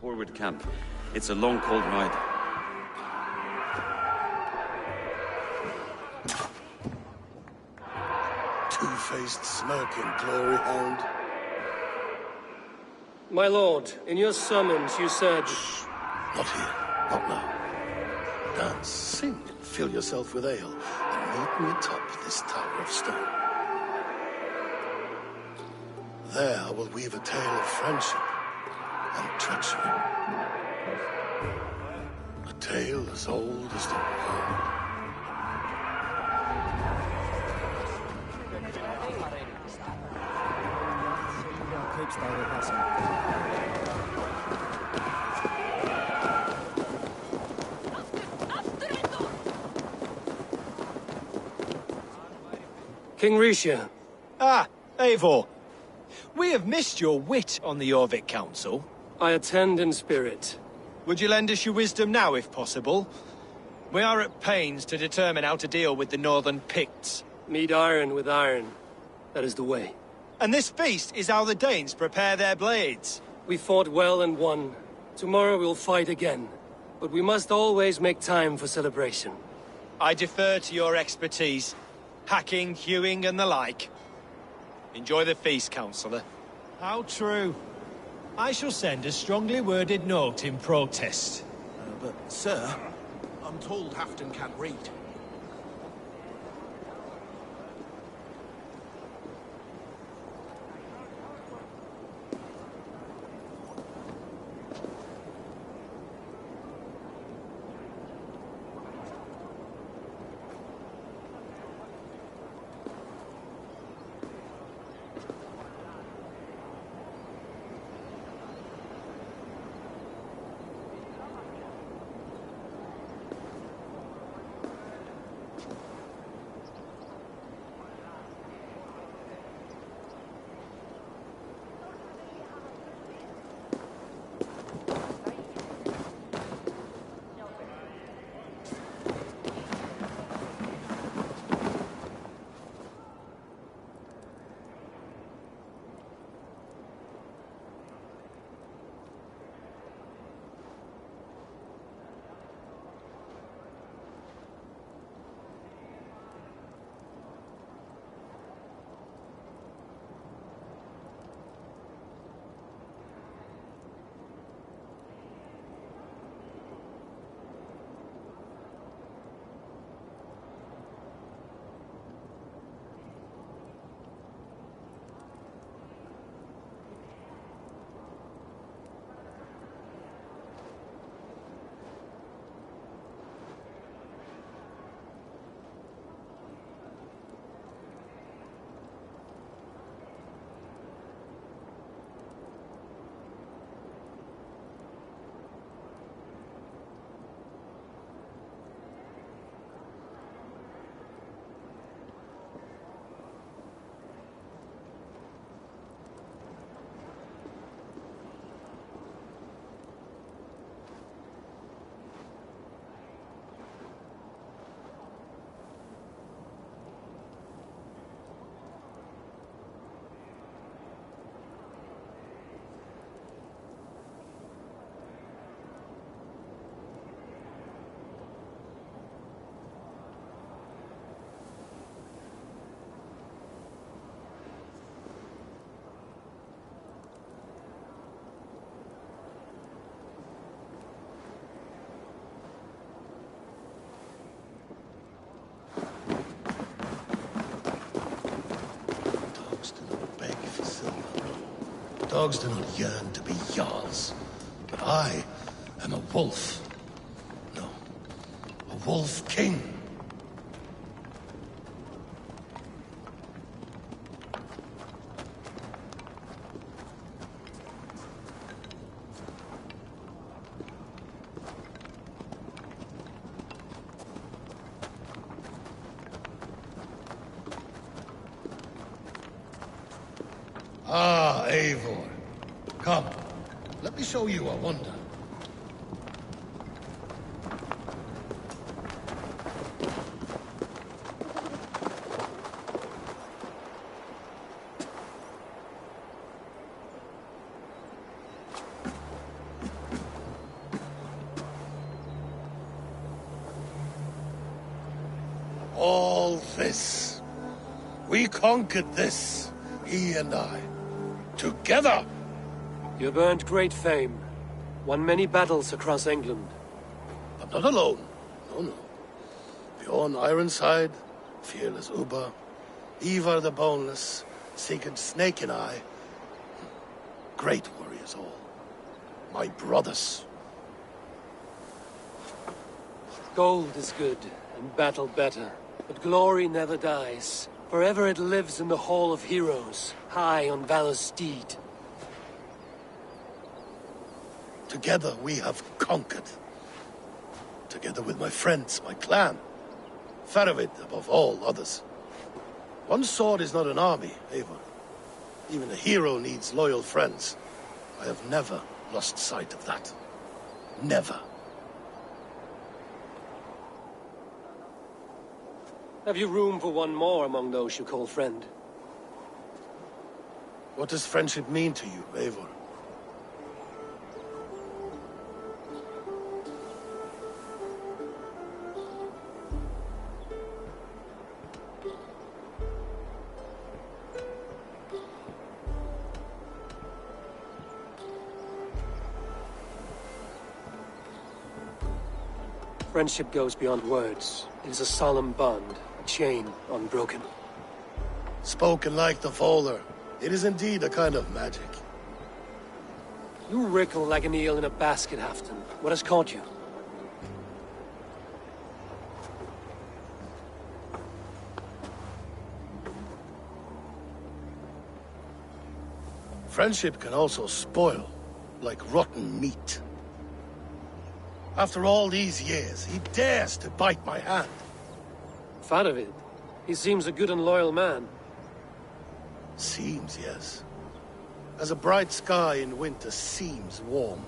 Forward camp. It's a long, cold ride.
Two-faced, smirking glory hound.
My lord, in your summons you said...
Shh. Not here. Not now. Dance, sing, and fill yourself with ale, and meet me atop this tower of stone. There I will weave a tale of friendship and treachery. A tale as old as the world.
King Risha.
Ah, Eivor. We have missed your wit on the Jorvik Council.
I attend in spirit.
Would you lend us your wisdom now, if possible? We are at pains to determine how to deal with the Northern Picts.
Meet iron with iron. That is the way.
And this feast is how the Danes prepare their blades.
We fought well and won. Tomorrow we'll fight again. But we must always make time for celebration.
I defer to your expertise. Hacking, hewing, and the like. Enjoy the feast, Councillor.
How true. I shall send a strongly worded note in protest.
But, sir, I'm told Halfdan can't read.
Dogs do not yearn to be Jarls. But I am a wolf. No, a wolf king. Ah, Eivor. Come, let me show you a wonder. All this. We conquered this, he and I. Together!
You've earned great fame. Won many battles across England.
But not alone. No, no. Bjorn Ironside, fearless Ubba, Ivar the Boneless, Sigurd Snake and I. Great warriors all. My brothers.
Gold is good, and battle better. But glory never dies. Forever it lives in the Hall of Heroes, high on Valor's steed.
Together we have conquered. Together with my friends, my clan. Faravid above all others. One sword is not an army, Eivor. Even a hero needs loyal friends. I have never lost sight of that. Never.
Have you room for one more among those you call friend?
What does friendship mean to you, Eivor?
Friendship goes beyond words. It is a solemn bond, a chain unbroken.
Spoken like the Fowler. It is indeed a kind of magic.
You wriggle like an eel in a basket, Halfdan. What has caught you?
Friendship can also spoil, like rotten meat. After all these years, he dares to bite my hand.
Faravid. He seems a good and loyal man.
Seems, yes. As a bright sky in winter seems warm.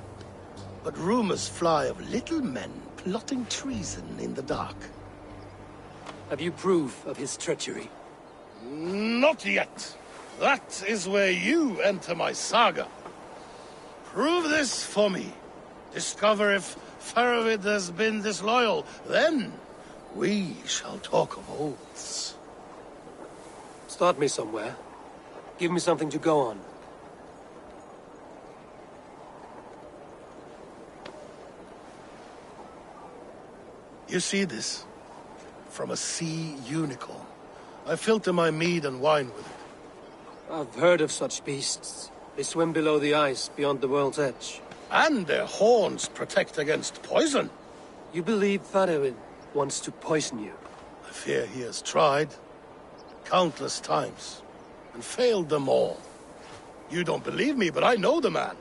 But rumors fly of little men plotting treason in the dark.
Have you proof of his treachery?
Not yet. That is where you enter my saga. Prove this for me. Discover if Faravid has been disloyal. Then we shall talk of oaths.
Start me somewhere. Give me something to go on.
You see this? From a sea unicorn. I filter my mead and wine with it.
I've heard of such beasts. They swim below the ice, beyond the world's edge.
And their horns protect against poison.
You believe Faravid wants to poison you?
I fear he has tried. Countless times. And failed them all. You don't believe me, but I know the man.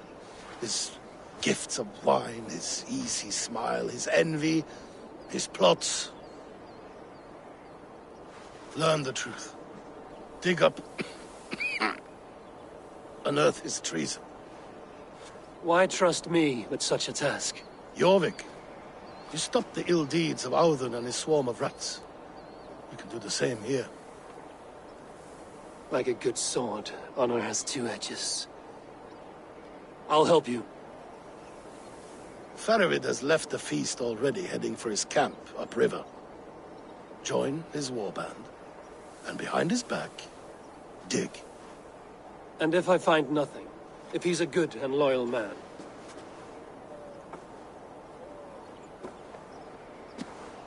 His gifts of wine, his easy smile, his envy, his plots. Learn the truth. Dig up... unearth his treason.
Why trust me with such a task?
Jorvik, you stopped the ill deeds of Audun and his swarm of rats. You can do the same here.
Like a good sword, honor has two edges. I'll help you.
Faravid has left the feast already, heading for his camp upriver. Join his warband, and behind his back, dig.
And if I find nothing? If he's a good and loyal man?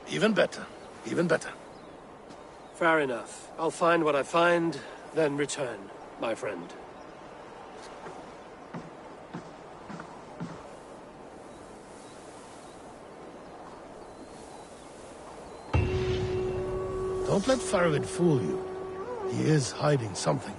Even better. Even better.
Fair enough. I'll find what I find, then return, my friend.
Don't let Faravid fool you. He is hiding something.